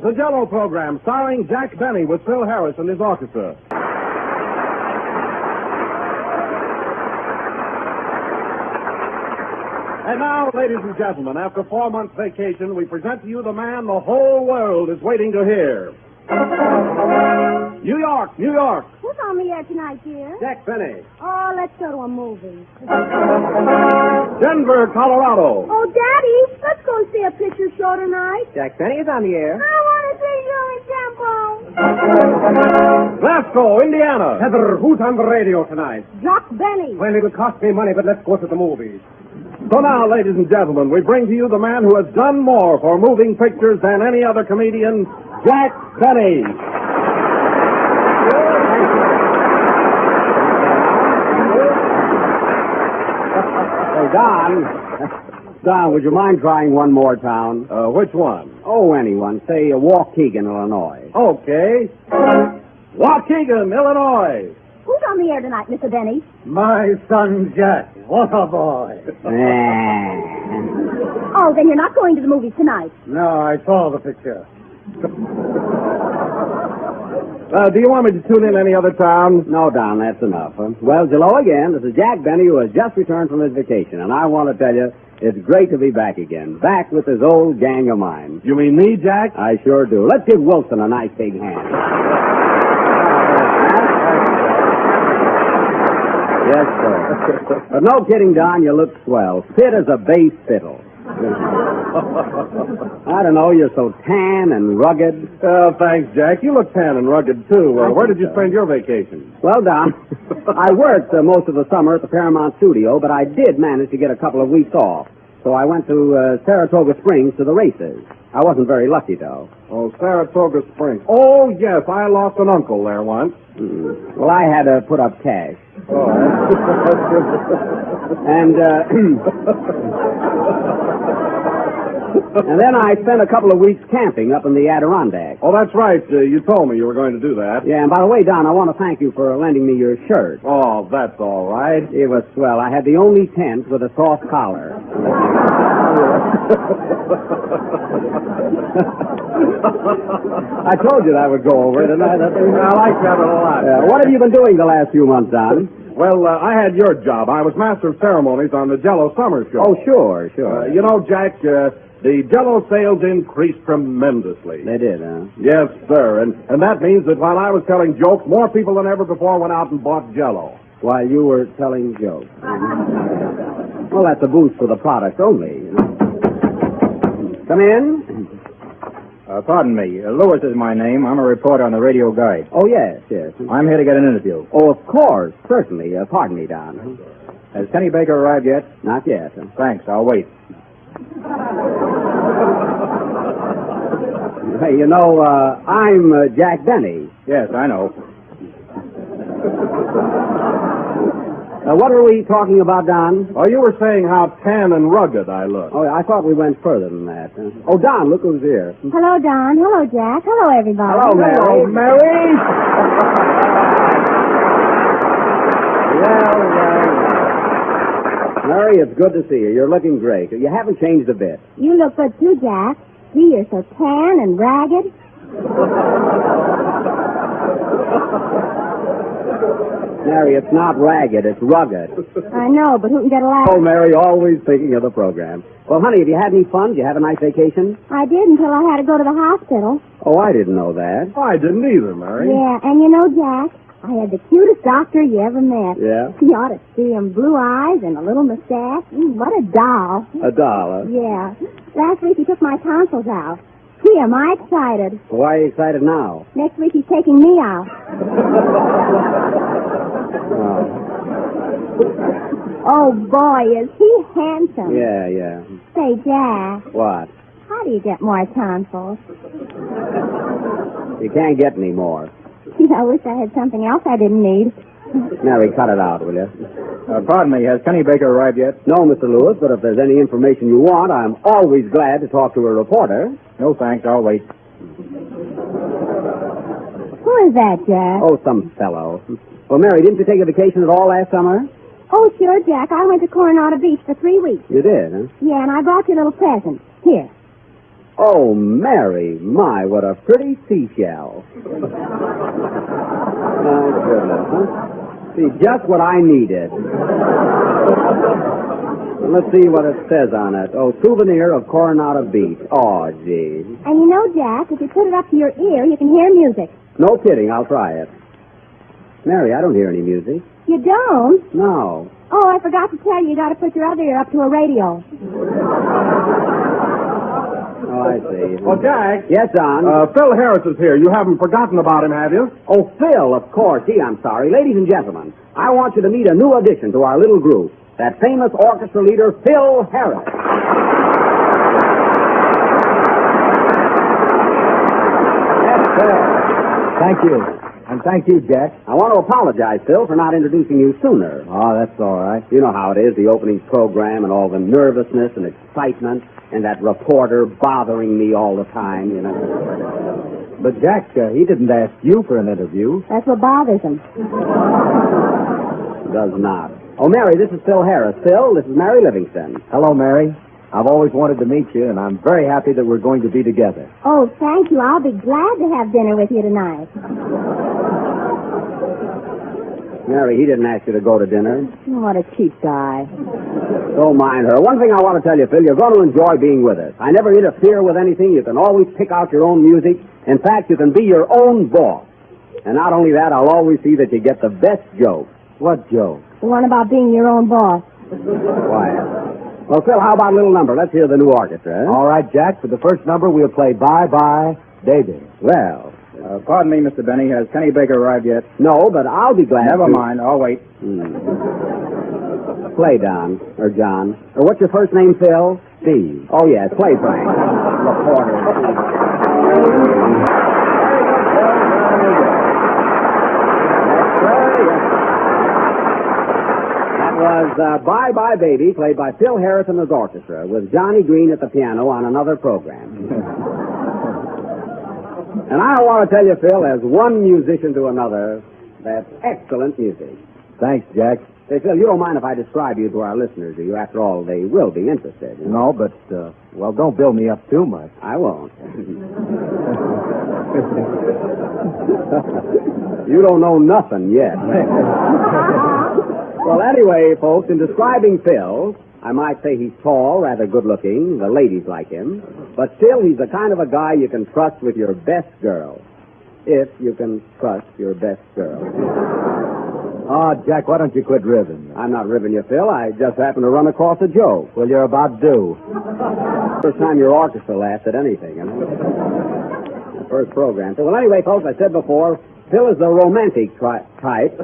the Jello program, starring Jack Benny with Phil Harris and his orchestra. And now, ladies and gentlemen, after 4 months' vacation, we present to you the man the whole world is waiting to hear. New York, New York. Who's on the air tonight, dear? Jack Benny. Oh, let's go to a movie. Denver, Colorado. Oh, Daddy, let's go see a picture show tonight. Jack Benny is on the air. I want to see Joey Jumbo. Glasgow, Indiana. Heather, who's on the radio tonight? Jack Benny. Well, it would cost me money, but let's go to the movies. So now, ladies and gentlemen, we bring to you the man who has done more for moving pictures than any other comedian, Jack Benny. Don, would you mind trying one more town? Which one? Oh, anyone. Say Waukegan, Illinois. Okay. Waukegan, Illinois. Who's on the air tonight, Mr. Benny? My son, Jack. What a boy. Oh, then you're not going to the movies tonight. No, I saw the picture. Do you want me to tune in any other town? No, Don, that's enough. Well, hello again. This is Jack Benny, who has just returned from his vacation, and I want to tell you, it's great to be back again. Back with this old gang of mine. You mean me, Jack? I sure do. Let's give Wilson a nice big hand. Yes, sir. But no kidding, Don, you look swell. Fit as a bass fiddle. I don't know, you're so tan and rugged. Oh, thanks, Jack. You look tan and rugged, too. Where did you spend your vacation? Well, Don, I worked most of the summer at the Paramount Studio, but I did manage to get a couple of weeks off. So I went to Saratoga Springs to the races. I wasn't very lucky, though. Oh, Saratoga Springs. Oh, yes, I lost an uncle there once. Well, I had to put up cash. Oh. And then I spent a couple of weeks camping up in the Adirondack. Oh, that's right. You told me you were going to do that. Yeah, and by the way, Don, I want to thank you for lending me your shirt. Oh, that's all right. It was swell. I had the only tent with a soft collar. I told you that would go over, didn't I? I like that a lot. What have you been doing the last few months, Don? Well, I had your job. I was master of ceremonies on the Jello Summer Show. Oh, sure. You know, Jack, the Jello sales increased tremendously. They did, huh? Yes, sir. And that means that while I was telling jokes, more people than ever before went out and bought Jello. While you were telling jokes. Well, that's a boost for the product only. Come in. Pardon me. Lewis is my name. I'm a reporter on the Radio Guide. Oh, yes. I'm here to get an interview. Oh, of course. Certainly. Pardon me, Don. Has Kenny Baker arrived yet? Not yet. Thanks. I'll wait. Hey, you know, I'm Jack Benny. Yes, I know. What were we talking about, Don? Oh, you were saying how tan and rugged I look. Oh, I thought we went further than that. Oh, Don, look who's here. Hello, Don. Hello, Jack. Hello, everybody. Hello, Mary. Oh, Mary! Well, Mary, it's good to see you. You're looking great. You haven't changed a bit. You look good, too, Jack. Gee, you're so tan and ragged. Mary, it's not ragged, it's rugged. I know, but who can get a laugh? Oh, Mary, always thinking of the program. Well, honey, have you had any fun? Did you have a nice vacation? I did until I had to go to the hospital. Oh, I didn't know that. I didn't either, Mary. Yeah, and you know, Jack, I had the cutest doctor you ever met. Yeah? You ought to see him. Blue eyes and a little mustache. What a doll. $1. Yeah. Last week he took my tonsils out. Gee, am I excited. Why are you excited now? Next week he's taking me out. Oh, boy, is he handsome. Yeah. Say, Jack, What? how do you get more tonsils? You can't get any more. Gee, I wish I had something else I didn't need. Mary, cut it out, will you? Pardon me. Has Kenny Baker arrived yet? No, Mr. Lewis, but if there's any information you want, I'm always glad to talk to a reporter. No, thanks. I'll wait. Who is that, Jack? Oh, some fellow. Well, Mary, didn't you take a vacation at all last summer? Oh, sure, Jack. I went to Coronado Beach for 3 weeks. You did, huh? Yeah, and I brought you a little present. Here. Oh, Mary, my, what a pretty seashell. My goodness, huh? See, just what I needed. Let's see what it says on it. Oh, souvenir of Coronado Beach. Oh, gee. And you know, Jack, if you put it up to your ear, you can hear music. No kidding, I'll try it. Mary, I don't hear any music. You don't? No. Oh, I forgot to tell you, you got to put your other ear up to a radio. Oh, I see. Oh, Jack. Yes, Don? Phil Harris is here. You haven't forgotten about him, have you? Oh, Phil, of course. Gee, I'm sorry. Ladies and gentlemen, I want you to meet a new addition to our little group, that famous orchestra leader, Phil Harris. Yes, Phil. Thank you. And thank you, Jack. I want to apologize, Phil, for not introducing you sooner. Oh, that's all right. You know how it is, the opening program and all the nervousness and excitement and that reporter bothering me all the time, you know. But, Jack, he didn't ask you for an interview. That's what bothers him. Does not. Oh, Mary, this is Phil Harris. Phil, this is Mary Livingston. Hello, Mary. I've always wanted to meet you, and I'm very happy that we're going to be together. Oh, thank you. I'll be glad to have dinner with you tonight. Mary, he didn't ask you to go to dinner. What a cheap guy. Don't mind her. One thing I want to tell you, Phil, you're going to enjoy being with us. I never interfere with anything. You can always pick out your own music. In fact, you can be your own boss. And not only that, I'll always see that you get the best joke. What joke? The one about being your own boss. Quiet. Well, Phil, how about a little number? Let's hear the new orchestra. All right, Jack. For the first number, we'll play Bye Bye Baby. Well, Pardon me, Mr. Benny. Has Kenny Baker arrived yet? no, but I'll be glad Never to... mind. I'll wait. Play, Don. Or John. Or what's your first name, Phil? Steve. Oh, yes. Play, Frank. Reporter. That was Bye Bye Baby, played by Phil Harris and his orchestra, with Johnny Green at the piano on another program. And I want to tell you, Phil, as one musician to another, that's excellent music. Thanks, Jack. Say, Phil, you don't mind if I describe you to our listeners, do you? After all, they will be interested. You know? No, but, well, don't build me up too much. I won't. You don't know nothing yet. Well, anyway, folks, in describing Phil, I might say he's tall, rather good-looking. The ladies like him. But still, he's the kind of a guy you can trust with your best girl. If you can trust your best girl. Oh, Jack, why don't you quit ribbing? I'm not ribbing you, Phil. I just happened to run across a joke. Well, you're about due. First time your orchestra laughed at anything, you know. The first program. So, well, anyway, folks, I said before, Phil is the romantic type.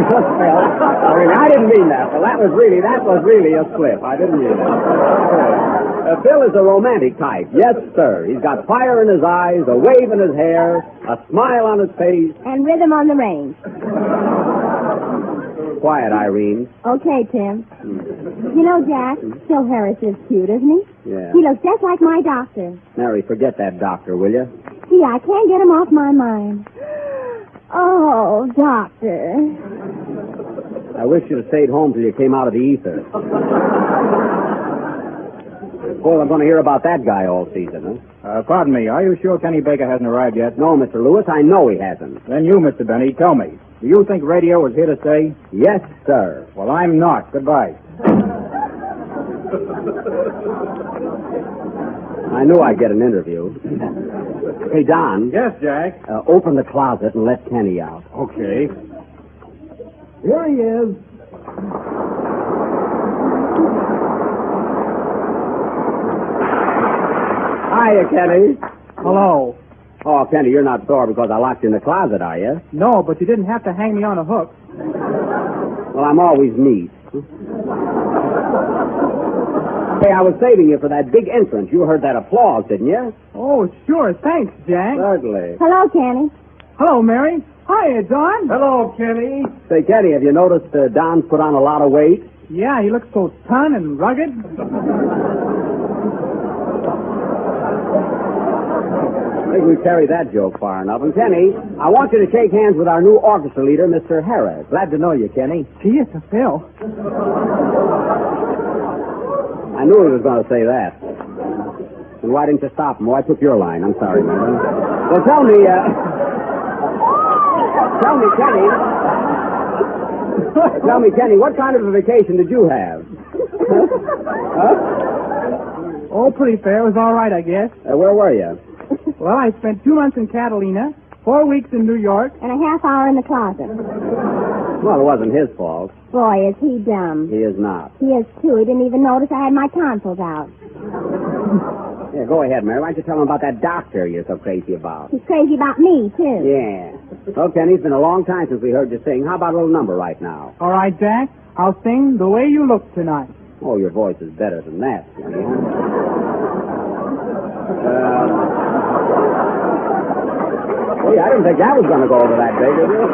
Phil, I didn't mean that. Well, that was really a slip. I didn't mean that. Phil is a romantic type. Yes, sir. He's got fire in his eyes, a wave in his hair, a smile on his face. And rhythm on the range. Quiet, Irene. Okay, Tim. You know, Jack, Phil Harris is cute, isn't he? Yeah. He looks just like my doctor. Mary, forget that doctor, will you? Gee, I can't get him off my mind. Oh, doctor. I wish you'd have stayed home till you came out of the ether. Well, I'm going to hear about that guy all season, huh? Pardon me. Are you sure Kenny Baker hasn't arrived yet? No, Mr. Lewis, I know he hasn't. Then you, Mr. Benny, tell me. Do you think radio is here to stay? Yes, sir. Well, I'm not. Goodbye. I knew I'd get an interview. Hey, Don. Yes, Jack. Open the closet and let Kenny out. Okay. Here he is. Hiya, Kenny. Hello. Oh, Kenny, you're not sore because I locked you in the closet, are you? No, but you didn't have to hang me on a hook. Well, I'm always neat. Hey, I was saving you for that big entrance. You heard that applause, didn't you? Oh, sure. Thanks, Jack. Certainly. Hello, Kenny. Hello, Mary. Hiya, Don. Hello, Kenny. Say, Kenny, have you noticed Don's put on a lot of weight? Yeah, he looks so ton and rugged. I think we've carried that joke far enough. And, Kenny, I want you to shake hands with our new orchestra leader, Mr. Harris. Glad to know you, Kenny. Gee, it's a Phil. I knew he was going to say that. And why didn't you stop him? Oh, I took your line. I'm sorry, man. Well, tell me, Kenny, what kind of a vacation did you have? Huh? Oh, pretty fair. It was all right, I guess. Where were you? Well, I spent 2 months in Catalina, 4 weeks in New York. And a half hour in the closet. Well, it wasn't his fault. Boy, is he dumb. He is not. He is, too. He didn't even notice I had my tonsils out. Yeah, go ahead, Mary. Why don't you tell him about that doctor you're so crazy about? He's crazy about me, too. Yeah. Well, Kenny, it's been a long time since we heard you sing. How about a little number right now? All right, Jack. I'll sing The Way You Look Tonight. Oh, your voice is better than that, Kenny. Hey, I didn't think that was going to go over that big, did you?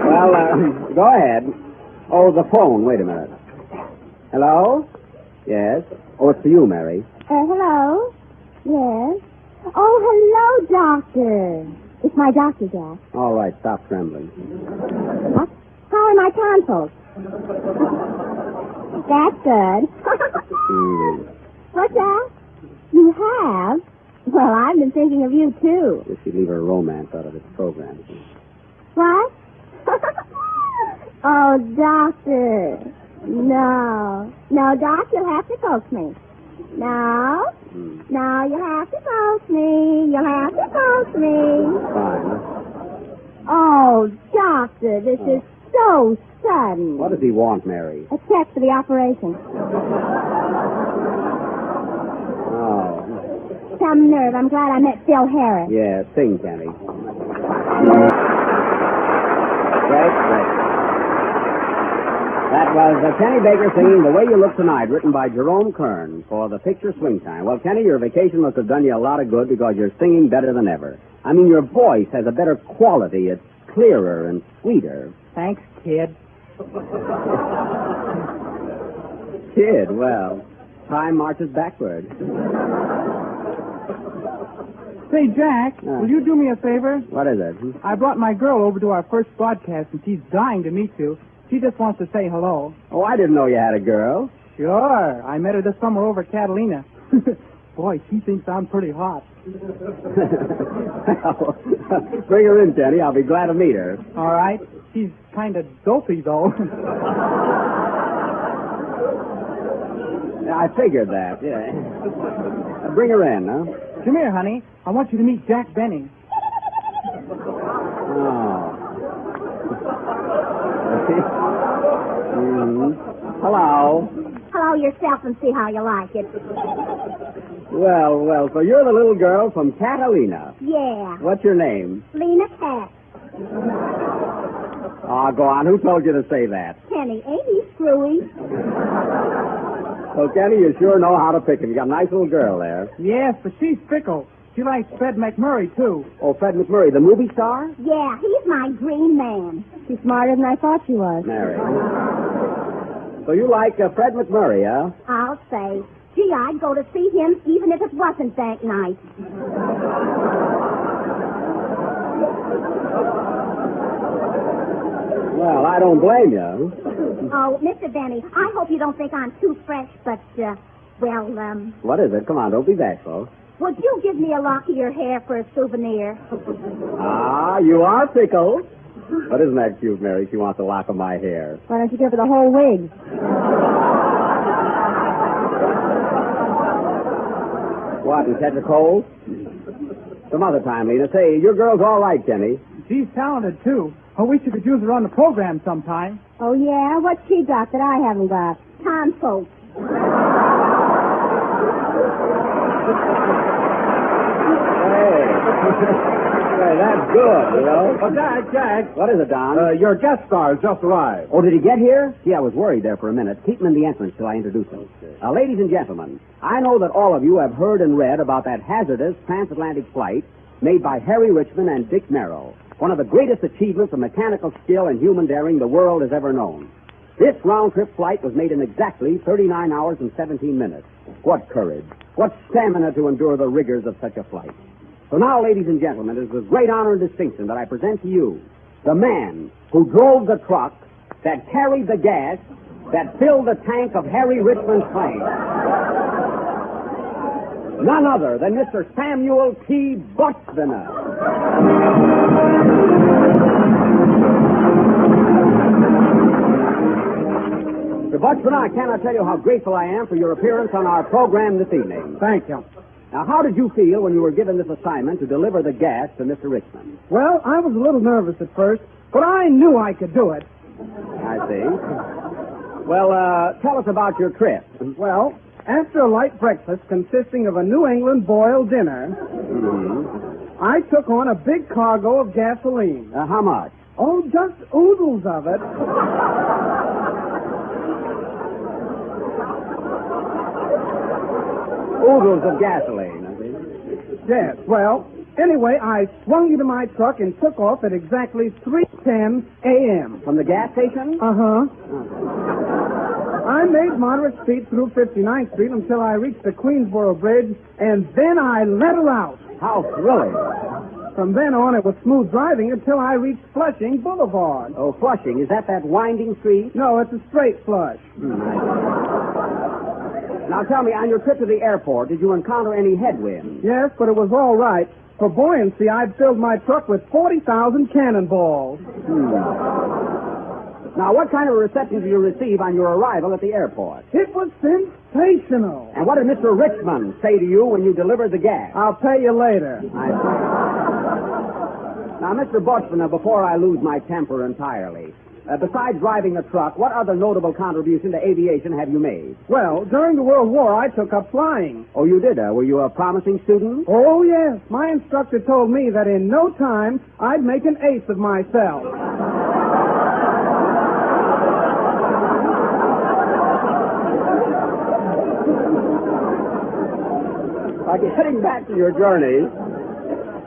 Well, go ahead. Oh, the phone. Wait a minute. Hello? Yes? Oh, it's for you, Mary. Hello? Yes? Oh, hello, doctor. It's my doctor, Jack. All right, stop trembling. What? How are my tonsils? That's good. What's that? You have? Well, I've been thinking of you, too. If you leave her romance out of this program. What? Oh, doctor. No. No, Doc, you'll have to coax me. No. No, you'll have to coax me. You'll have to coax me. Fine. Oh, doctor, this is so sudden. What does he want, Mary? A check for the operation. Oh. Some nerve. I'm glad I met Phil Harris. Yeah, sing, Kenny. Great. That was Kenny Baker singing The Way You Look Tonight, written by Jerome Kern for the picture Swing Time. Well, Kenny, your vacation must have done you a lot of good because you're singing better than ever. I mean, your voice has a better quality. It's clearer and sweeter. Thanks, kid. Kid, well, time marches backward. Say, Jack, will you do me a favor? What is it? I brought my girl over to our first broadcast, and she's dying to meet you. She just wants to say hello. Oh, I didn't know you had a girl. Sure. I met her this summer over at Catalina. Boy, she thinks I'm pretty hot. Bring her in, Kenny. I'll be glad to meet her. All right. She's kind of dopey, though. I figured that, yeah. Bring her in, huh? Come here, honey. I want you to meet Jack Benny. Oh. Hello. Hello yourself and see how you like it. Well, so you're the little girl from Catalina. Yeah. What's your name? Lena Cat. Oh, go on. Who told you to say that? Kenny, ain't he screwy? So, Kenny, you sure know how to pick him. You got a nice little girl there. Yes, but she's fickle. She likes Fred McMurray, too. Oh, Fred McMurray, the movie star? Yeah, he's my green man. She's smarter than I thought she was. Mary. So you like Fred McMurray, huh? I'll say. Gee, I'd go to see him even if it wasn't bank night. Well, I don't blame you. Oh, Mr. Benny, I hope you don't think I'm too fresh, but, What is it? Come on, don't be bashful. would you give me a lock of your hair for a souvenir? Ah, you are fickle. But isn't that cute, Mary? She wants a lock of my hair. Why don't you give her the whole wig? What, and catch a cold? Some other time, Lena. Say, your girl's all right, Kenny. She's talented, too. I wish you could use her on the program sometime. Oh, yeah? What's she got that I haven't got? Tonsils. Hey, that's good, you know. Oh, Jack. What is it, Don? Your guest star has just arrived. Oh, did he get here? Gee, I was worried there for a minute. Keep him in the entrance till I introduce him. Ladies and gentlemen, I know that all of you have heard and read about that hazardous transatlantic flight made by Harry Richmond and Dick Merrill, one of the greatest achievements of mechanical skill and human daring the world has ever known. This round-trip flight was made in exactly 39 hours and 17 minutes. What courage, what stamina to endure the rigors of such a flight. So now, ladies and gentlemen, it is with great honor and distinction that I present to you the man who drove the truck that carried the gas that filled the tank of Harry Richmond's plane. None other than Mr. Samuel T. Buxton. Mr. Buxton, I cannot tell you how grateful I am for your appearance on our program this evening. Thank you. Now, how did you feel when you were given this assignment to deliver the gas to Mr. Richmond? Well, I was a little nervous at first, but I knew I could do it. I see. Well, tell us about your trip. Well, after a light breakfast consisting of a New England boiled dinner, I took on a big cargo of gasoline. How much? Oh, just oodles of it. Oodles of gasoline. Yes, well, anyway, I swung into my truck and took off at exactly 3:10 a.m. From the gas station? Uh-huh. I made moderate speed through 59th Street until I reached the Queensboro Bridge, and then I let her out. How thrilling. From then on, it was smooth driving until I reached Flushing Boulevard. Oh, Flushing. Is that winding street? No, it's a straight flush. Now, tell me, on your trip to the airport, did you encounter any headwinds? Yes, but it was all right. For buoyancy, I'd filled my truck with 40,000 cannonballs. Now, what kind of reception did you receive on your arrival at the airport? It was sensational. And what did Mr. Richmond say to you when you delivered the gas? I'll pay you later. Now, Mr. Buxton, before I lose my temper entirely, besides driving a truck, what other notable contribution to aviation have you made? Well, during the World War, I took up flying. Oh, you did? Were you a promising student? Oh, yes. My instructor told me that in no time, I'd make an ace of myself. Getting back to your journey,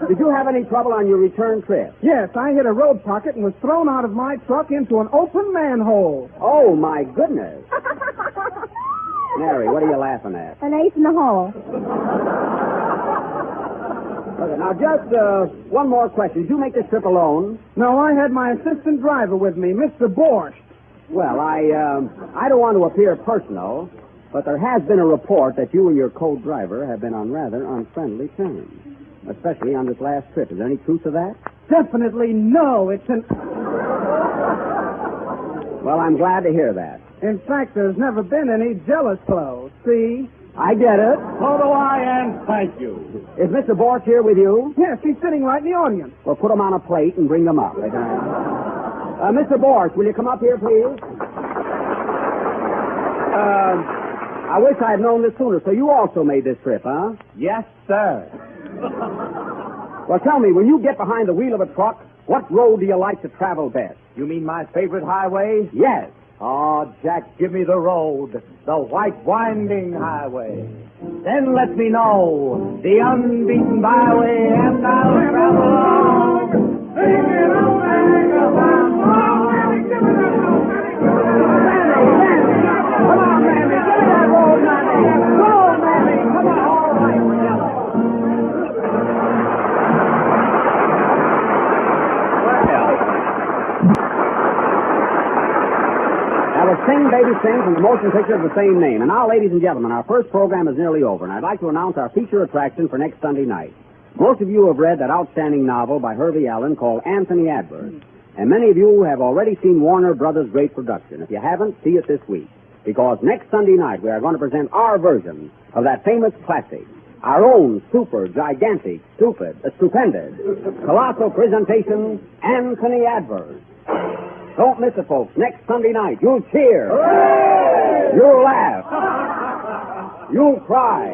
did you have any trouble on your return trip? Yes, I hit a road pocket and was thrown out of my truck into an open manhole. Oh, my goodness. Mary, what are you laughing at? An ace in the hole. Okay, now, just one more question. Did you make this trip alone? No, I had my assistant driver with me, Mr. Borscht. Well, I don't want to appear personal, but there has been a report that you and your co-driver have been on rather unfriendly terms, especially on this last trip. Is there any truth to that? Definitely no. It's an... Well, I'm glad to hear that. In fact, there's never been any jealous flow. See? I get it. So do I, and thank you. Is Mr. Borscht here with you? Yes, he's sitting right in the audience. Well, put him on a plate and bring them up. Mr. Borscht, will you come up here, please? I wish I had known this sooner. So you also made this trip, huh? Yes, sir. Well, tell me, when you get behind the wheel of a truck, what road do you like to travel best? You mean my favorite highway? Yes. Oh, Jack, give me the road, the white winding highway. Then let me know the unbeaten byway, and I'll travel along. Singing on Come on, Manny, give me that road, Manny. Go, Manny, come on. All right, together. That was Sing Baby Sing from the motion picture of the same name. And now, ladies and gentlemen, our first program is nearly over, and I'd like to announce our feature attraction for next Sunday night. Most of you have read that outstanding novel by Hervey Allen called Anthony Adverse. And many of you have already seen Warner Brothers' great production. If you haven't, see it this week. Because next Sunday night, we are going to present our version of that famous classic. Our own super, gigantic, stupendous, colossal presentation, Anthony Adverse. Don't miss it, folks. Next Sunday night, you'll cheer. Hooray! You'll laugh. You'll cry.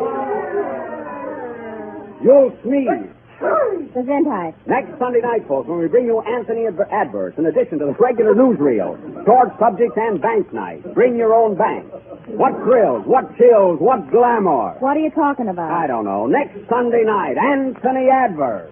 You'll sneeze. Gesundheit. Next Sunday night, folks, when we bring you Anthony Adverse, in addition to the regular newsreel, short subjects, and bank night. Bring your own bank. What thrills, what chills, what glamour. What are you talking about? I don't know. Next Sunday night, Anthony Adverse.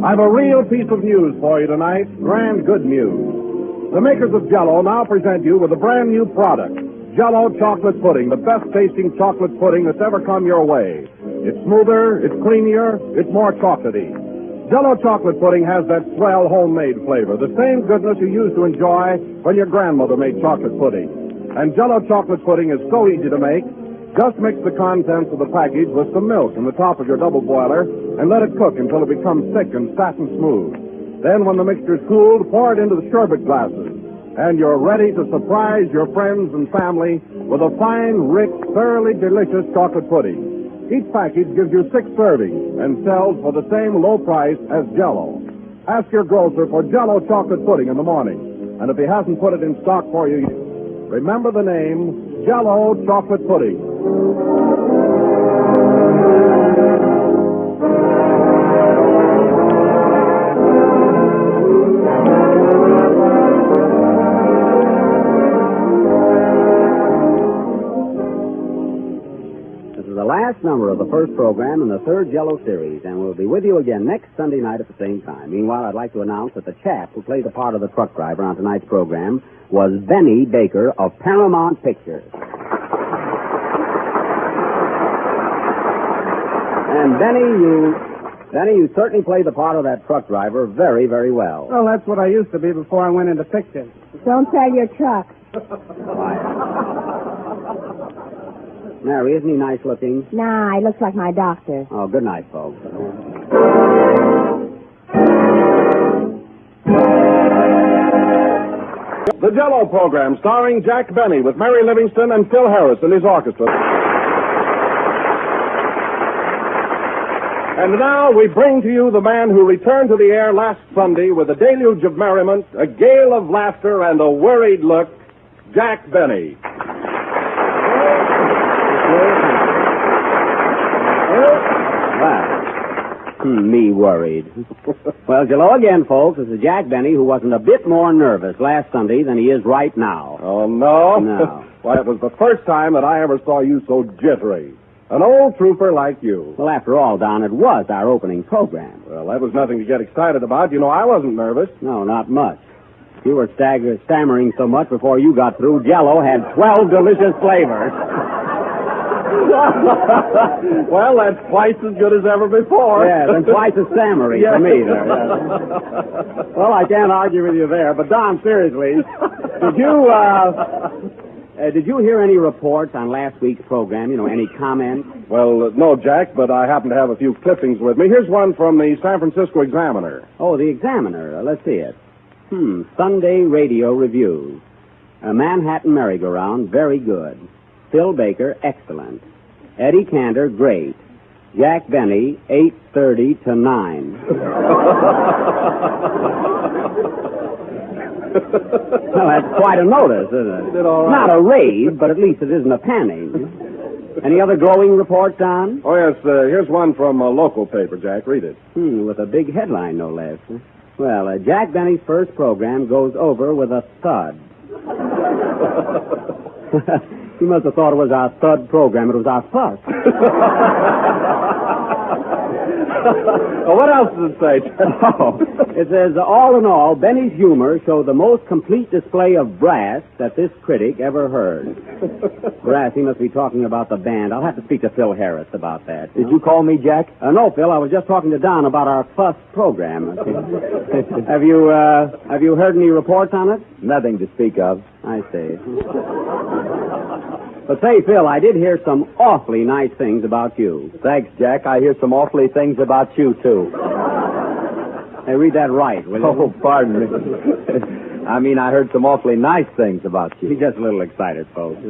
I've a real piece of news for you tonight. Grand good news. The makers of Jell-O now present you with a brand new product. Jell-O chocolate pudding, the best tasting chocolate pudding that's ever come your way. It's smoother, it's creamier, it's more chocolatey. Jell-O chocolate pudding has that swell homemade flavor, the same goodness you used to enjoy when your grandmother made chocolate pudding. And Jell-O chocolate pudding is so easy to make. Just mix the contents of the package with some milk in the top of your double boiler and let it cook until it becomes thick and satin smooth. Then when the mixture's cooled, pour it into the sherbet glasses. And you're ready to surprise your friends and family with a fine, rich, thoroughly delicious chocolate pudding. Each package gives you 6 servings and sells for the same low price as Jell-O. Ask your grocer for Jell-O chocolate pudding in the morning. And if he hasn't put it in stock for you, remember the name, Jell-O chocolate pudding. Last number of the first program in the third Jell-O series, and we'll be with you again next Sunday night at the same time. Meanwhile, I'd like to announce that the chap who played the part of the truck driver on tonight's program was Benny Baker of Paramount Pictures. And Benny, you certainly played the part of that truck driver very, very well. Well, that's what I used to be before I went into pictures. Don't sell your truck. Mary, isn't he nice looking? Nah, he looks like my doctor. Oh, good night, folks. The Jell-O program starring Jack Benny with Mary Livingston and Phil Harris and his orchestra. And now we bring to you the man who returned to the air last Sunday with a deluge of merriment, a gale of laughter, and a worried look, Jack Benny. Me worried. Well, hello again, folks. This is Jack Benny, who wasn't a bit more nervous last Sunday than he is right now. Oh, no? No. Why, it was the first time that I ever saw you so jittery. An old trooper like you. Well, after all, Don, it was our opening program. Well, that was nothing to get excited about. You know, I wasn't nervous. No, not much. You were stammering so much before you got through. Jell-O had 12 delicious flavors. Well, that's twice as good as ever before. Yes, and twice as stammery for me there. Yes. Well, I can't argue with you there. But, Don, seriously, did you hear any reports on last week's program? You know, any comments? Well, no, Jack, but I happen to have a few clippings with me. Here's one from the San Francisco Examiner. Oh, the Examiner. Let's see it. Sunday radio reviews. A Manhattan merry-go-round, very good. Phil Baker, excellent. Eddie Cantor, great. Jack Benny, 8:30 to 9. Well, that's quite a notice, isn't it? All right. Not a rave, but at least it isn't a panning. Any other glowing reports, Don? Oh, yes, here's one from a local paper, Jack. Read it. With a big headline, no less. Well, Jack Benny's first program goes over with a thud. He must have thought it was our thud program. It was our fuss. Well, what else does it say? It says, all in all, Benny's humor showed the most complete display of brass that this critic ever heard. Brass, he must be talking about the band. I'll have to speak to Phil Harris about that. Did you call me, Jack? No, Phil, I was just talking to Don about our fuss program. Have you heard any reports on it? Nothing to speak of. I see. But say, Phil, I did hear some awfully nice things about you. Thanks, Jack. I hear some awfully things about you, too. Hey, read that right, will you? Oh, pardon me. I mean, I heard some awfully nice things about you. He's just a little excited, folks.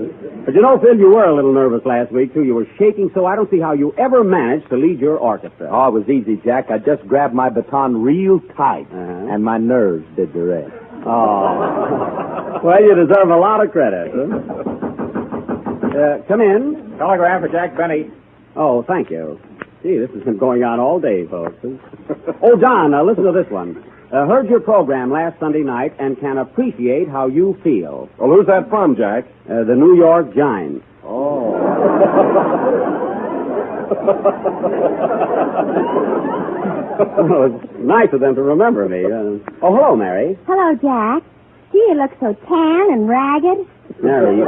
But you know, Phil, you were a little nervous last week, too. You were shaking, so I don't see how you ever managed to lead your orchestra. Oh, it was easy, Jack. I just grabbed my baton real tight, and my nerves did the rest. Oh. Well, you deserve a lot of credit. Huh? Come in. Telegram for Jack Benny. Oh, thank you. Gee, this has been going on all day, folks. Oh, Don, listen to this one. Heard your program last Sunday night and can appreciate how you feel. Well, who's that from, Jack? The New York Giants. Oh. Well, it's nice of them to remember me. Oh, hello, Mary. Hello, Jack. Gee, you look so tan and ragged. Mary,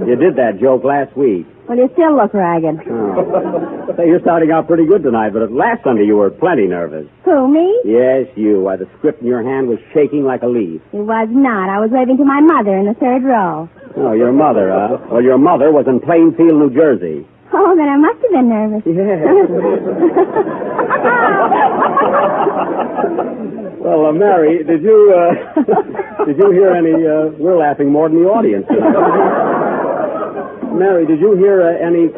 you did that joke last week. Well, you still look ragged. Oh. Say, you're starting out pretty good tonight, but last Sunday you were plenty nervous. Who, me? Yes, you. Why, the script in your hand was shaking like a leaf. It was not. I was waving to my mother in the third row. Oh, your mother, huh? Well, your mother was in Plainfield, New Jersey. Oh, then I must have been nervous. Yes. Well, Mary, did you hear any, we're laughing more than the audience tonight. Mary, did you hear any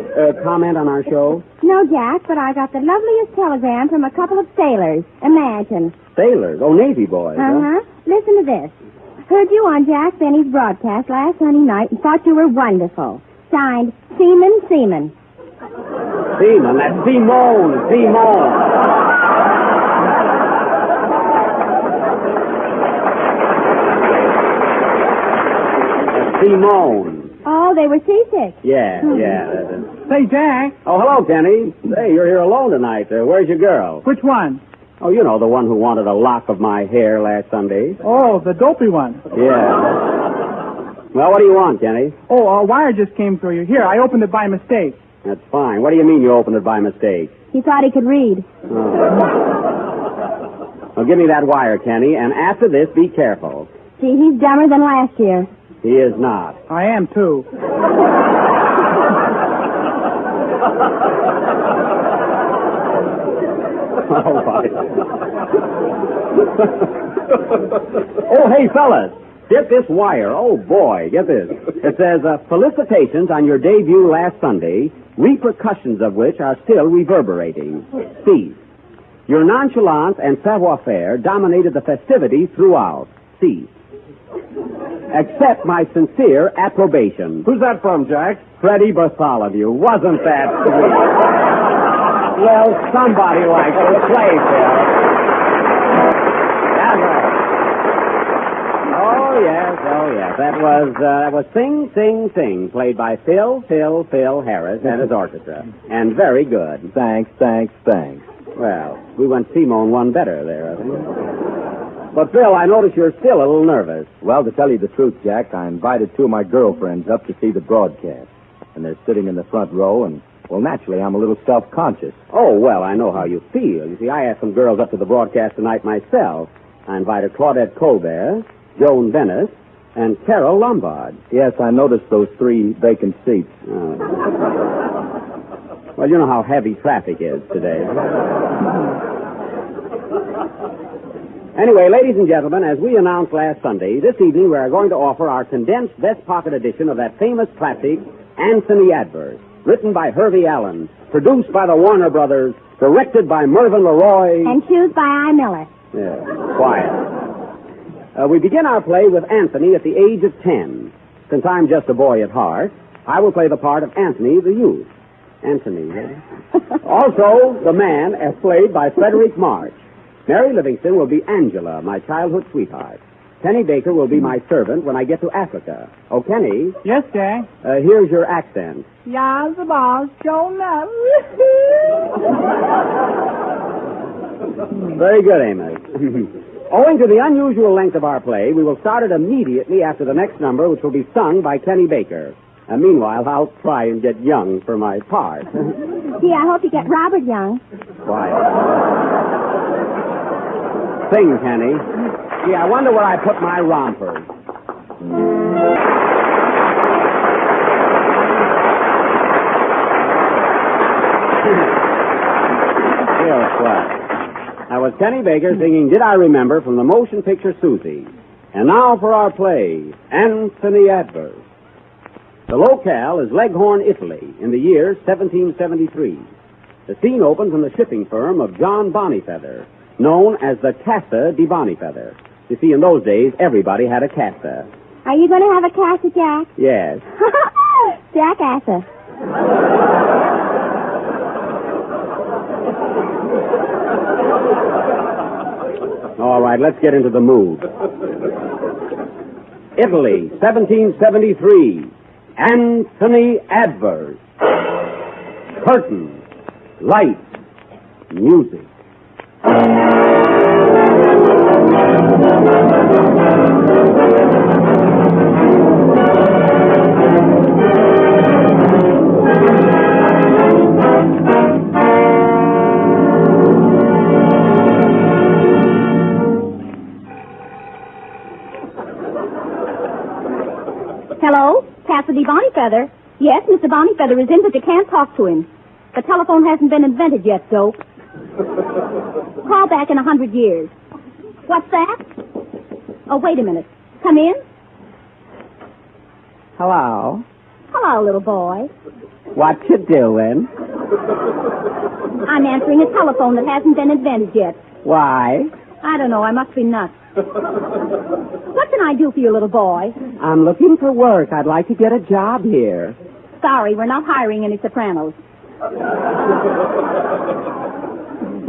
comment on our show? No, Jack, but I got the loveliest telegram from a couple of sailors. Imagine. Sailors? Oh, Navy boys. Uh-huh. Listen to this. Heard you on Jack Benny's broadcast last Sunday night and thought you were wonderful. Signed, Seaman. Seaman, that's Simone. Simone. Oh, they were seasick. Yeah. Say, Jack. Oh, hello, Kenny. Say, you're here alone tonight. Where's your girl? Which one? Oh, you know, the one who wanted a lock of my hair last Sunday. Oh, the dopey one. Yeah. Well, what do you want, Kenny? Oh, a wire just came through you. Here, I opened it by mistake. That's fine. What do you mean you opened it by mistake? He thought he could read. Oh. Well, give me that wire, Kenny, and after this, be careful. Gee, he's dumber than last year. He is not. I am, too. All right. Oh, hey, fellas. Get this wire. Oh, boy. Get this. It says, felicitations on your debut last Sunday, repercussions of which are still reverberating. Steve. Your nonchalance and savoir-faire dominated the festivities throughout. Steve. Accept my sincere approbation. Who's that from, Jack? Freddie Bartholomew. Wasn't that sweet? Well, somebody likes to play, Phil. That's right. Oh, yes. That was Sing, Sing, Sing, played by Phil Harris and his orchestra. And very good. Thanks. Well, we went Simone one better there, I think. But, Phil, I notice you're still a little nervous. Well, to tell you the truth, Jack, I invited two of my girlfriends up to see the broadcast. And they're sitting in the front row, and, well, naturally, I'm a little self-conscious. Oh, well, I know how you feel. You see, I asked some girls up to the broadcast tonight myself. I invited Claudette Colbert, Joan Venice, and Carol Lombard. Yes, I noticed those 3 vacant seats. Well, you know how heavy traffic is today. Anyway, ladies and gentlemen, as we announced last Sunday, this evening we are going to offer our condensed vest pocket edition of that famous classic, Anthony Adverse, written by Hervey Allen, produced by the Warner Brothers, directed by Mervyn LeRoy. And choose by I. Miller. Yeah, quiet. We begin our play with Anthony at the age of 10. Since I'm just a boy at heart, I will play the part of Anthony the youth. Anthony, eh? Also, the man, as played by Frederick March. Mary Livingston will be Angela, my childhood sweetheart. Kenny Baker will be my servant when I get to Africa. Oh, Kenny. Yes, Jack. Here's your accent. Yah's the boss, Jonah. Very good, Amos. Owing to the unusual length of our play, we will start it immediately after the next number, which will be sung by Kenny Baker. Meanwhile, I'll try and get Young for my part. Gee, I hope you get Robert Young. Quiet. Sing, Kenny. Gee, I wonder where I put my rompers. That was Kenny Baker singing Did I Remember from the motion picture Susie. And now for our play, Anthony Adverse. The locale is Leghorn, Italy, in the year 1773. The scene opens in the shipping firm of John Bonnyfeather, known as the Casa di Bonnyfeather. You see, in those days, everybody had a casa. Are you going to have a casa, Jack? Yes. Jackass. All right, let's get into the mood. Italy, 1773. Anthony Adverse. Curtain, lights, music. Bonnyfeather. Yes, Mr. Bonnyfeather is in, but you can't talk to him. The telephone hasn't been invented yet, Dope. Call back in 100 years. What's that? Oh, wait a minute. Come in. Hello. Hello, little boy. What you doing? I'm answering a telephone that hasn't been invented yet. Why? I don't know. I must be nuts. What can I do for you, little boy? I'm looking for work. I'd like to get a job here. Sorry, we're not hiring any sopranos.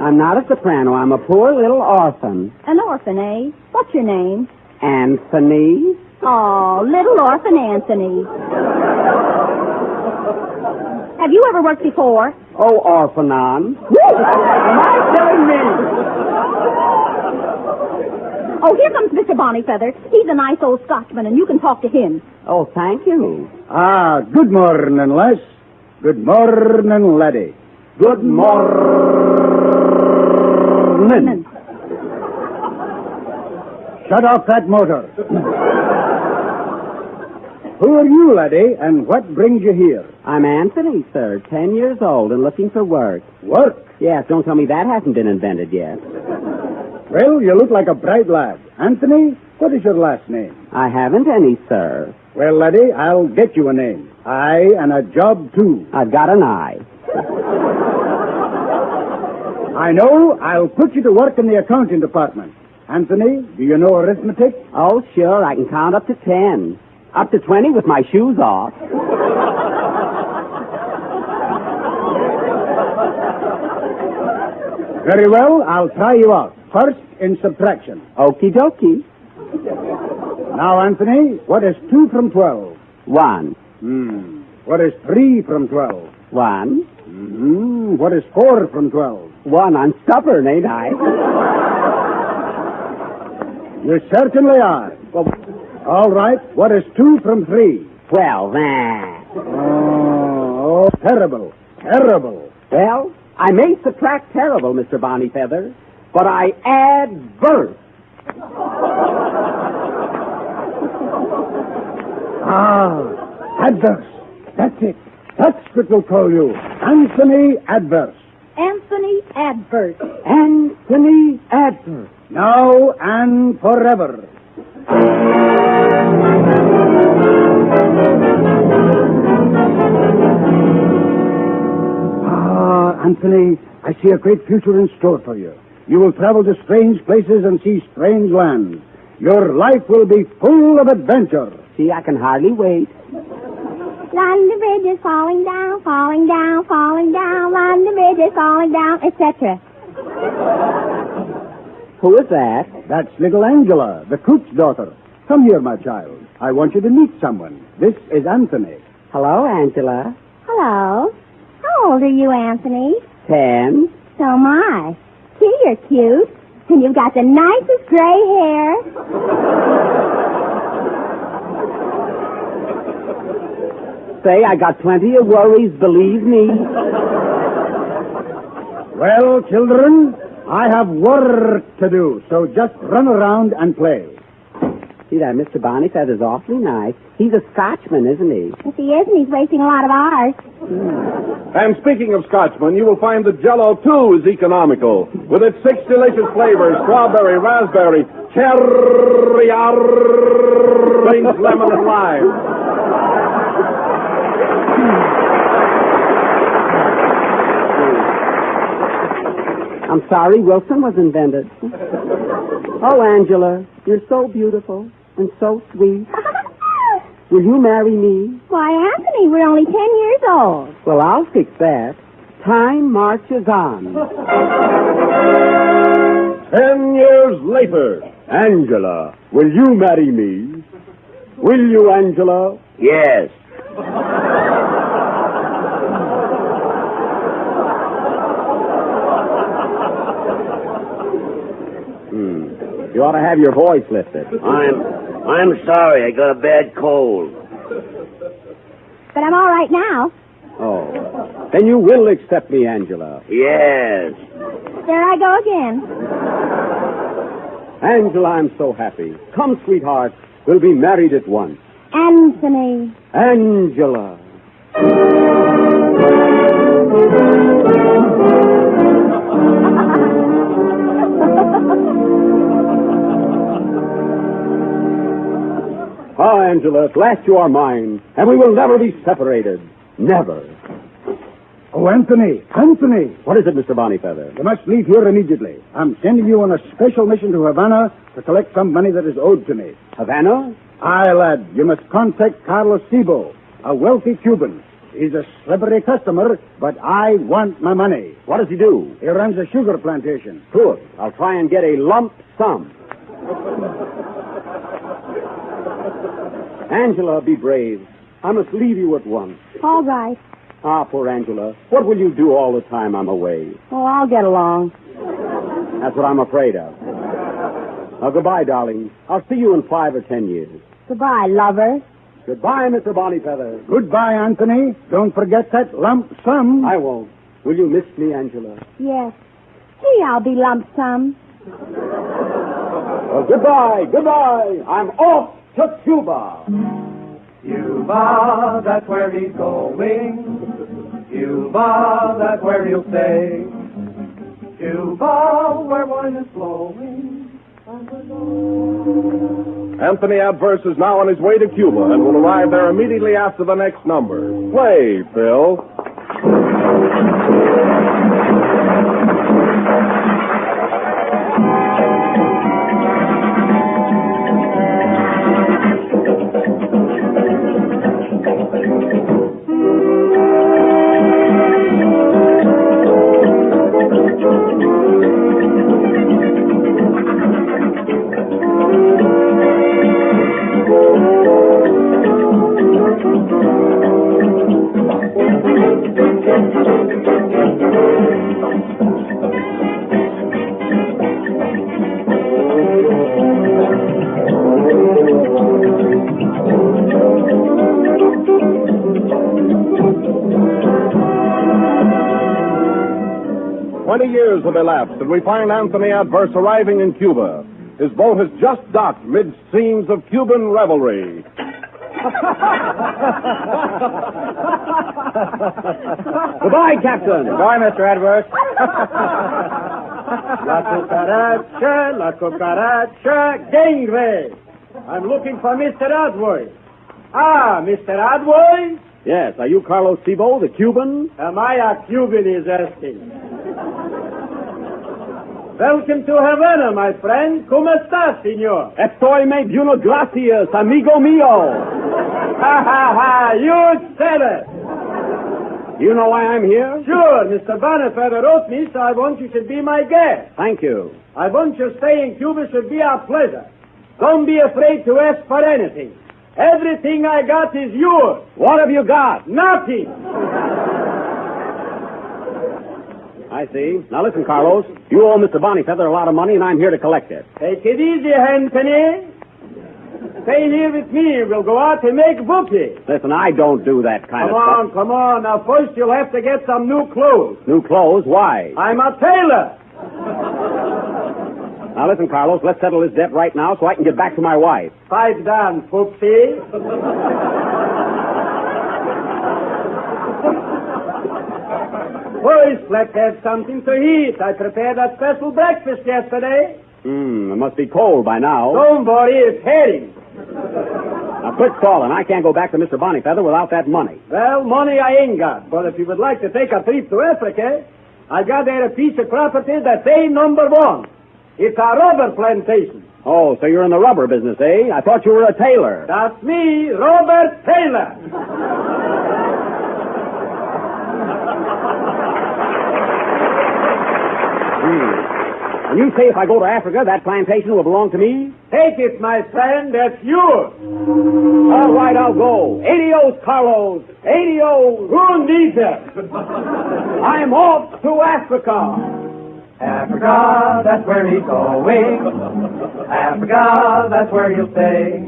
I'm not a soprano. I'm a poor little orphan. An orphan, eh? What's your name? Anthony? Oh, little orphan Anthony. Have you ever worked before? Oh, orphanon. Am I telling me? Oh, here comes Mr. Bonnyfeather. He's a nice old Scotchman, and you can talk to him. Oh, thank you. Ah, good morning, Les. Good morning, laddie. Good morning. Shut off that motor. Who are you, laddie, and what brings you here? I'm Anthony, sir, 10 years old and looking for work. Work? Yes, don't tell me that hasn't been invented yet. Well, you look like a bright lad. Anthony, what is your last name? I haven't any, sir. Well, laddie, I'll get you a name. Aye, and a job, too. I've got an eye. I know. I'll put you to work in the accounting department. Anthony, do you know arithmetic? Oh, sure, I can count up to 10. Up to 20 with my shoes off. Very well, I'll try you out. First, in subtraction. Okie dokie. Now, Anthony, what is 2 from 12? 1. What is 3 from 12? 1. What is 4 from 12? 1. I'm stubborn, ain't I? You certainly are. Well, all right, what is 2 from 3? 12. Oh, terrible. Terrible. Well, I may subtract terrible, Mr. Bonnyfeather, but I add verse. Adverse. That's it. That's what we'll call you. Anthony Adverse. Anthony Adverse. Anthony Adverse. Now and forever. Anthony, I see a great future in store for you. You will travel to strange places and see strange lands. Your life will be full of adventure. See, I can hardly wait. London Bridge is falling down, falling down, falling down. London Bridge is falling down, etc. Who is that? That's little Angela, the cook's daughter. Come here, my child. I want you to meet someone. This is Anthony. Hello, Angela. Hello. How old are you, Anthony? 10. So am I. Gee, you're cute. And you've got the nicest gray hair. Say, I got plenty of worries, believe me. Well, children, I have work to do, so just run around and play. See, that Mr. Bonnyfeather's awfully nice. He's a Scotchman, isn't he? If he isn't, he's wasting a lot of ours. And speaking of Scotchman, you will find that Jell-O, too, is economical. With its 6 delicious flavors, strawberry, raspberry, cherry, orange, lemon, and lime. I'm sorry Wilson was invented. Oh, Angela, you're so beautiful and so sweet. Will you marry me? Why, Anthony, we're only 10 years old. Well, I'll fix that. Time marches on. 10 years later. Angela, will you marry me? Will you, Angela? Yes. You ought to have your voice lifted. I'm sorry. I got a bad cold. But I'm all right now. Oh. Then you will accept me, Angela. Yes. There I go again. Angela, I'm so happy. Come, sweetheart. We'll be married at once. Anthony. Angela. Ah, Angela, at last you are mine, and we will never be separated. Never. Oh, Anthony! Anthony! What is it, Mr. Bonnyfeather? You must leave here immediately. I'm sending you on a special mission to Havana to collect some money that is owed to me. Havana? Aye, lad. You must contact Carlos Sibo, a wealthy Cuban. He's a slippery customer, but I want my money. What does he do? He runs a sugar plantation. Good. I'll try and get a lump sum. Angela, be brave. I must leave you at once. All right. Ah, poor Angela. What will you do all the time I'm away? Oh, I'll get along. That's what I'm afraid of. Now, goodbye, darling. I'll see you in 5 or 10 years. Goodbye, lover. Goodbye, Mr. Bonnyfeather. Goodbye, Anthony. Don't forget that lump sum. I won't. Will you miss me, Angela? Yes. Gee, I'll be lump sum. Well, goodbye, goodbye. I'm off to Cuba. Cuba, that's where he's going. Cuba, that's where he'll stay. Cuba, where wine is flowing. Anthony Adverse is now on his way to Cuba and will arrive there immediately after the next number. Play, Phil. 20 years have elapsed, and we find Anthony Adverse arriving in Cuba. His boat has just docked mid scenes of Cuban revelry. Goodbye, Captain. Goodbye, Mr. Adverse. La cucaracha, gangway. I'm looking for Mr. Adwoy. Ah, Mr. Adwoy? Yes, are you Carlos Sibo, the Cuban? Am I a Cuban, he's asking. Welcome to Havana, my friend. ¿Cómo estás, señor? Estoy muy bien, gracias, amigo mío. Ha, ha, ha, you said it. You know why I'm here? Sure, Mr. Bonnyfeather wrote me, so I want you should be my guest. Thank you. I want your stay in Cuba should be a pleasure. Don't be afraid to ask for anything. Everything I got is yours. What have you got? Nothing. I see. Now listen, Carlos. You owe Mr. Bonnyfeather a lot of money, and I'm here to collect it. Take it easy, Anthony. Stay here with me. We'll go out and make bookies. Listen, I don't do that kind of stuff. Come on. Now, first you'll have to get some new clothes. New clothes? Why? I'm a tailor. Now listen, Carlos, let's settle this debt right now so I can get back to my wife. Pipe down, Poopsie. Boys, let's have something to eat. I prepared that special breakfast yesterday. It must be cold by now. Don't worry, it's herring. Now quit stalling. I can't go back to Mr. Bonnyfeather without that money. Well, money I ain't got, but if you would like to take a trip to Africa, I got there a piece of property that's #1. It's a rubber plantation. Oh, so you're in the rubber business, eh? I thought you were a tailor. That's me, Robert Taylor. And you say if I go to Africa, that plantation will belong to me? Take it, my friend. That's yours. All right, I'll go. Adios, Carlos. Adios. Who needs it? I'm off to Africa. Africa, that's where he's going. Africa, that's where he'll stay.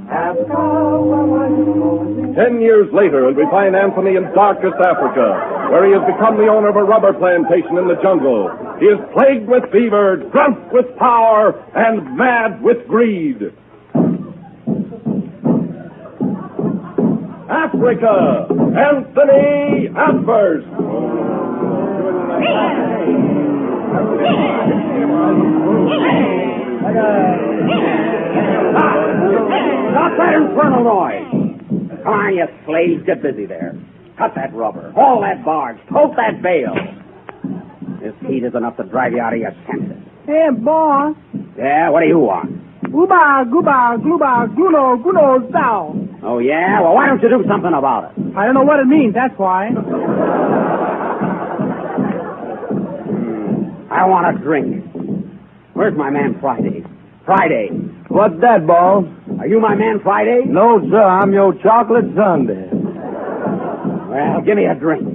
Africa, where wine is flowing. 10 years later, and we find Anthony in darkest Africa, where he has become the owner of a rubber plantation in the jungle. He is plagued with fever, drunk with power, and mad with greed. Africa, Anthony Adverse. Stop that infernal noise. Come on, you slaves. Get busy there. Cut that rubber. Haul that barge. Tote that bale. This heat is enough to drive you out of your senses. Hey, boss. Yeah, what do you want? Gooba, gooba, gooba, guno, guno, thou. Oh, yeah? Well, why don't you do something about it? I don't know what it means, that's why. I want a drink. Where's my man Friday? Friday. What's that, Ball? Are you my man Friday? No, sir. I'm your chocolate sundae. Well, give me a drink.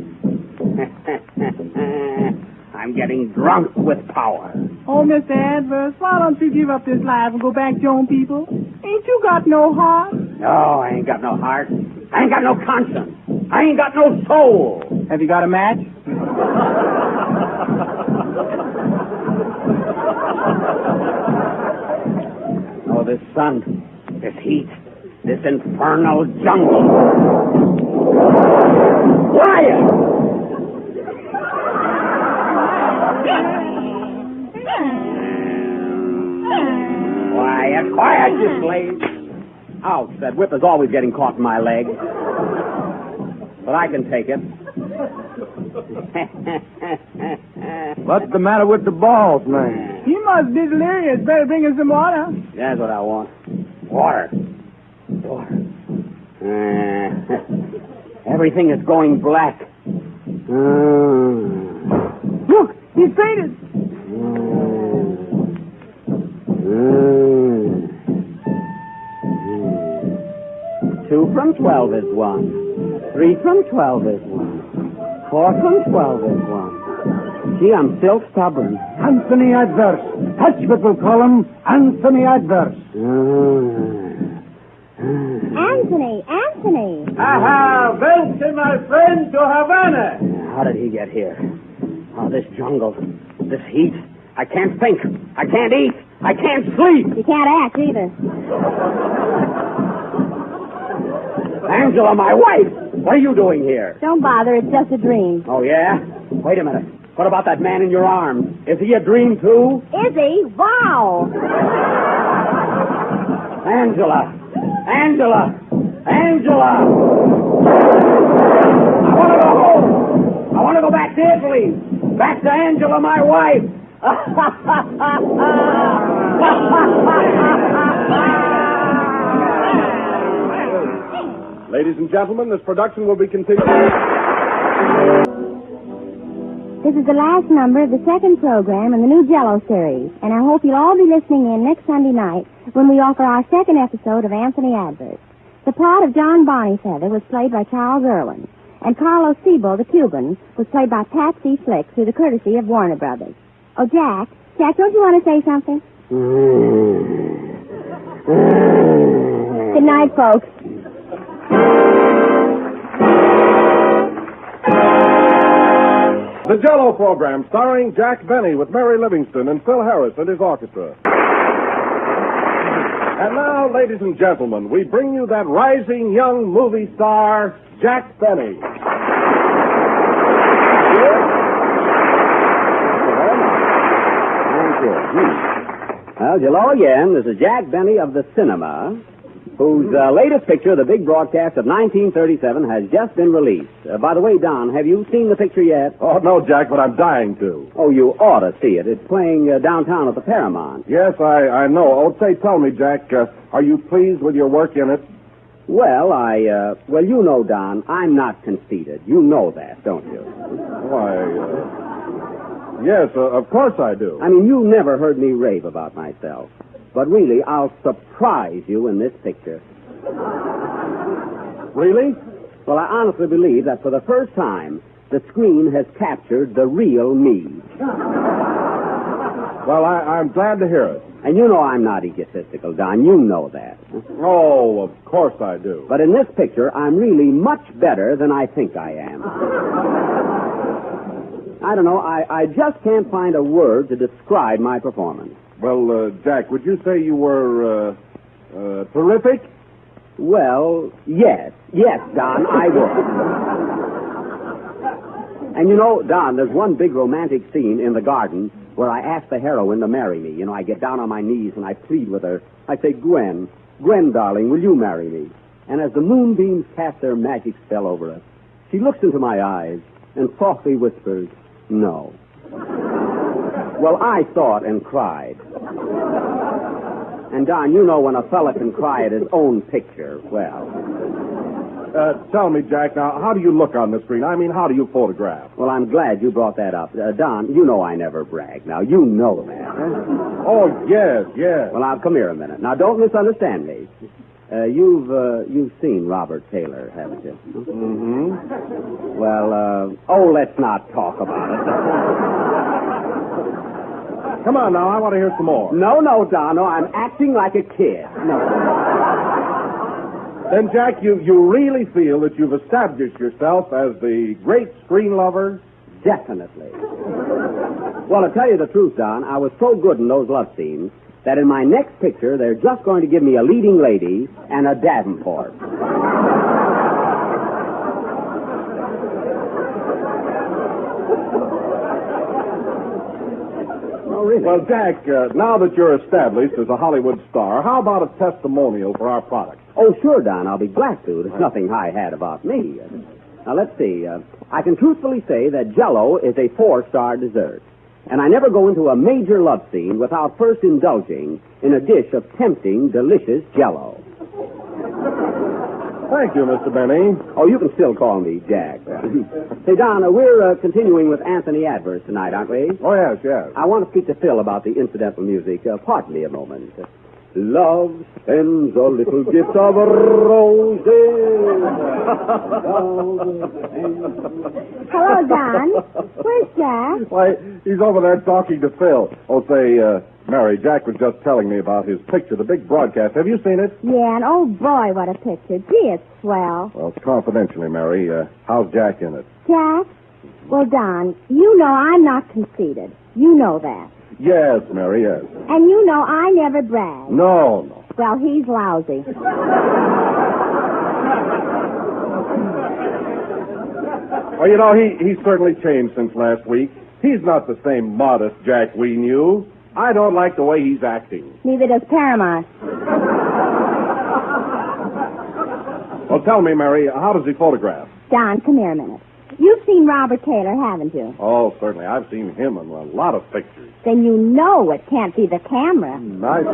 I'm getting drunk with power. Oh, Mr. Adverse, why don't you give up this life and go back to your own people? Ain't you got no heart? No, I ain't got no heart. I ain't got no conscience. I ain't got no soul. Have you got a match? Oh, this sun, this heat, this infernal jungle. Quiet! Quiet, you slave. Ouch, that whip is always getting caught in my leg. But I can take it. What's the matter with the balls, man? He must be delirious. Better bring us some water. That's what I want. Water. Water. Everything is going black. Look, he's fainted. 2 from 12 is 1. 3 from 12 is 1. 4 from 12 is 1. Gee, I'm still stubborn. Anthony Adverse. That's what we'll call him. Anthony Adverse. Anthony. Aha! Welcome, my friend, to Havana. How did he get here? Oh, this jungle. This heat. I can't think. I can't eat. I can't sleep. You can't act either. Angela, my wife! What are you doing here? Don't bother, it's just a dream. Oh, yeah? Wait a minute. What about that man in your arms? Is he a dream, too? Is he? Wow! Angela! Angela! Angela! I want to go home! I want to go back to Italy! Back to Angela, my wife! Ladies and gentlemen, this production will be continued. This is the last number of the second program in the new Jello series, and I hope you'll all be listening in next Sunday night when we offer our second episode of Anthony Adverse. The part of John Bonnyfeather was played by Charles Irwin, and Carlos Sebo, the Cuban, was played by Patsy Flick through the courtesy of Warner Brothers. Oh, Jack, don't you want to say something? Good night, folks. The Jello program, starring Jack Benny with Mary Livingston and Phil Harris and his orchestra. And now, ladies and gentlemen, we bring you that rising young movie star, Jack Benny. Well, hello again. This is Jack Benny of the cinema, whose latest picture, The Big Broadcast of 1937, has just been released. By the way, Don, have you seen the picture yet? Oh, no, Jack, but I'm dying to. Oh, you ought to see it. It's playing downtown at the Paramount. Yes, I know. Oh, say, tell me, Jack, are you pleased with your work in it? Well, well, you know, Don, I'm not conceited. You know that, don't you? Why, yes, of course I do. I mean, you never heard me rave about myself. But really, I'll surprise you in this picture. Really? Well, I honestly believe that for the first time, the screen has captured the real me. Well, I'm glad to hear it. And you know I'm not egotistical, Don. You know that. Oh, of course I do. But in this picture, I'm really much better than I think I am. I don't know. I just can't find a word to describe my performance. Well, Jack, would you say you were terrific? Well, yes. Yes, Don, I would. And you know, Don, there's one big romantic scene in the garden where I ask the heroine to marry me. You know, I get down on my knees and I plead with her. I say, Gwen, darling, will you marry me? And as the moonbeams cast their magic spell over us, she looks into my eyes and softly whispers, no. Well, I thought and cried. And, Don, you know when a fella can cry at his own picture, well. Tell me, Jack, now, how do you look on the screen? I mean, how do you photograph? Well, I'm glad you brought that up. Don, you know I never brag. Now, you know that. Oh, yes. Well, now, come here a minute. Now, don't misunderstand me. You've seen Robert Taylor, haven't you? Mm-hmm. Well, let's not talk about it. Come on now, I want to hear some more. No, Don, no, I'm acting like a kid. No. Then, Jack, you really feel that you've established yourself as the great screen lover? Definitely. Well, to tell you the truth, Don, I was so good in those love scenes that in my next picture, they're just going to give me a leading lady and a Davenport. Oh, really? Well, Jack, now that you're established as a Hollywood star, how about a testimonial for our product? Oh, sure, Don. I'll be glad to. There's nothing high-hat about me. Now, let's see. I can truthfully say that Jell-O is a 4-star dessert. And I never go into a major love scene without first indulging in a dish of tempting, delicious Jell-O. Thank you, Mr. Benny. Oh, you can still call me Jack. Hey, Don, we're continuing with Anthony Adverse tonight, aren't we? Oh, yes. I want to speak to Phil about the incidental music. Pardon me a moment. Love sends a little gift of roses. Hello, Don. Where's Jack? Why, he's over there talking to Phil. Oh, say, Mary, Jack was just telling me about his picture, the big broadcast. Have you seen it? Yeah, and oh, boy, what a picture. Gee, it's swell. Well, confidentially, Mary, how's Jack in it? Jack? Well, Don, you know I'm not conceited. You know that. Yes, Mary, yes. And you know I never brag. No. Well, he's lousy. Well, you know, he's certainly changed since last week. He's not the same modest Jack we knew. I don't like the way he's acting. Neither does Paramount. Well, tell me, Mary, how does he photograph? Don, come here a minute. You've seen Robert Taylor, haven't you? Oh, certainly. I've seen him in a lot of pictures. Then you know it can't be the camera. I see.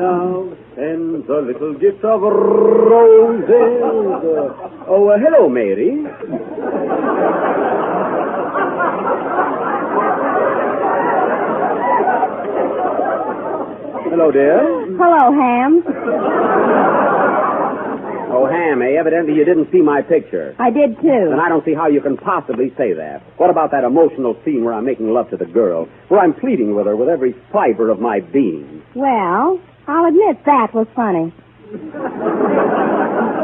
Love sends a little gift of roses. Hello, Mary. Hello, dear. Hello, Ham. Oh, Ham, evidently you didn't see my picture. I did, too. And I don't see how you can possibly say that. What about that emotional scene where I'm making love to the girl, where I'm pleading with her with every fiber of my being? Well, I'll admit that was funny.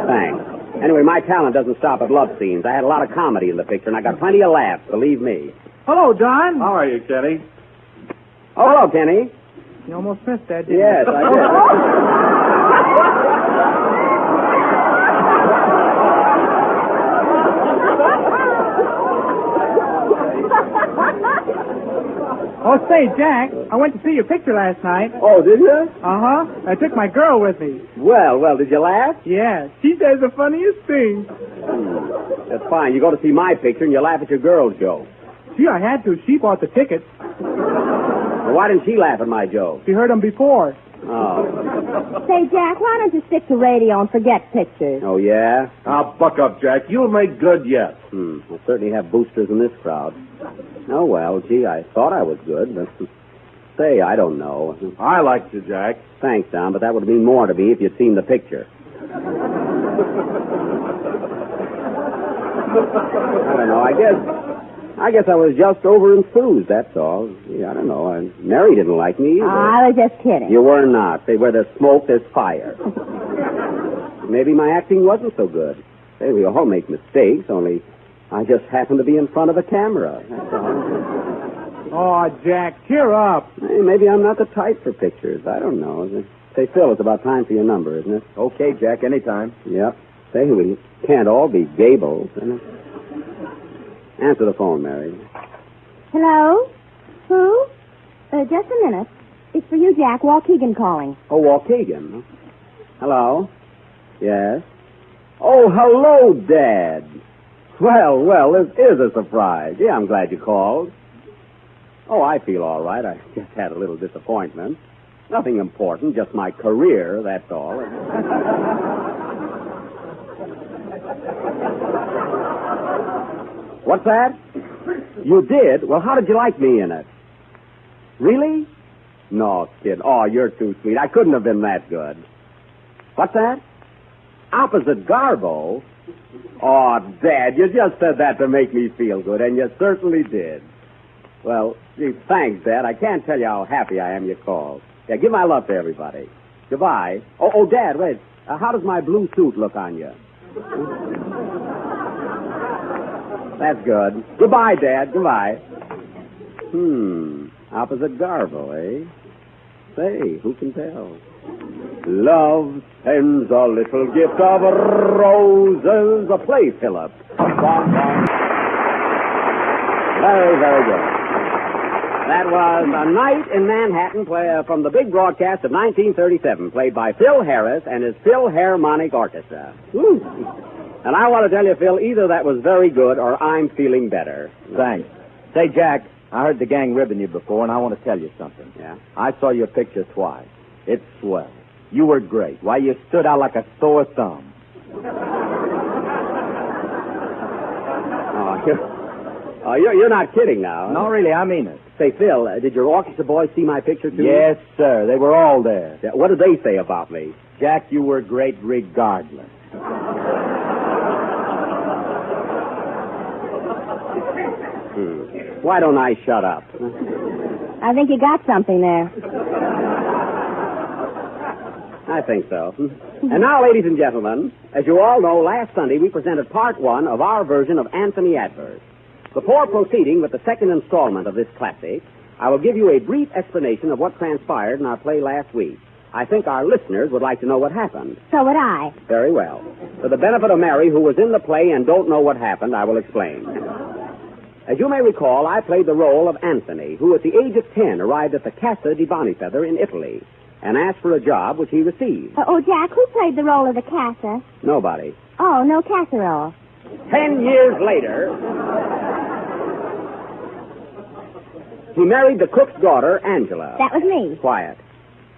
Thanks. Anyway, my talent doesn't stop at love scenes. I had a lot of comedy in the picture, and I got plenty of laughs, believe me. Hello, Don. How are you, Kenny? Oh, hello, Kenny. You almost missed that, didn't Yes, you? I did. Oh, say, Jack, I went to see your picture last night. Oh, did you? Uh-huh. I took my girl with me. Well, did you laugh? Yeah, she says the funniest thing. That's fine. You go to see my picture and you laugh at your girl's joke. Gee, I had to. She bought the tickets. Well, why didn't she laugh at my joke? She heard them before. Oh. Say, Jack, why don't you stick to radio and forget pictures? Oh, yeah? Now, buck up, Jack. You'll make good yet. We'll certainly have boosters in this crowd. Oh, well, gee, I thought I was good, but say, I don't know. I liked you, Jack. Thanks, Don, but that would mean more to me if you'd seen the picture. I don't know. I guess I was just over enthused, that's all. Gee, I don't know. Mary didn't like me either. I was just kidding. You were not. Say, where there's smoke, there's fire. Maybe my acting wasn't so good. Say, we all make mistakes, only I just happened to be in front of a camera. That's all. Oh, Jack, cheer up. Hey, maybe I'm not the type for pictures. I don't know. Say, Phil, it's about time for your number, isn't it? Okay, Jack, anytime. Yep. Say, we can't all be Gables. Answer the phone, Mary. Hello? Who? Just a minute. It's for you, Jack. Waukegan calling. Oh, Waukegan. Hello? Yes? Oh, hello, Dad. Well, this is a surprise. Yeah, I'm glad you called. Oh, I feel all right. I just had a little disappointment. Nothing important, just my career, that's all. What's that? You did? Well, how did you like me in it? Really? No, kid. Oh, you're too sweet. I couldn't have been that good. What's that? Opposite Garbo? Oh, Dad, you just said that to make me feel good, and you certainly did. Well, gee, thanks, Dad. I can't tell you how happy I am you called. Yeah, give my love to everybody. Goodbye. Oh, Dad, wait. How does my blue suit look on you? That's good. Goodbye, Dad. Goodbye. Opposite Garbo, eh? Say, who can tell? Love sends a little gift of roses. A play, Philip. Very, very good. That was A Night in Manhattan from the big broadcast of 1937, played by Phil Harris and his Philharmonic Orchestra. Woo. And I want to tell you, Phil, either that was very good or I'm feeling better. Thanks. Say, Jack, I heard the gang ribbon you before, and I want to tell you something. Yeah? I saw your picture twice. It's swell. You were great. Why, you stood out like a sore thumb. Oh, you're not kidding now. No, really, I mean it. Say, Phil, did your orchestra boys see my picture, too? Yes, sir. They were all there. Yeah, what did they say about me? Jack, you were great regardless. Why don't I shut up? I think you got something there. I think so. And now, ladies and gentlemen, as you all know, last Sunday we presented part one of our version of Anthony Adverse. Before proceeding with the second installment of this classic, I will give you a brief explanation of what transpired in our play last week. I think our listeners would like to know what happened. So would I. Very well. For the benefit of Mary, who was in the play and don't know what happened, I will explain. As you may recall, I played the role of Anthony, who at the age of 10 arrived at the Casa di Bonifeather in Italy and asked for a job, which he received. Jack, who played the role of the Casa? Nobody. Oh, no casserole. 10 years later, he married the cook's daughter, Angela. That was me. Quiet.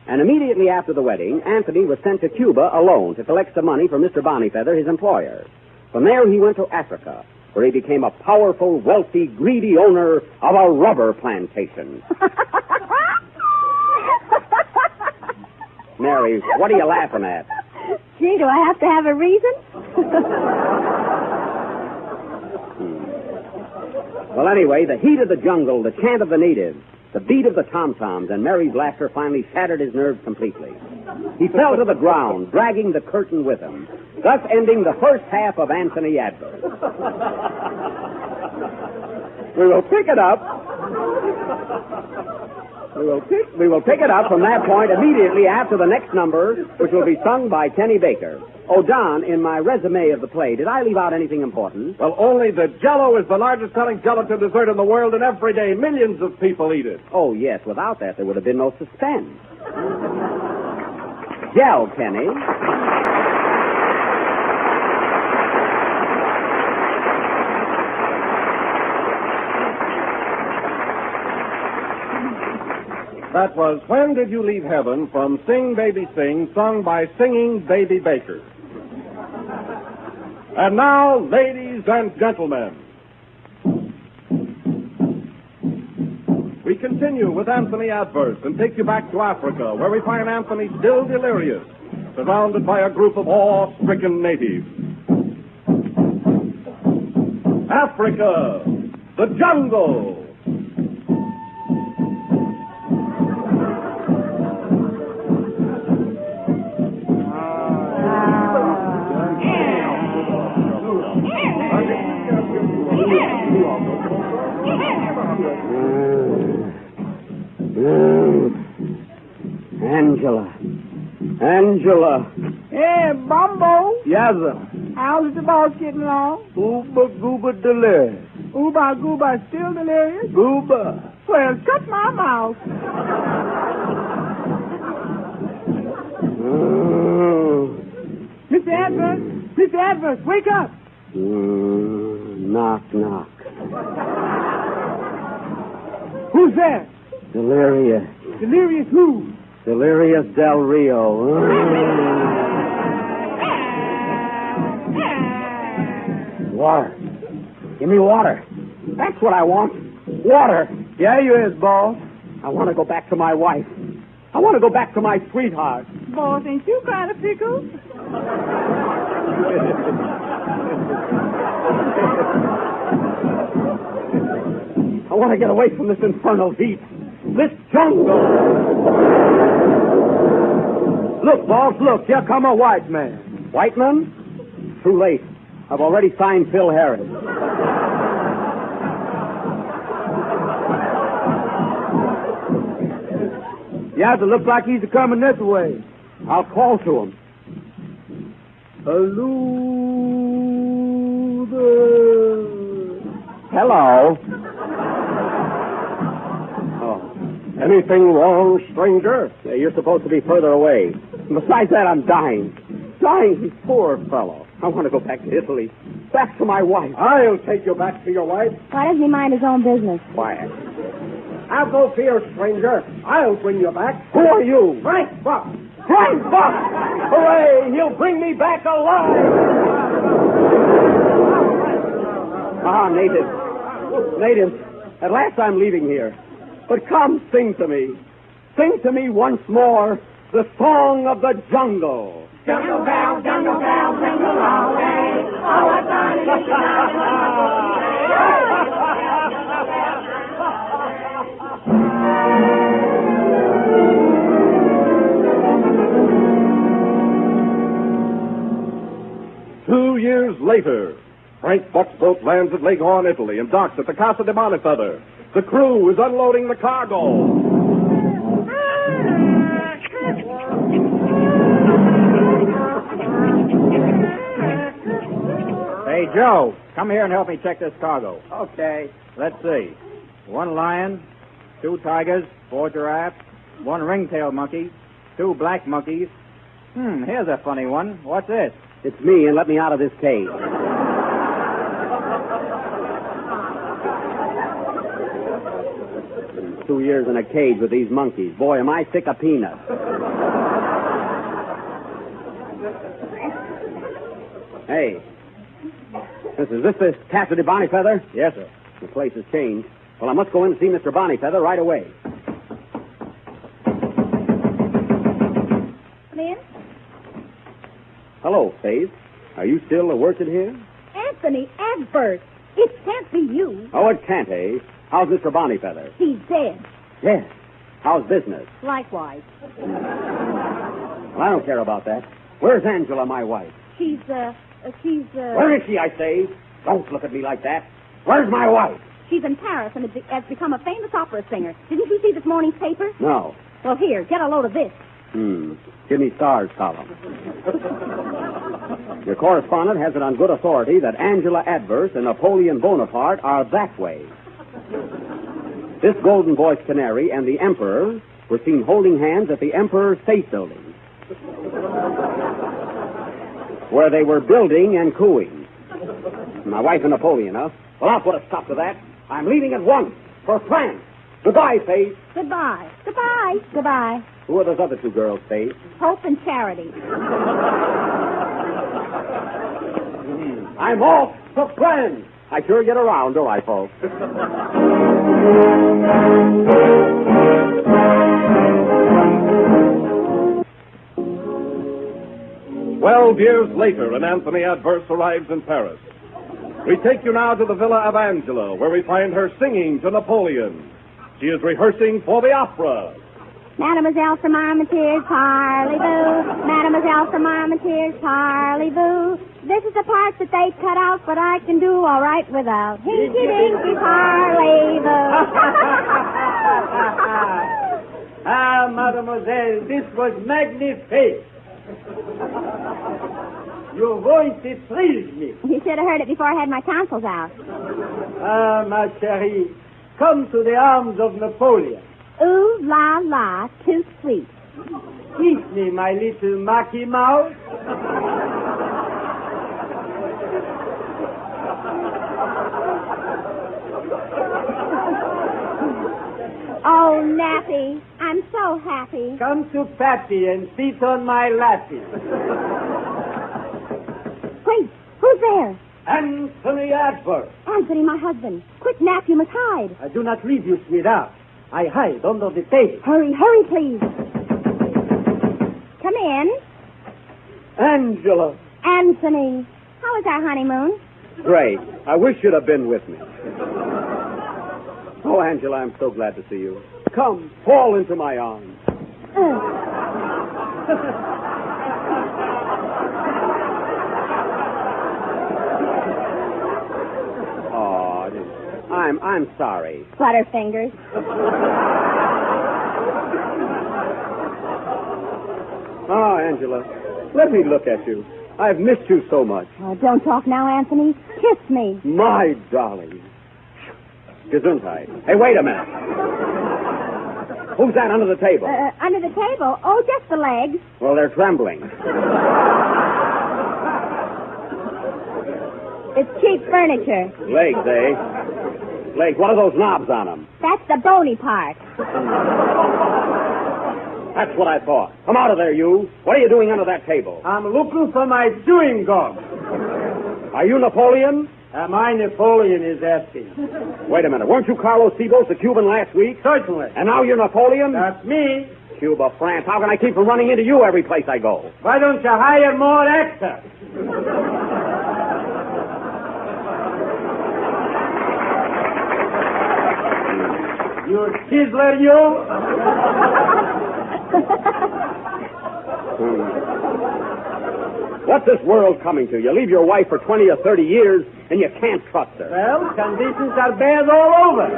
And immediately after the wedding, Anthony was sent to Cuba alone to collect some money from Mr. Bonifeather, his employer. From there, he went to Africa, where he became a powerful, wealthy, greedy owner of a rubber plantation. Mary, what are you laughing at? Gee, do I have to have a reason? Well, anyway, the heat of the jungle, the chant of the natives, the beat of the tom-toms, and Mary's laughter finally shattered his nerves completely. He fell to the ground, dragging the curtain with him, thus ending the first half of Anthony Adverse. We will pick it up. We will pick it up from that point immediately after the next number, which will be sung by Kenny Baker. Oh, Don, in my resume of the play, did I leave out anything important? Well, only that Jell-O is the largest selling gelatin dessert in the world, and every day millions of people eat it. Oh, yes. Without that, there would have been no suspense. Gel, Kenny. That was When Did You Leave Heaven from Sing Baby Sing, sung by Singing Baby Baker. And now, ladies and gentlemen, we continue with Anthony Adverse and take you back to Africa, where we find Anthony still delirious, surrounded by a group of awe-stricken natives. Africa, the jungle. Angela. Angela. Hey, Bumbo. Yes, sir. How's the boss getting along? Gooba gooba delirious. Ooba Gooba still delirious? Gooba. Well, shut my mouth. Mr. Adverse! Mr. Adverse, wake up! Knock, knock. Who's there? Delirious. Delirious who? Delirious Del Rio. Water. Give me water. That's what I want. Water. Yeah, you is, boss. I want to go back to my wife. I want to go back to my sweetheart. Boss, ain't you kind of pickled? I want to get away from this infernal heat. This jungle. Look, boss, look. Here come a white man. White man? Too late. I've already signed Phil Harris. Yeah, it looks like he's coming this way. I'll call to him. Hello there. Hello. Anything wrong, stranger? You're supposed to be further away. Besides that, I'm dying. Dying, poor fellow. I want to go back to Italy. Back to my wife. I'll take you back to your wife. Why doesn't he mind his own business? Quiet. Have no fear, stranger. I'll bring you back. Who are you? Frank Buck. Frank Buck! Hooray! He'll bring me back alive! Natives. Natives, at last I'm leaving here. But come, sing to me. Sing to me once more the song of the jungle. Jungle bells, jingle all day. Oh, what fun it is to Two years later, Frank Buck's boat lands at Leghorn, Italy, and docks at the Casa de Bonifeather. The crew is unloading the cargo. Hey, Joe, come here and help me check this cargo. Okay. Let's see. 1 lion, 2 tigers, 4 giraffes, 1 ringtail monkey, 2 black monkeys. Here's a funny one. What's this? It's me, and let me out of this cage. 2 years in a cage with these monkeys. Boy, am I sick of peanuts. Hey. Is this Casa de Bonifeather? Yes, sir. The place has changed. Well, I must go in and see Mr. Bonifeather right away. Come in. Hello, Faith. Are you still working here? Anthony Adverse. It can't be you. Oh, it can't, eh? How's Mr. Bonifeather? He's dead. Yes. How's business? Likewise. Well, I don't care about that. Where's Angela, my wife? She's Where is she, I say? Don't look at me like that. Where's my wife? She's in Paris and has become a famous opera singer. Didn't you see this morning's paper? No. Well, here, get a load of this. Give me Stars column. Your correspondent has it on good authority that Angela Adverse and Napoleon Bonaparte are that way. This golden-voiced canary and the Emperor were seen holding hands at the Emperor State Building, where they were building and cooing. My wife and Napoleon, huh? Well, I'll put a stop to that. I'm leaving at once for France. Goodbye, Faith. Goodbye. Goodbye. Goodbye. Who are those other 2 girls, Faith? Hope and Charity. I'm off for France. I sure get around, don't I, folks? 12 years later, and Anthony Adverse arrives in Paris. We take you now to the villa of Angela, where we find her singing to Napoleon. She is rehearsing for the opera. Mademoiselle from Armiteers, parley-boo. Mademoiselle from Armiteers, parley-boo. This is the part that they cut out, but I can do all right without. Hinky-dinky, parley-boo. Ah, mademoiselle, this was magnifique. Your voice, it thrills me. You should have heard it before I had my tonsils out. Ah, ma chérie, come to the arms of Napoleon. Ooh, la, la, too sweet. Kiss me, my little Mickey Mouse. Oh, Nappy, I'm so happy. Come to Pappy and sit on my lappy. Wait, who's there? Anthony Adverb. Anthony, my husband. Quick, Nap, you must hide. I do not leave you, sweetheart. I hide under the table. Hurry, hurry, please. Come in. Angela. Anthony, how was our honeymoon? Great. I wish you'd have been with me. Oh, Angela, I'm so glad to see you. Come, fall into my arms. Oh, I'm sorry. Butterfingers. Oh, Angela, let me look at you. I've missed you so much. Oh, don't talk now, Anthony. Kiss me. My darling. Gesundheit. Hey, wait a minute. Who's that under the table? Under the table? Oh, just the legs. Well, they're trembling. It's cheap furniture. Legs, eh? Legs. What are those knobs on them? That's the bony part. That's what I thought. Come out of there, you. What are you doing under that table? I'm looking for my chewing gum. Are you Napoleon? Am I Napoleon is asking. Wait a minute. Weren't you Carlos Tibos, the Cuban, last week? Certainly. And now you're Napoleon? That's me. Cuba, France. How can I keep from running into you every place I go? Why don't you hire more actors? You chiseler, you? What's this world coming to? You leave your wife for 20 or 30 years, and you can't trust her. Well, conditions are bad all over.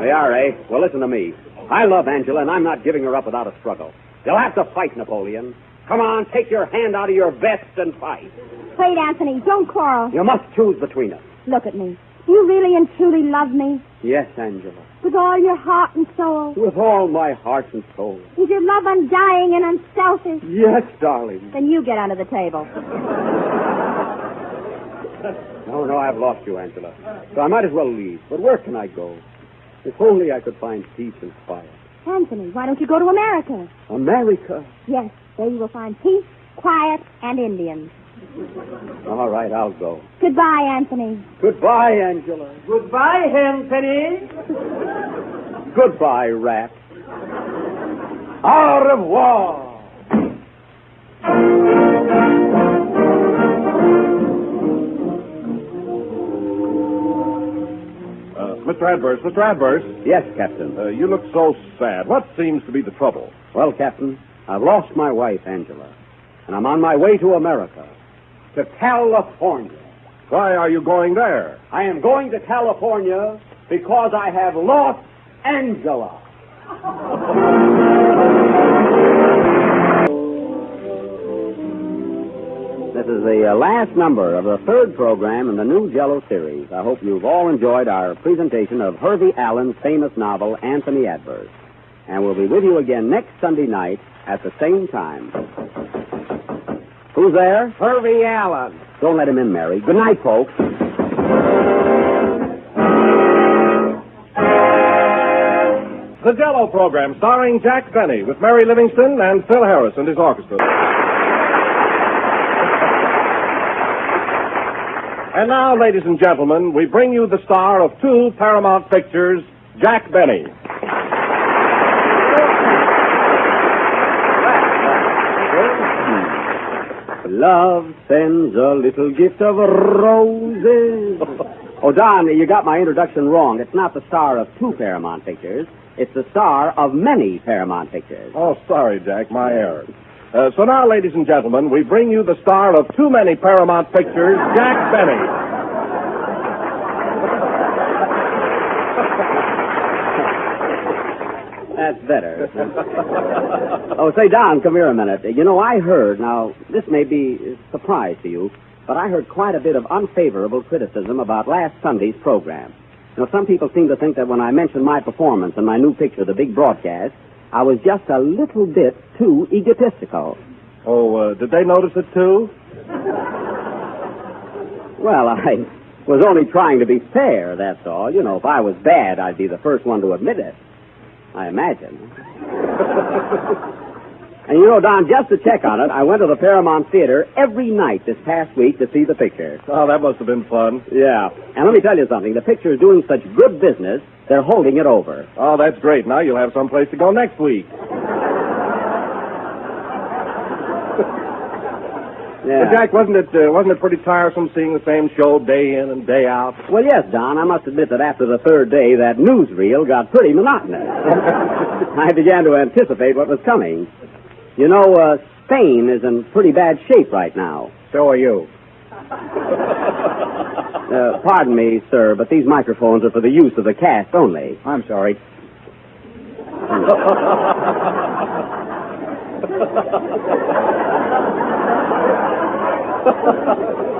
They are, eh? Well, listen to me. I love Angela, and I'm not giving her up without a struggle. You'll have to fight, Napoleon. Come on, take your hand out of your vest and fight. Wait, Anthony, don't quarrel. You must choose between us. Look at me. You really and truly love me? Yes, Angela. With all your heart and soul? With all my heart and soul. Is your love undying and unselfish? Yes, darling. Then you get under the table. No, I've lost you, Angela. So I might as well leave. But where can I go? If only I could find peace and quiet. Anthony, why don't you go to America? America? Yes, there you will find peace, quiet, and Indians. All right, I'll go. Goodbye, Anthony. Goodbye, Angela. Goodbye, Anthony. Goodbye, rat. Au revoir. Mr. Adverse. Yes, Captain. You look so sad. What seems to be the trouble? Well, Captain, I've lost my wife, Angela, and I'm on my way to America, to California. Why are you going there? I am going to California because I have lost Angela. This is the last number of the third program in the new Jello series. I hope you've all enjoyed our presentation of Hervey Allen's famous novel, Anthony Adverse. And we'll be with you again next Sunday night at the same time. Who's there? Hervey Allen. Don't let him in, Mary. Good night, folks. The Jello program starring Jack Benny with Mary Livingston and Phil Harris and his orchestra. And now, ladies and gentlemen, we bring you the star of two Paramount pictures, Jack Benny. Love sends a little gift of roses. Oh, Don, you got my introduction wrong. It's not the star of two Paramount pictures. It's the star of many Paramount pictures. Oh, sorry, Jack, my error. So now, ladies and gentlemen, we bring you the star of too many Paramount pictures, Jack Benny. That's better. Oh, say, Don, come here a minute. You know, I heard, now, this may be a surprise to you, but I heard quite a bit of unfavorable criticism about last Sunday's program. You know, some people seem to think that when I mentioned my performance and my new picture, The Big Broadcast, I was just a little bit too egotistical. Oh, did they notice it, too? Well, I was only trying to be fair, that's all. You know, if I was bad, I'd be the first one to admit it. I imagine. And you know, Don, just to check on it, I went to the Paramount Theater every night this past week to see the picture. Oh, that must have been fun. Yeah. And let me tell you something. The picture is doing such good business, they're holding it over. Oh, that's great. Now you'll have someplace to go next week. Yeah. But Jack, wasn't it pretty tiresome seeing the same show day in and day out? Well, yes, Don. I must admit that after the third day, that newsreel got pretty monotonous. I began to anticipate what was coming. You know, Spain is in pretty bad shape right now. So are you. Pardon me, sir, but these microphones are for the use of the cast only. I'm sorry.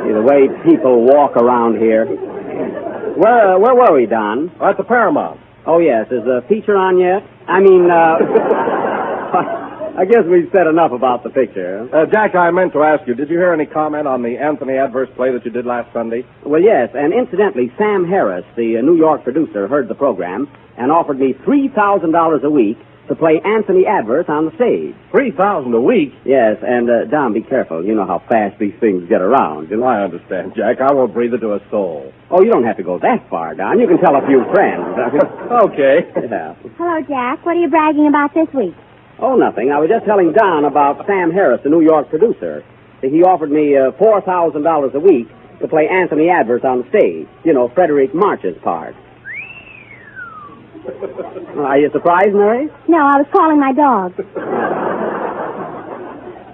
See, the way people walk around here. Where were we, Don? Oh, at the Paramount. Oh, yes. Is the feature on yet? I mean, I guess we've said enough about the picture. Jack, I meant to ask you, did you hear any comment on the Anthony Adverse play that you did last Sunday? Well, yes, and incidentally, Sam Harris, the New York producer, heard the program and offered me $3,000 a week to play Anthony Adverse on the stage. $3,000 a week? Yes, and, Don, be careful. You know how fast these things get around. You know? I understand, Jack. I won't breathe it to a soul. Oh, you don't have to go that far, Don. You can tell a few friends. Okay. Yeah. Hello, Jack. What are you bragging about this week? Oh, nothing. I was just telling Don about Sam Harris, the New York producer. He offered me $4,000 a week to play Anthony Adverse on the stage. You know, Frederick March's part. Are you surprised, Mary? No, I was calling my dog.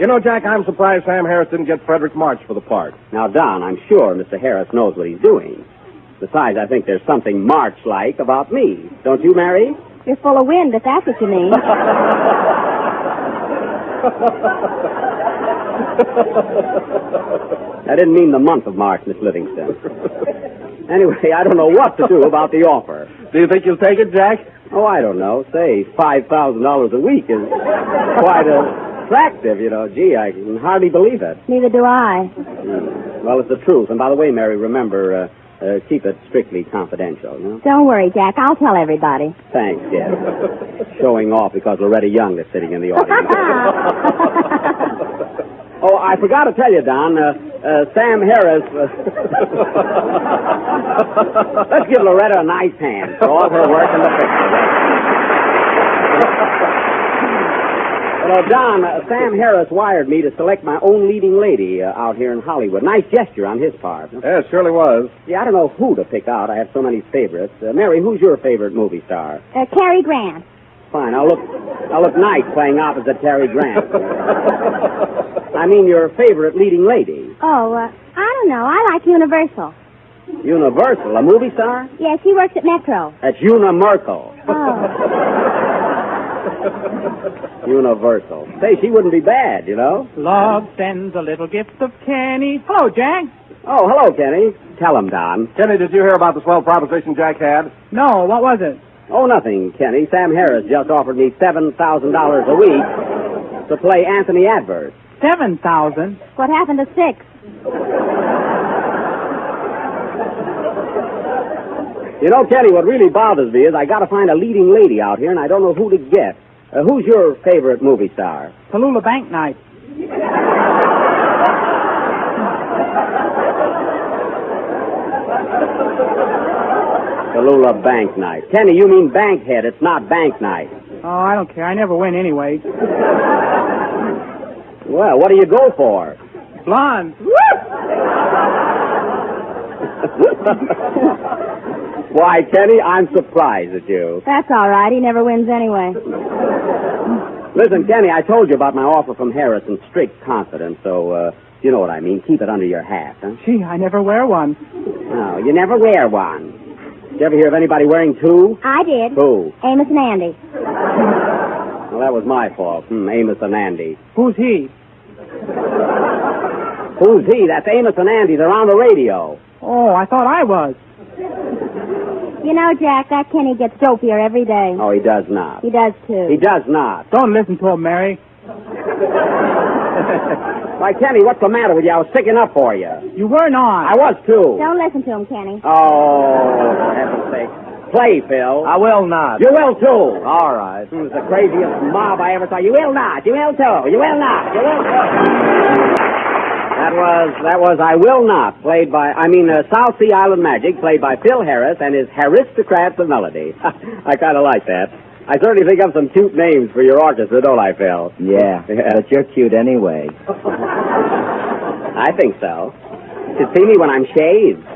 You know, Jack, I'm surprised Sam Harris didn't get Frederick March for the part. Now, Don, I'm sure Mr. Harris knows what he's doing. Besides, I think there's something March-like about me. Don't you, Mary? You're full of wind, if that's what you mean. I didn't mean the month of March, Miss Livingston. Anyway, I don't know what to do about the offer. Do you think you'll take it, Jack? Oh, I don't know. Say, $5,000 a week is quite attractive, you know. Gee, I can hardly believe it. Neither do I. Well, it's the truth. And by the way, Mary, remember, keep it strictly confidential, you know? Don't worry, Jack. I'll tell everybody. Thanks, yes. Showing off because Loretta Young is sitting in the audience. Oh, I forgot to tell you, Don, Sam Harris... Let's give Loretta a nice hand for all her work in the picture. Well, Don, Sam Harris wired me to select my own leading lady out here in Hollywood. Nice gesture on his part. Huh? Yeah, it surely was. Yeah, I don't know who to pick out. I have so many favorites. Mary, who's your favorite movie star? Cary Grant. Fine, I'll look nice playing opposite Cary Grant. I mean, your favorite leading lady. Oh, I don't know. I like Universal. Universal, a movie star? Yes, he works at Metro. That's Una Merkel. Oh. Universal. Say, she wouldn't be bad, you know? Love sends a little gift of Kenny. Hello, Jack. Oh, hello, Kenny. Tell him, Don. Kenny, did you hear about the swell proposition Jack had? No, what was it? Oh, nothing, Kenny. Sam Harris just offered me $7,000 a week to play Anthony Adverse. 7,000? What happened to 6? You know, Kenny, what really bothers me is I got to find a leading lady out here, and I don't know who to get. Who's your favorite movie star? Tallulah Bank Night. Tallulah Bank Night. Kenny, you mean Bankhead. It's not Bank Night. Oh, I don't care. I never win anyway. Well, what do you go for? Blonde. Why, Kenny, I'm surprised at you. That's all right. He never wins anyway. Listen, Kenny, I told you about my offer from Harris in strict confidence, so, you know what I mean. Keep it under your hat, huh? Gee, I never wear one. No, you never wear one. Did you ever hear of anybody wearing two? I did. Who? Amos and Andy. Well, that was my fault. Amos and Andy. Who's he? Who's he? That's Amos and Andy. They're on the radio. Oh, I thought I was. You know, Jack, that Kenny gets dopier every day. Oh, he does not. He does, too. He does not. Don't listen to him, Mary. Why, Kenny, what's the matter with you? I was sticking up for you. You were not. I was, too. Don't listen to him, Kenny. Oh, for heaven's sake. Play, Phil. I will not. You will, too. All right. It's the craziest mob I ever saw. You will not. You will, too. You will not. You will, too. That was I Will Not, played by, South Sea Island Magic, played by Phil Harris and his Aristocrats of Melody. I kind of like that. I certainly think of some cute names for your orchestra, don't I, Phil? Yeah, but you're cute anyway. I think so. You should see me when I'm shaved.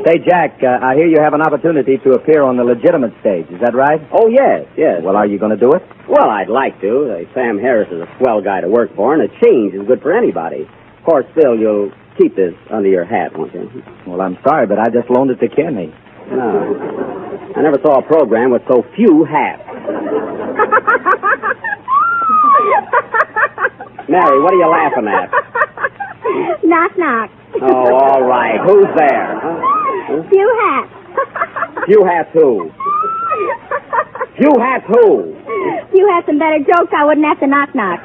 Say, Jack, I hear you have an opportunity to appear on the legitimate stage. Is that right? Oh, yes. Well, are you going to do it? Well, I'd like to. Sam Harris is a swell guy to work for, and a change is good for anybody. Of course, Phil, you'll keep this under your hat, won't you? Well, I'm sorry, but I just loaned it to Kenny. No. I never saw a program with so few hats. Mary, what are you laughing at? Knock, knock. Oh, all right. Who's there? Few hats. Few hats who? Few hats who? If you had some better jokes, I wouldn't have to knock, knock.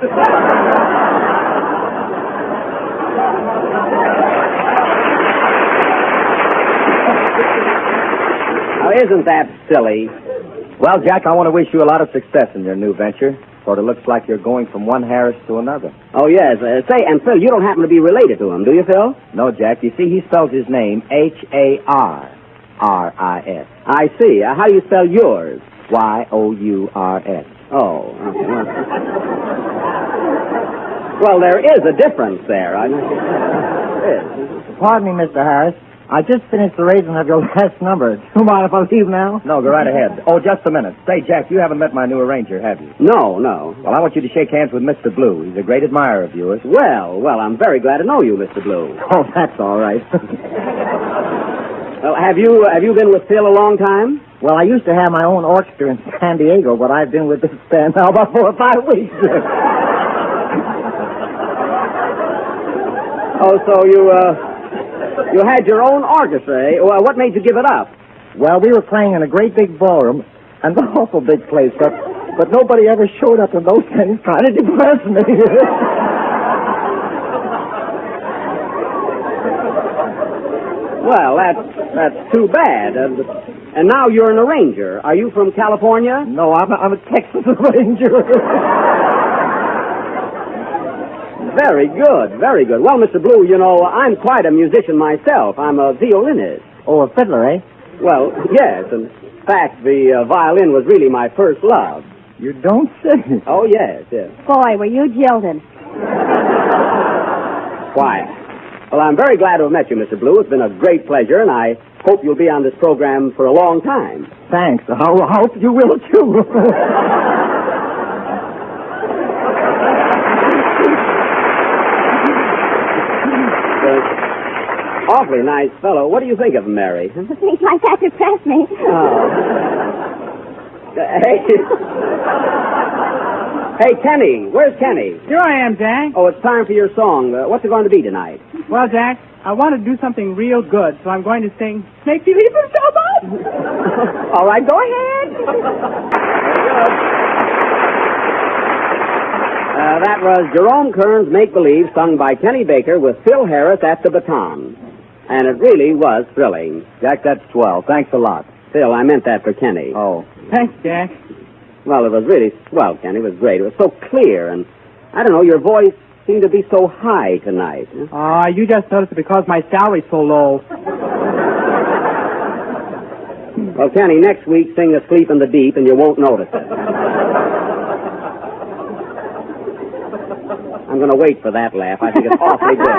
Now, isn't that silly? Well, Jack, I want to wish you a lot of success in your new venture. Sort of looks like you're going from one Harris to another. Oh, yes. Say, and Phil, you don't happen to be related to him, do you, Phil? No, Jack. You see, he spells his name H-A-R-R-I-S. I see. How do you spell yours? Y-O-U-R-S. Oh. Well, there is a difference there. Pardon me, Mr. Harris. I just finished the raising of your last number. Do you mind if I leave now? No, go right ahead. Oh, just a minute. Say, Jack, you haven't met my new arranger, have you? No. Well, I want you to shake hands with Mr. Blue. He's a great admirer of yours. Well, I'm very glad to know you, Mr. Blue. Oh, that's all right. Well, have you been with Phil a long time? Well, I used to have my own orchestra in San Diego, but I've been with this band now about 4 or 5 weeks. Oh, so you had your own orchestra, eh? Well, what made you give it up? Well, we were playing in a great big ballroom, an awful big place, but nobody ever showed up in those things trying to depress me. Well, that's too bad. And now you're an arranger. Are you from California? No, I'm a Texas arranger. Very good, very good. Well, Mr. Blue, you know, I'm quite a musician myself. I'm a violinist. Oh, a fiddler, eh? Well, yes. In fact, the violin was really my first love. You don't say. Oh, yes. Boy, were you jilted. Quiet. Well, I'm very glad to have met you, Mr. Blue. It's been a great pleasure, and I hope you'll be on this program for a long time. Thanks. I hope you will, too. Awfully nice fellow. What do you think of him, Mary? Things like that depress me. Oh. Hey, Kenny. Where's Kenny? Here I am, Jack. Oh, it's time for your song. What's it going to be tonight? Well, Jack, I want to do something real good, so I'm going to sing Make Believe in Showboat. All right, go ahead. That was Jerome Kern's Make Believe, sung by Kenny Baker with Phil Harris at the baton. And it really was thrilling. Jack, that's swell. Thanks a lot. Phil, I meant that for Kenny. Oh. Thanks, Jack. Well, it was really swell, Kenny. It was great. It was so clear, and I don't know, your voice seemed to be so high tonight. You just noticed it because my salary's so low. Well, Kenny, next week sing Asleep in the Deep, and you won't notice it. I'm going to wait for that laugh. I think it's awfully good.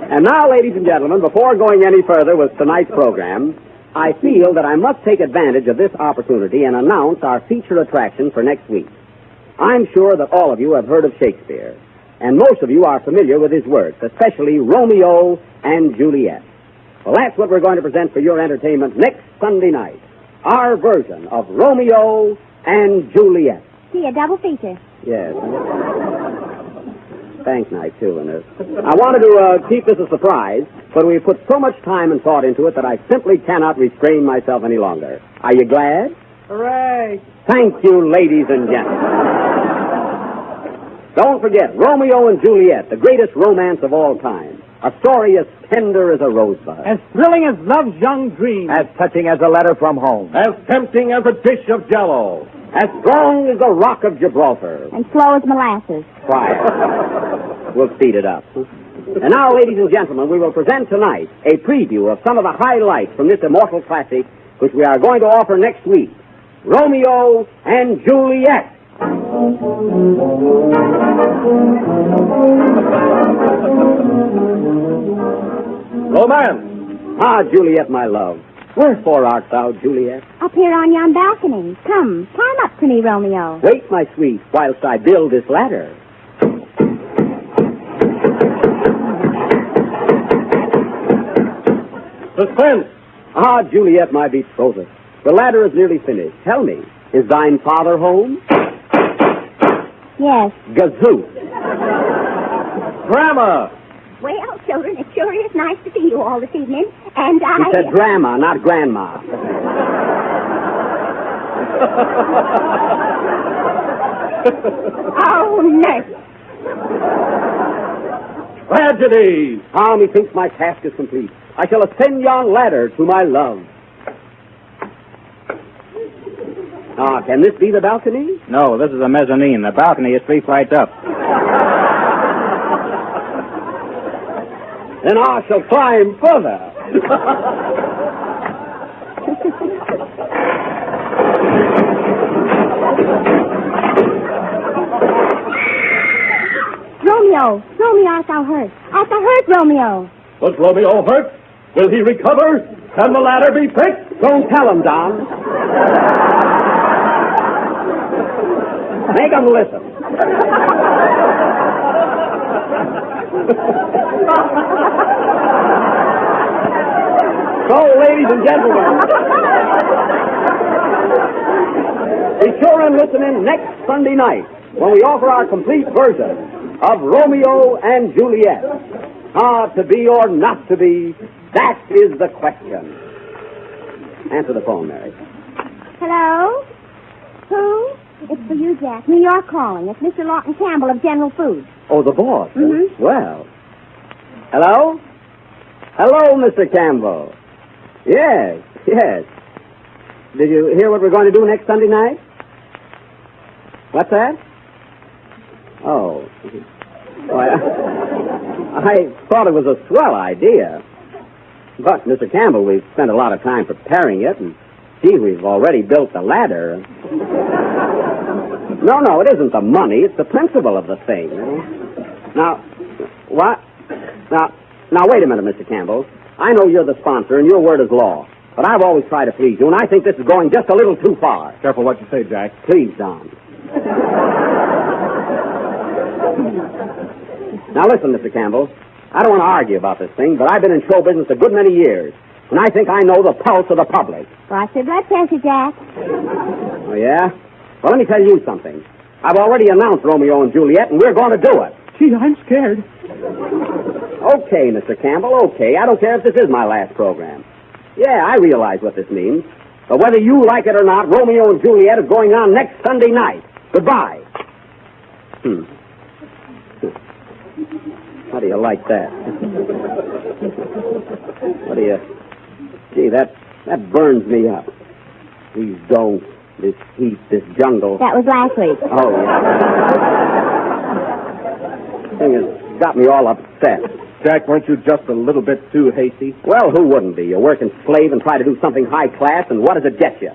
And now, ladies and gentlemen, before going any further with tonight's program, I feel that I must take advantage of this opportunity and announce our feature attraction for next week. I'm sure that all of you have heard of Shakespeare, and most of you are familiar with his works, especially Romeo and Juliet. Well, that's what we're going to present for your entertainment next Sunday night. our version of Romeo and Juliet. See, a double feature. Yes. Thanks night, too, in this. I wanted to keep this a surprise, but we've put so much time and thought into it that I simply cannot restrain myself any longer. Are you glad? Hooray! Thank you, ladies and gentlemen. Don't forget, Romeo and Juliet, the greatest romance of all time. A story as tender as a rosebud. As thrilling as love's young dream. As touching as a letter from home. As tempting as a dish of Jell-O. As strong as the rock of Gibraltar. And slow as molasses. Quiet. We'll speed it up. And now, ladies and gentlemen, we will present tonight a preview of some of the highlights from this immortal classic, which we are going to offer next week. Romeo and Juliet. Romance. Ah, Juliet, my love. Wherefore art thou, Juliet? Up here on yon balcony. Come, climb up to me, Romeo. Wait, my sweet, whilst I build this ladder. Suspense. Ah, Juliet, my betrothed. The ladder is nearly finished. Tell me, is thine father home? Yes. Gazoo. Drama. Well, children, it sure is nice to see you all this evening. And I... He said drama, not grandma. Oh, nurse. Tragedy. Ah, methinks my task is complete. I shall ascend yon ladder to my love. Ah, can this be the balcony? No, this is a mezzanine. The balcony is 3 flights up. Then I shall climb further. Romeo, art thou hurt? Art thou hurt, Romeo? Was Romeo hurt? Will he recover? Can the ladder be fixed? Don't tell him, Don. Make him listen. So, ladies and gentlemen, be sure and listen in next Sunday night when we offer our complete version of Romeo and Juliet. Ah, to be or not to be, that is the question. Answer the phone, Mary. Hello? Who? It's for you, Jack. New York calling. It's Mr. Lawton Campbell of General Foods. Oh, the boss. Mm-hmm. Well. Hello? Hello, Mr. Campbell. Yes. Did you hear what we're going to do next Sunday night? What's that? Oh. I thought it was a swell idea. But, Mr. Campbell, we've spent a lot of time preparing it, and, gee, we've already built the ladder. No, it isn't the money. It's the principle of the thing. Now, what? Now, wait a minute, Mr. Campbell. I know you're the sponsor, and your word is law. But I've always tried to please you, and I think this is going just a little too far. Careful what you say, Jack. Please, Don. Now, listen, Mr. Campbell. I don't want to argue about this thing, but I've been in show business a good many years, and I think I know the pulse of the public. Watch your blood pressure, Jack. Oh, yeah? Well, let me tell you something. I've already announced Romeo and Juliet, and we're going to do it. Gee, I'm scared. Okay, Mr. Campbell, okay. I don't care if this is my last program. Yeah, I realize what this means. But whether you like it or not, Romeo and Juliet is going on next Sunday night. Goodbye. How do you like that? What do you... Gee, that burns me up. These don'ts, this heat, this jungle. That was last week. Oh, yeah. Thing has got me all upset. Jack, weren't you just a little bit too hasty? Well, who wouldn't be? You work and slave and try to do something high class, and what does it get you?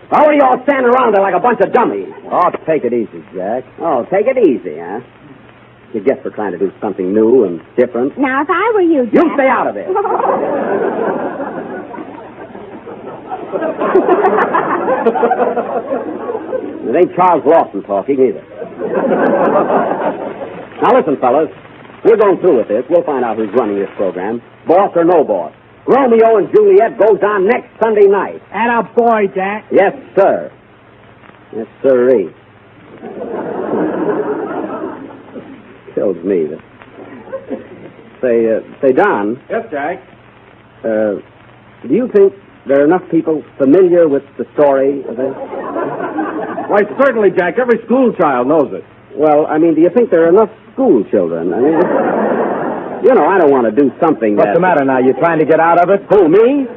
Why are you all standing around there like a bunch of dummies? Oh, take it easy, Jack. Oh, take it easy, huh? You get for trying to do something new and different. Now, if I were you, Jack... You stay out of it. It ain't Charles Lawson talking either. Now listen, fellas. We're going through with this. We'll find out who's running this program. Boss or no boss. Romeo and Juliet goes on next Sunday night. And a boy, Jack. Yes, sir. Yes, sirree. Kills me. Say, Don. Yes, Jack. Do you think there are enough people familiar with the story of this? Why, certainly, Jack. Every school child knows it. Well, I mean, do you think there are enough school children? I mean, I don't want to do something What's the matter now? You trying to get out of it? Who, me?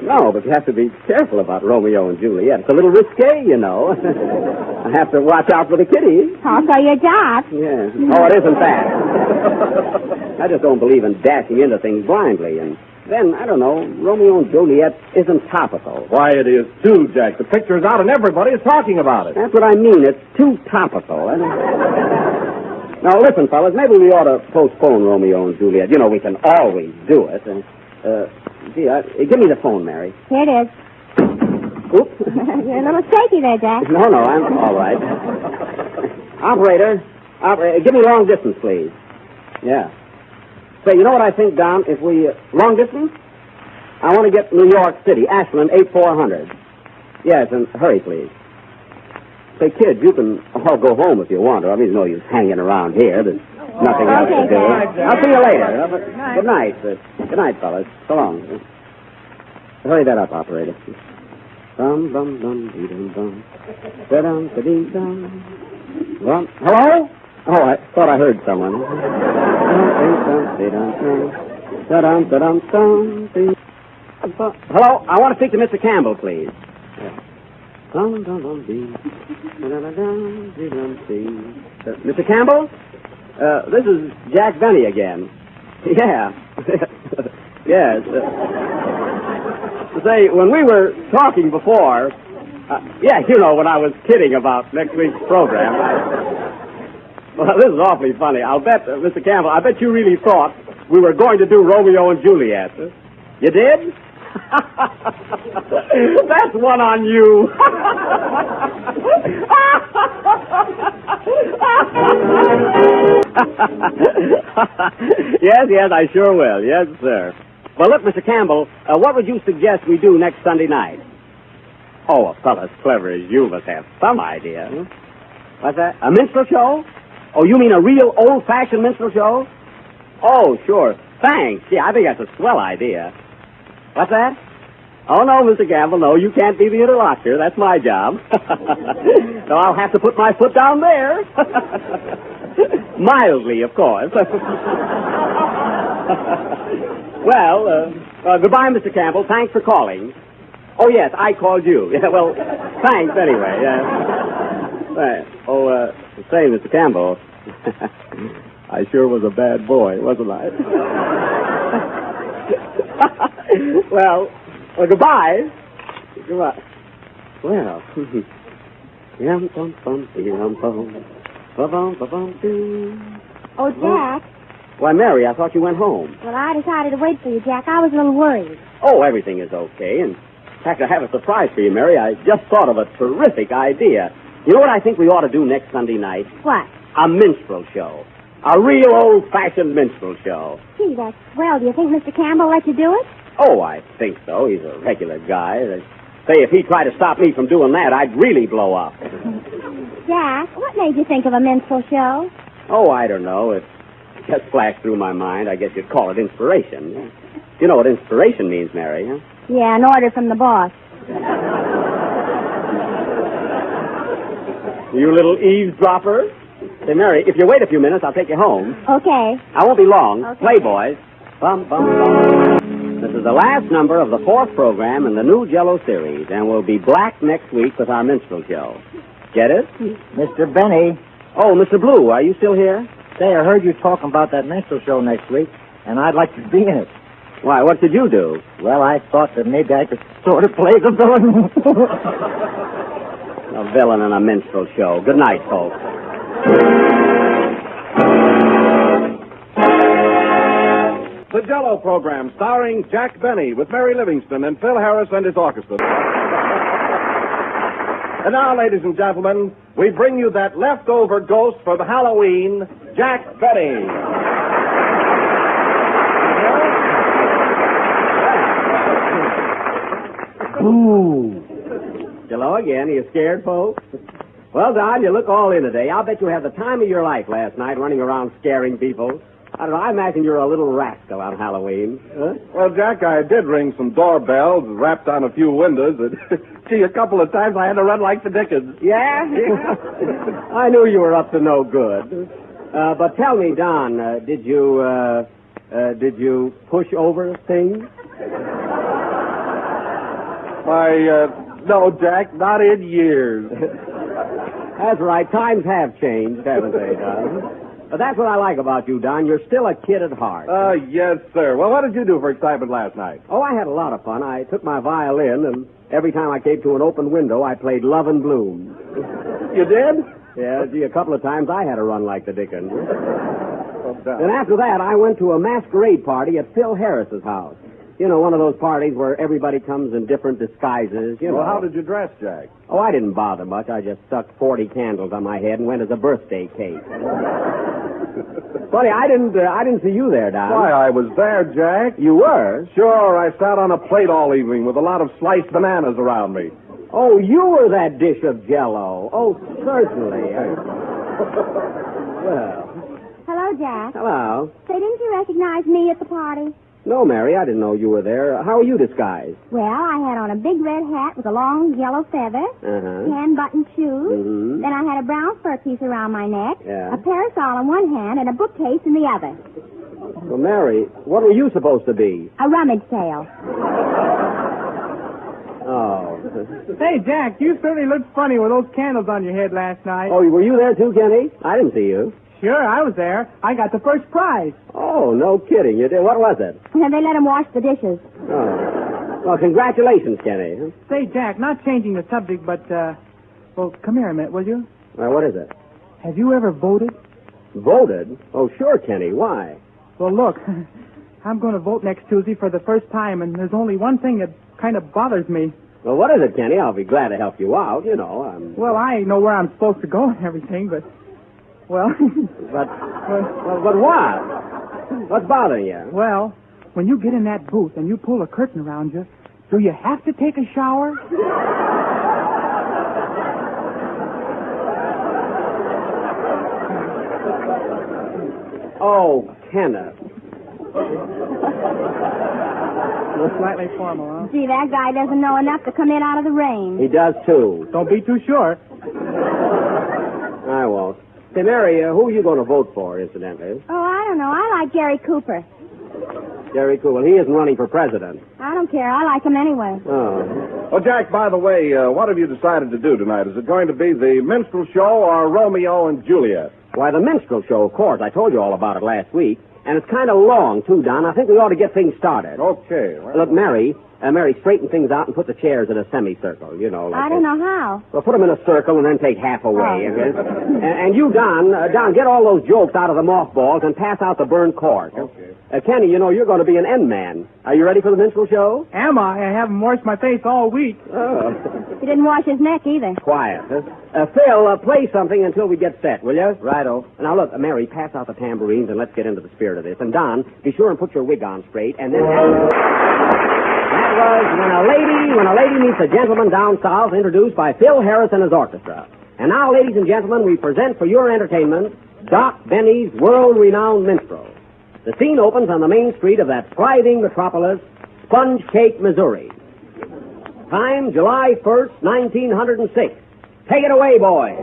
No, but you have to be careful about Romeo and Juliet. It's a little risque, I have to watch out for the kiddies. Also your job. Yeah. Oh, it isn't that. I just don't believe in dashing into things blindly. And then, I don't know, Romeo and Juliet isn't topical. Why, it is too, Jack. The picture's out and everybody is talking about it. That's what I mean. It's too topical. Now, listen, fellas, maybe we ought to postpone Romeo and Juliet. We can always do it. Give me the phone, Mary. Here it is. Oops. You're a little shaky there, Jack. No, I'm all right. Operator, give me long distance, please. Yeah. Say, you know what I think, Don? If we... long distance? I want to get New York City, Ashland, 8400. Yes, and hurry, please. Say, kids, you can all go home if you want to. I mean, there's no use hanging around here. There's nothing else to do. I'll see you later. Good night. Good night, fellas. So long. Hurry that up, operator. Dum dum dum dee dum dum. Da dum da dee dum. Hello? Oh, I thought I heard someone. Hello? I want to speak to Mr. Campbell, please. Mr. Campbell? This is Jack Benny again. Yeah. Yes. Say, when we were talking before, when I was kidding about next week's program. Well, this is awfully funny. I'll bet, Mr. Campbell, I bet you really thought we were going to do Romeo and Juliet. You did? That's one on you. Yes, I sure will. Yes, sir. Well, look, Mr. Campbell, what would you suggest we do next Sunday night? Oh, a fellow as clever as you must have some idea. What's that? A minstrel show? Oh, you mean a real old-fashioned minstrel show? Oh, sure. Thanks. Yeah, I think that's a swell idea. What's that? Oh, no, Mr. Campbell, no, you can't be the interlocutor. That's my job. So I'll have to put my foot down there. Mildly, of course. Well, goodbye, Mr. Campbell. Thanks for calling. Oh, yes, I called you. Yeah, well, thanks anyway. Say, Mr. Campbell, I sure was a bad boy, wasn't I? Well, goodbye. Goodbye. Well, Oh, Jack. Why, Mary, I thought you went home. Well, I decided to wait for you, Jack. I was a little worried. Oh, everything is okay. In fact, I have a surprise for you, Mary. I just thought of a terrific idea. You know what I think we ought to do next Sunday night? What? A minstrel show. A real old-fashioned minstrel show. Gee, that's swell. Do you think Mr. Campbell let you do it? Oh, I think so. He's a regular guy. Say, if he tried to stop me from doing that, I'd really blow up. Jack, what made you think of a minstrel show? Oh, I don't know. It just flashed through my mind. I guess you'd call it inspiration. You know what inspiration means, Mary, huh? Yeah, an order from the boss. You little eavesdropper. Say, Mary, if you wait a few minutes, I'll take you home. Okay. I won't be long. Okay. Play, boys. Bum, bum, bum. This is the last number of the 4th program in the new Jello series, and we'll be back next week with our minstrel show. Get it? Mr. Benny. Oh, Mr. Blue, are you still here? Say, I heard you talking about that minstrel show next week, and I'd like to be in it. Why, what did you do? Well, I thought that maybe I could sort of play the villain. A villain in a minstrel show. Good night, folks. The Jello program, starring Jack Benny with Mary Livingston and Phil Harris and his orchestra. And now, ladies and gentlemen, we bring you that leftover ghost for the Halloween, Jack Benny. Ooh. Hello again. Are you scared, folks? Well, Don, you look all in today. I'll bet you had the time of your life last night running around scaring people. I don't know, I imagine you're a little rascal on Halloween. Huh? Well, Jack, I did ring some doorbells, rapped on a few windows, and gee, a couple of times I had to run like the dickens. Yeah? I knew you were up to no good. But tell me, Don, did you push over things? Why, no, Jack, not in years. That's right. Times have changed, haven't they, Don? But that's what I like about you, Don. You're still a kid at heart. Yes, sir. Well, what did you do for excitement last night? Oh, I had a lot of fun. I took my violin, and every time I came to an open window, I played Love and Bloom. You did? Yeah, gee, a couple of times I had to run like the dickens. Then after that, I went to a masquerade party at Phil Harris's house. You know, one of those parties where everybody comes in different disguises, you know. Well, how did you dress, Jack? Oh, I didn't bother much. I just stuck 40 candles on my head and went as a birthday cake. Funny, I didn't see you there, Don. Why, I was there, Jack. You were? Sure, I sat on a plate all evening with a lot of sliced bananas around me. Oh, you were that dish of Jell-O. Oh, certainly. Well. Hello, Jack. Hello. Say, didn't you recognize me at the party? No, Mary, I didn't know you were there. How are you disguised? Well, I had on a big red hat with a long yellow feather, tan-button shoes, then I had a brown fur piece around my neck, a parasol in one hand, and a bookcase in the other. Well, Mary, what were you supposed to be? A rummage sale. Oh. Hey, Jack, you certainly looked funny with those candles on your head last night. Oh, were you there too, Kenny? I didn't see you. Sure, I was there. I got the first prize. Oh, no kidding. You did? What was it? And they let him wash the dishes. Oh. Well, congratulations, Kenny. Say, Jack, not changing the subject, but, well, come here a minute, will you? Well, what is it? Have you ever voted? Voted? Oh, sure, Kenny. Why? Well, look, I'm going to vote next Tuesday for the first time, and there's only one thing that kind of bothers me. Well, what is it, Kenny? I'll be glad to help you out, you know. Well, I know where I'm supposed to go and everything, but... Well... But what? What's bothering you? Well, when you get in that booth and you pull a curtain around you, do you have to take a shower? Oh, Kenneth. Slightly formal, huh? Gee, that guy doesn't know enough to come in out of the rain. He does, too. Don't be too sure. I won't. Say, Mary, who are you going to vote for, incidentally? Oh, I don't know. I like Gary Cooper. Gary Cooper. Well, he isn't running for president. I don't care. I like him anyway. Oh. Well, Jack, by the way, what have you decided to do tonight? Is it going to be the Minstrel Show or Romeo and Juliet? Why, the Minstrel Show, of course. I told you all about it last week. And it's kind of long, too, Don. I think we ought to get things started. Okay. Well... Look, Mary, straighten things out and put the chairs in a semicircle, you know. Like I don't know how. Well, put them in a circle and then take half away. Oh. And you, Don, get all those jokes out of the mothballs and pass out the burned cork. Okay. Kenny, you know, you're going to be an end man. Are you ready for the minstrel show? Am I? I haven't washed my face all week. Oh. He didn't wash his neck either. Quiet. Phil, play something until we get set, will you? Righto. Now, look, Mary, pass out the tambourines and let's get into the spirit of this. And, Don, be sure and put your wig on straight and then... That was When a Lady Meets a Gentleman Down South, introduced by Phil Harris and his orchestra. And now, ladies and gentlemen, we present for your entertainment Doc Benny's world-renowned minstrel. The scene opens on the main street of that thriving metropolis, Sponge Cake, Missouri. Time, July 1st, 1906. Take it away, boys.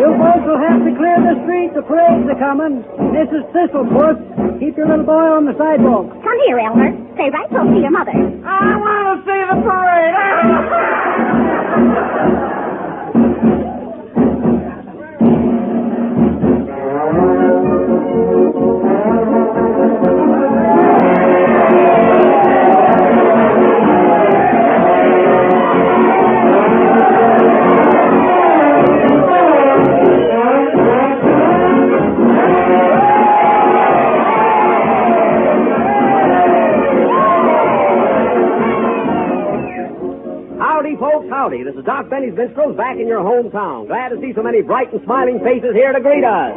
You folks will have to clear the street. The parade's a coming. This is Thistlefoot. Keep your little boy on the sidewalk. Come here, Elmer. Stay right close to your mother. I want to see the parade. Howdy, this is Doc Benny's Minstrels back in your hometown. Glad to see so many bright and smiling faces here to greet us.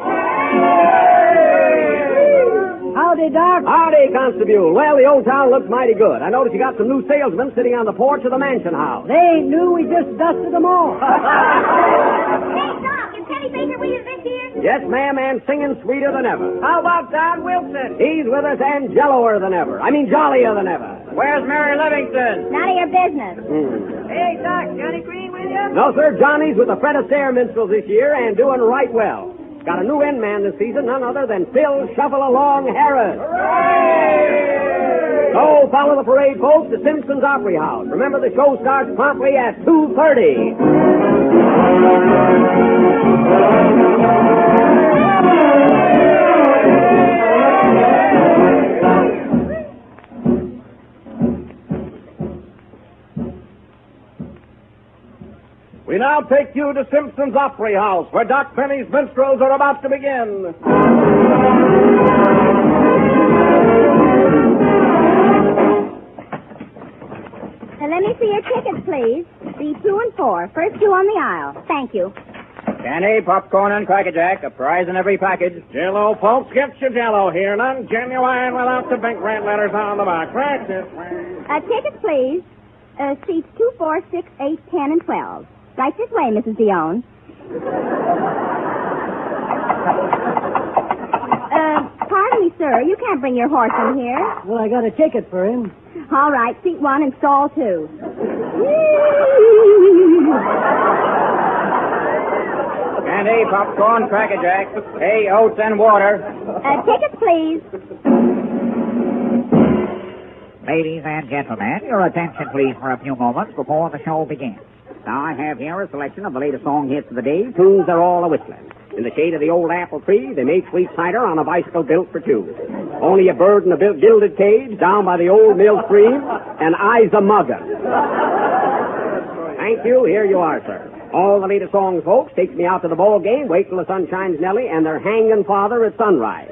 Howdy, Doc. Howdy, Constable. Well, the old town looks mighty good. I noticed you got some new salesmen sitting on the porch of the mansion house. They ain't new. We just dusted them off. Hey, Doc, is Teddy Baker with us this year? Yes, ma'am, and singing sweeter than ever. How about Don Wilson? He's with us and jelloer than ever. I mean, jollier than ever. Where's Mary Livingston? None of your business. Hey, Doc, Johnny Green with you? No, sir, Johnny's with the Fred Astaire Minstrels this year and doing right well. Got a new end man this season, none other than Phil Shuffle-Along Harris. Hooray! So, follow the parade, folks, to Simpson's Opry House. Remember, the show starts promptly at 2:30. We now take you to Simpson's Opry House, where Doc Penny's minstrels are about to begin. Let me see your tickets, please. The 2 and 4. First 2 on the aisle. Thank you. Candy, popcorn, and Cracker Jack. A prize in every package. Jello, folks, get your Jello here. None genuine without the big red letters on the back. Practice. Tickets, please. Seats 2, 4, 6, 8, 10, and 12. Right this way, Mrs. Dion. Pardon me, sir. You can't bring your horse in here. Well, I got a ticket for him. All right, seat 1 and stall 2. Candy, popcorn, Cracker Jack. Hay, oats, and water. Tickets, please. Ladies and gentlemen, your attention please for a few moments before the show begins. Now, I have here a selection of the latest song hits of the day. Tunes are all a-whistling. In the shade of the old apple tree, they made sweet cider on a bicycle built for two. Only a bird in a gilded cage down by the old mill stream, and I's a muggin'. Thank you. Here you are, sir. All the latest songs, folks. Takes me out to the ball game, Wait Till the Sun Shines Nelly, and their hanging father at sunrise.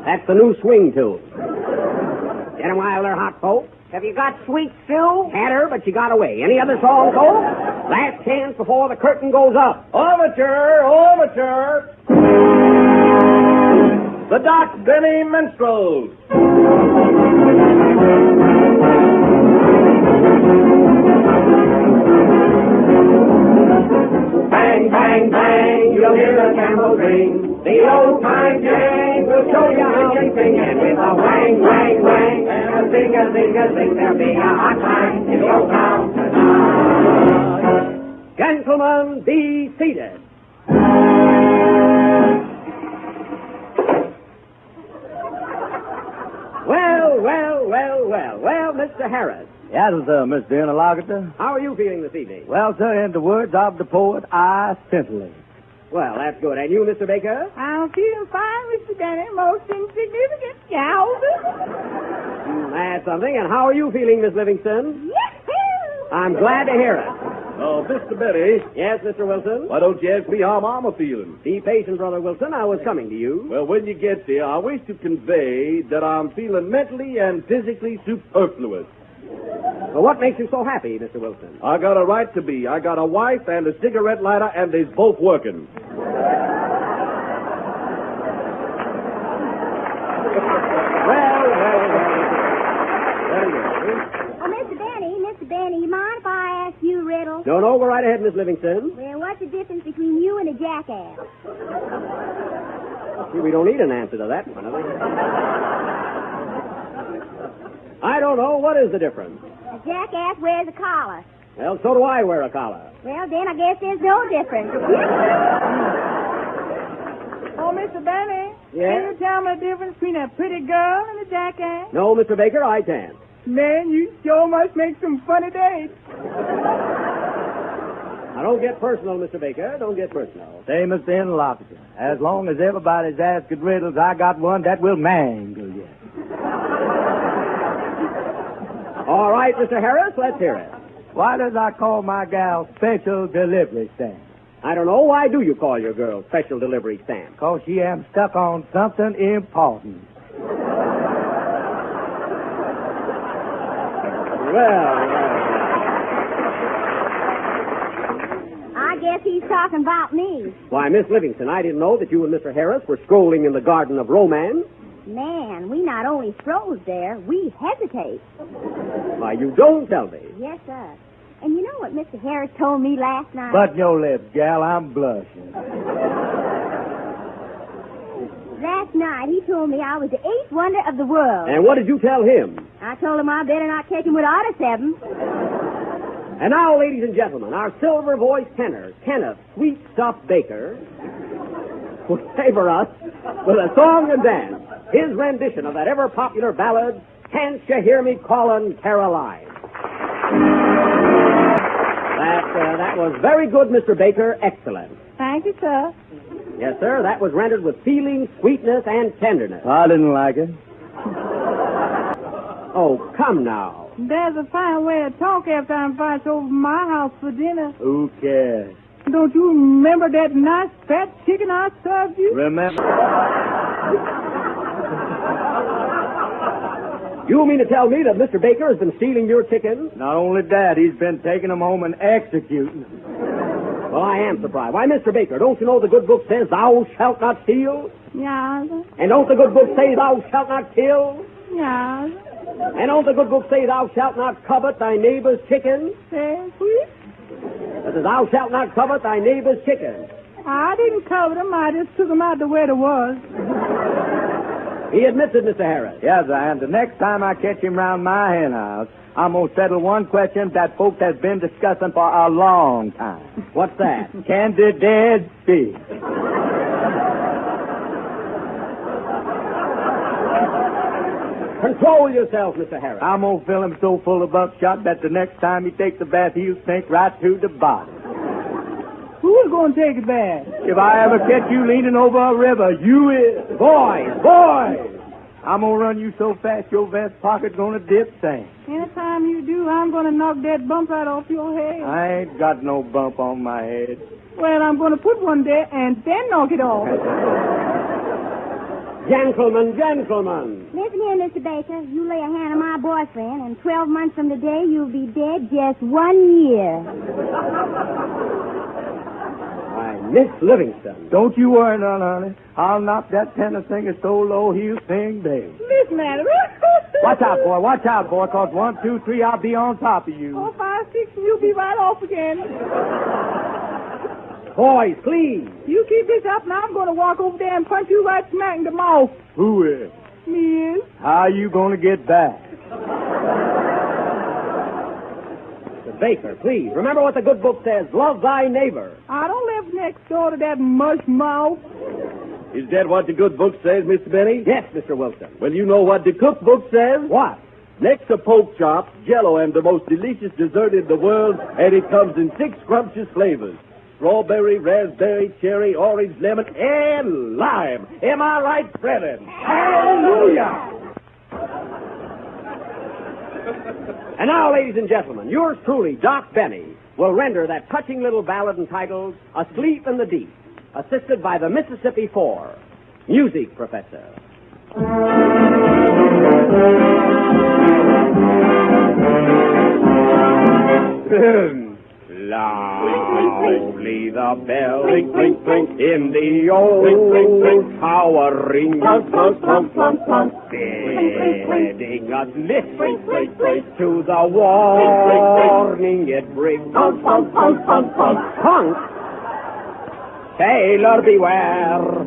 That's the new swing tune. Get 'em while they're hot, folks. Have you got Sweet Sue? Had her, but she got away. Any other song, folks? Last chance before the curtain goes up. Overture, overture. The Doc Benny Minstrels. Bang, bang, bang, you'll hear the camel ring. The old-time gang will show you how they sing. And with a wang, wang, wang, and a zing, there'll be a hot time in your town tonight. Gentlemen, be seated. Well, Mr. Harris. Yes, sir, Mr. Interlocutor. How are you feeling this evening? Well, sir, in the words of the poet, I scintillate. Well, that's good. And you, Mr. Baker? I'm feeling fine, Mr. Denny. Most insignificant. Yowza. That's something. And how are you feeling, Miss Livingston? Yahoo! I'm glad to hear it. Oh, Mr. Betty. Yes, Mr. Wilson? Why don't you ask me how Mama feeling? Be patient, Brother Wilson. I was coming to you. Well, when you get there, I wish to convey that I'm feeling mentally and physically superfluous. Well, what makes you so happy, Mr. Wilson? I got a right to be. I got a wife and a cigarette lighter, and they's both working. Mr. Benny, you mind if I ask you a riddle? No, go right ahead, Miss Livingston. Well, what's the difference between you and a jackass? See, we don't need an answer to that one, do we? I don't know. What is the difference? A jackass wears a collar. Well, so do I wear a collar. Well, then I guess there's no difference. Oh, Mr. Benny. Yes? Can you tell me the difference between a pretty girl and a jackass? No, Mr. Baker, I can't. Man, you sure must make some funny dates. Now, don't get personal, Mr. Baker. Don't get personal. Say, Mr. Interlocutor, as long as everybody's asking riddles, I got one that will mangle you. All right, Mr. Harris, let's hear it. Why does I call my gal Special Delivery Stamp? I don't know. Why do you call your girl Special Delivery Stamp? Because she am stuck on something important. Well. I guess he's talking about me. Why, Miss Livingston, I didn't know that you and Mr. Harris were strolling in the garden of romance. Man, we not only froze there, we hesitate. Why, you don't tell me. Yes, sir. And you know what Mr. Harris told me last night? Button your lips, gal. I'm blushing. Last night, he told me I was the eighth wonder of the world. And what did you tell him? I told him I better not catch him with artisan. And now, ladies and gentlemen, our silver-voiced tenor, Kenneth Sweet Stuff Baker, will favor us with a song and dance, his rendition of that ever-popular ballad, Can't You Hear Me Callin' Caroline? That was very good, Mr. Baker. Excellent. Thank you, sir. Yes, sir. That was rendered with feeling, sweetness, and tenderness. I didn't like it. Oh, come now. There's a fine way to talk after I'm invited over my house for dinner. Who cares? Don't you remember that nice fat chicken I served you? Remember? You mean to tell me that Mr. Baker has been stealing your chickens? Not only that, he's been taking them home and executing them. Well, I am surprised. Why, Mr. Baker, don't you know the good book says thou shalt not steal? Yeah. And don't the good book say thou shalt not kill? Yeah. And don't the good book say thou shalt not covet thy neighbor's chicken? Yes, please. It says thou shalt not covet thy neighbor's chicken. I didn't cover them. I just took them out the way they was. He admits it, Mr. Harris. Yes, I am. The next time I catch him round my hen house, I'm going to settle one question that folks has been discussing for a long time. What's that? Can the dead speak? Control yourself, Mr. Harris. I'm going to fill him so full of buckshot that the next time he takes a bath, he'll sink right to the bottom. Who's going to take a bath? If I ever catch you leaning over a river, you is. Boys! I'm going to run you so fast your vest pocket's going to dip sand. Anytime you do, I'm going to knock that bump right off your head. I ain't got no bump on my head. Well, I'm going to put one there and then knock it off. Gentlemen. Listen here, Mr. Baker. You lay a hand on my boyfriend, and 12 months from today, you'll be dead just 1 year. Why, Miss Livingston. Don't you worry none, honey. I'll knock that tenor singer so low he'll sing baby. Miss Matter. Watch out, boy, because 1, 2, 3, I'll be on top of you. 4, 5, 6, and you'll be right off again. Boys, please. You keep this up, now I'm going to walk over there and punch you right smack in the mouth. Who is? Me is. How you going to get back? Mr. Baker, please. Remember what the good book says. Love thy neighbor. I don't live next door to that mush mouth. Is that what the good book says, Mr. Benny? Yes, Mr. Wilson. Well, you know what the cookbook says? What? Next to pork chops, Jell-O am the most delicious dessert in the world, and it comes in 6 scrumptious flavors. Strawberry, raspberry, cherry, orange, lemon, and lime. Am I right, brethren? Hallelujah! And now, ladies and gentlemen, yours truly, Doc Benny, will render that touching little ballad entitled Asleep in the Deep, assisted by the Mississippi Four. Music, Professor. Loudly the bell in the old tower ring, bidding us listen to the warning it brings. Honk! Sailor beware,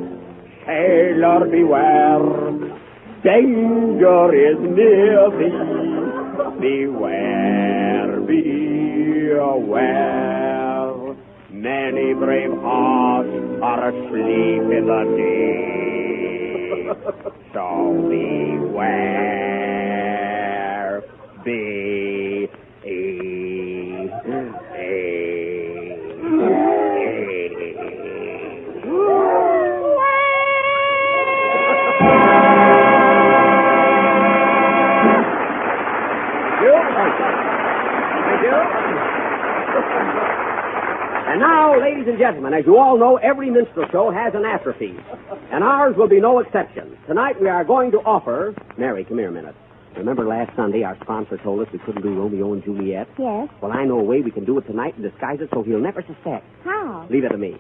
danger is near thee. Beware, beware. Many brave hearts are asleep in the deep. So beware, Thank you. And now, ladies and gentlemen, as you all know, every minstrel show has an afterpiece. And ours will be no exception. Tonight we are going to offer... Mary, come here a minute. Remember last Sunday our sponsor told us we couldn't do Romeo and Juliet? Yes. Well, I know a way we can do it tonight and disguise it so he'll never suspect. How? Leave it to me.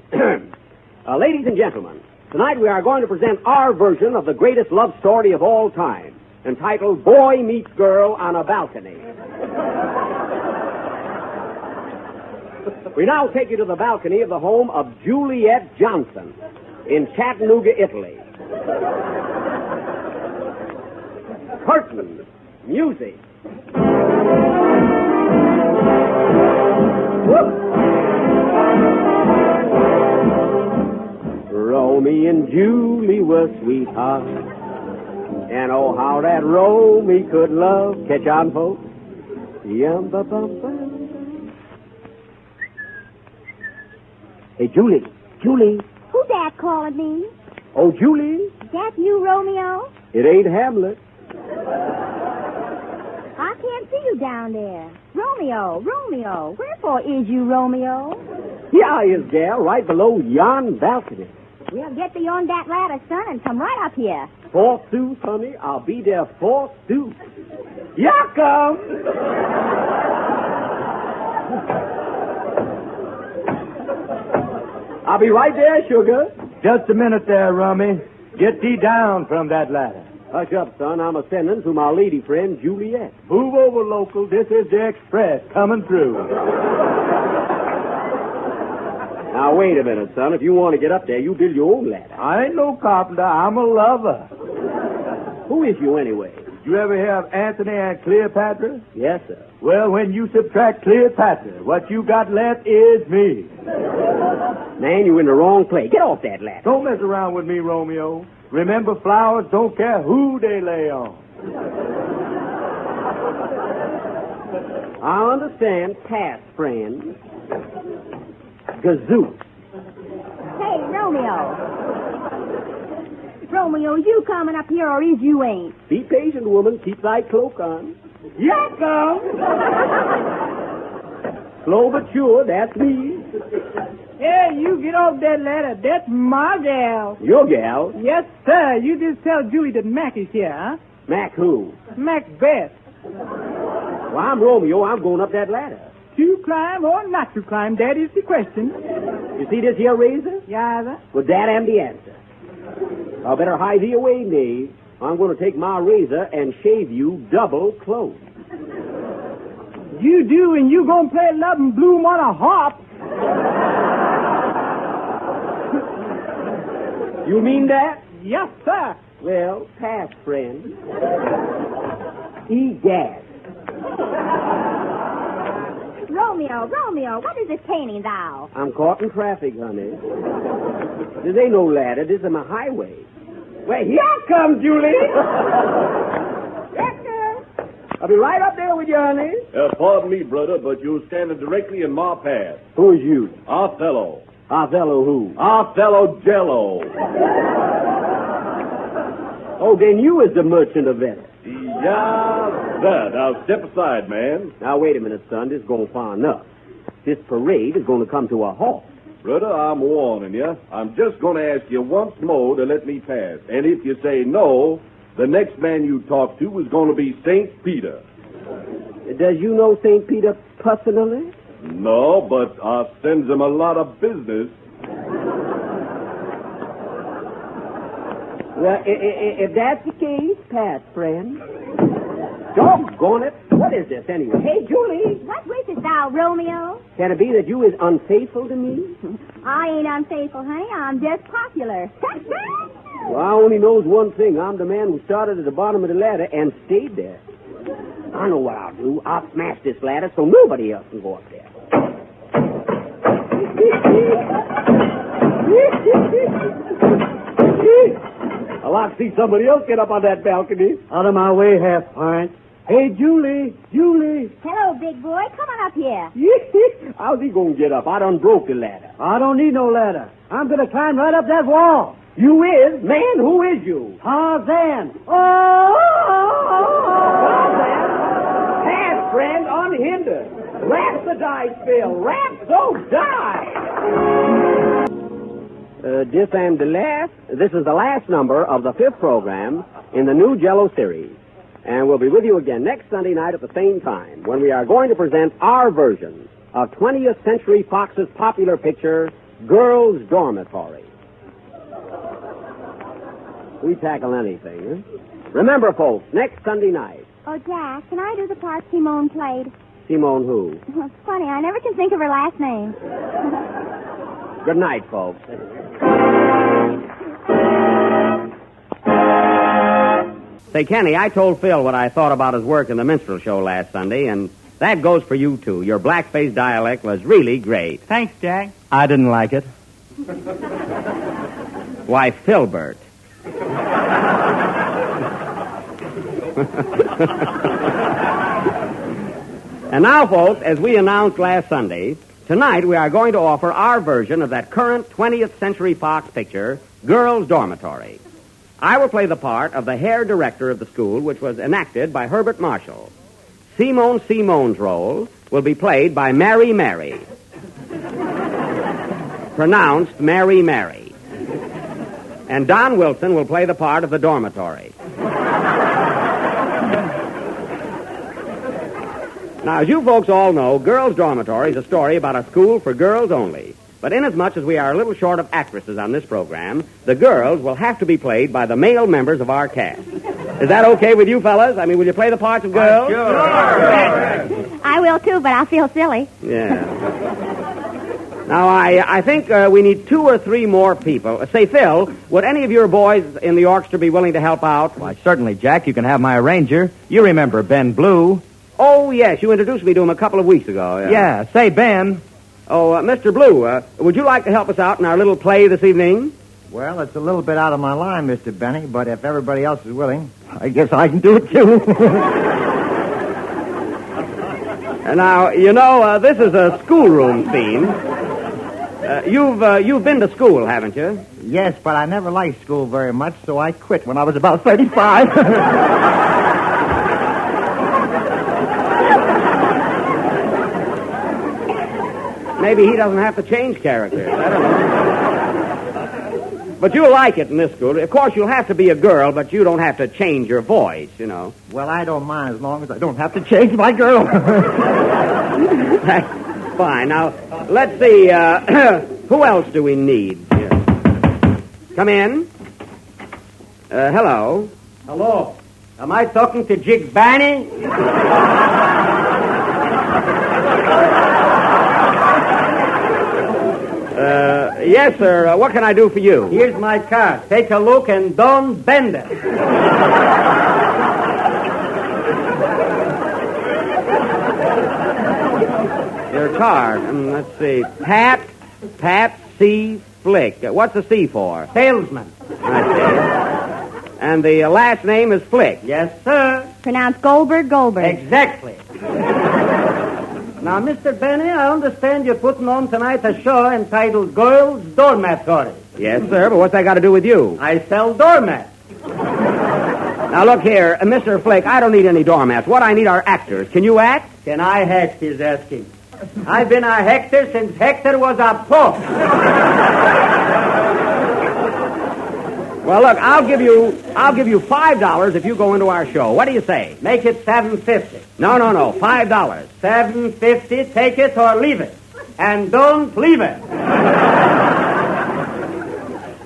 Ladies and gentlemen, Tonight we are going to present our version of the greatest love story of all time, entitled Boy Meets Girl on a Balcony. We now take you to the balcony of the home of Juliet Johnson in Chattanooga, Italy. Curtain, music. Romeo and Julie were sweethearts, and oh, how that Romeo could love. Catch on, folks. Yum-ba-bum-bum. Hey, Julie. Julie. Who's that calling me? Oh, Julie. That you, Romeo? It ain't Hamlet. I can't see you down there. Romeo, Romeo. Wherefore is you, Romeo? Here is, gal, right below yon balcony. Well, get beyond that ladder, son, and come right up here. Forsooth, honey, I'll be there forsooth. Here come. I'll be right there, sugar. Just a minute there, Rummy. Get thee down from that ladder. Hush up, son. I'm a-sending to my lady friend, Juliet. Move over, local. This is the express coming through. Now, wait a minute, son. If you want to get up there, you build your own ladder. I ain't no carpenter. I'm a lover. Who is you, anyway? You ever hear of Anthony and Cleopatra? Yes, sir. Well, when you subtract Cleopatra, what you got left is me. Man, you're in the wrong place. Get off that ladder. Don't mess around with me, Romeo. Remember, flowers don't care who they lay on. I understand, past friend. Gazoo. Hey, Romeo. Romeo, you coming up here or is you ain't? Be patient, woman. Keep thy cloak on. Here come. Slow but sure, that's me. Hey, you get off that ladder. That's my gal. Your gal? Yes, sir. You just tell Julie that Mac is here, huh? Mac who? Macbeth. Well, I'm Romeo. I'm going up that ladder. To climb or not to climb, that is the question. You see this here razor? Yeah, sir. Well, that am the answer. I better hide thee away, knave. I'm going to take my razor and shave you double close. You do, and you gonna play Love and Bloom on a harp. You mean that? Yes, sir. Well, pass, friend. Egad. Romeo, what is this painting thou? I'm caught in traffic, honey. This ain't no ladder. This is my highway. Well, here comes Julie. I'll be right up there with you, honey. Pardon me, brother, but you're standing directly in my path. Who is you? Othello. Othello who? Othello Jello. Oh, then you is the merchant of Venice. Yeah, that. Now, step aside, man. Now, wait a minute, son. This is going far enough. This parade is going to come to a halt. Brother, I'm warning you. I'm just going to ask you once more to let me pass. And if you say no, the next man you talk to is going to be St. Peter. Does you know St. Peter personally? No, but I sends him a lot of business. Well, if that's the case, pass, friend. Doggone it. What is this, anyway? Hey, Julie. What wishes thou, Romeo? Can it be that you is unfaithful to me? I ain't unfaithful, honey. I'm just popular. Well, I only knows one thing. I'm the man who started at the bottom of the ladder and stayed there. I know what I'll do. I'll smash this ladder so nobody else can go up there. I'll like to see somebody else get up on that balcony. Out of my way, half-pint. Hey, Julie. Hello, big boy. Come on up here. How's he going to get up? I done broke the ladder. I don't need no ladder. I'm going to climb right up that wall. You is? Man, who is you? Tarzan. Tarzan? Pass, friend, unhindered. Rap the dice, Phil. Rap, so die. This is the last number of the 5th program in the new Jello series. And we'll be with you again next Sunday night at the same time when we are going to present our version of 20th Century Fox's popular picture, Girls' Dormitory. We tackle anything, huh? Remember, folks, next Sunday night. Oh, Jack, can I do the part Simone played? Simone who? It's funny, I never can think of her last name. Good night, folks. Say, Kenny, I told Phil what I thought about his work in the Minstrel show last Sunday, and that goes for you, too. Your blackface dialect was really great. Thanks, Jack. I didn't like it. Why, Philbert. And now, folks, as we announced last Sunday, tonight we are going to offer our version of that current 20th Century Fox picture, Girls' Dormitory. I will play the part of the hair director of the school, which was enacted by Herbert Marshall. Simone's role will be played by Mary Mary. Pronounced Mary Mary. And Don Wilson will play the part of the dormitory. Now, as you folks all know, Girls' Dormitory is a story about a school for girls only. But inasmuch as we are a little short of actresses on this program, the girls will have to be played by the male members of our cast. Is that okay with you fellas? I mean, will you play the parts of girls? Sure. I will, too, but I'll feel silly. Yeah. Now, I think we need 2 or 3 more people. Say, Phil, would any of your boys in the orchestra be willing to help out? Why, certainly, Jack. You can have my arranger. You remember Ben Blue. Oh, yes. You introduced me to him a couple of weeks ago. Yeah. Say, Ben. Oh, Mr. Blue, would you like to help us out in our little play this evening? Well, it's a little bit out of my line, Mr. Benny, but if everybody else is willing, I guess I can do it, too. Now, you know, this is a schoolroom scene. You've been to school, haven't you? Yes, but I never liked school very much, so I quit when I was about 35. Maybe he doesn't have to change characters. I don't know. But you'll like it in this school. Of course, you'll have to be a girl, but you don't have to change your voice, you know. Well, I don't mind as long as I don't have to change my girl. That's fine. Now, let's see. Who else do we need here? Come in. Hello. Hello. Am I talking to Jig Banny? Yes, sir. What can I do for you? Here's my card. Take a look and don't bend it. Your card. Let's see. Pat C. Flick. What's the C for? Salesman. I see. And the last name is Flick. Yes, sir. Pronounced Goldberg. Exactly. Now, Mr. Benny, I understand you're putting on tonight a show entitled Girls' Dormitory. Yes, sir, but what's that got to do with you? I sell doormats. Now, look here, Mr. Flick, I don't need any doormats. What I need are actors. Can you act? Can I act, he's asking. I've been a Hector since Hector was a pope. Well, look, I'll give you $5 if you go into our show. What do you say? Make it $7.50. No, $5. $7.50, take it or leave it. And don't leave it.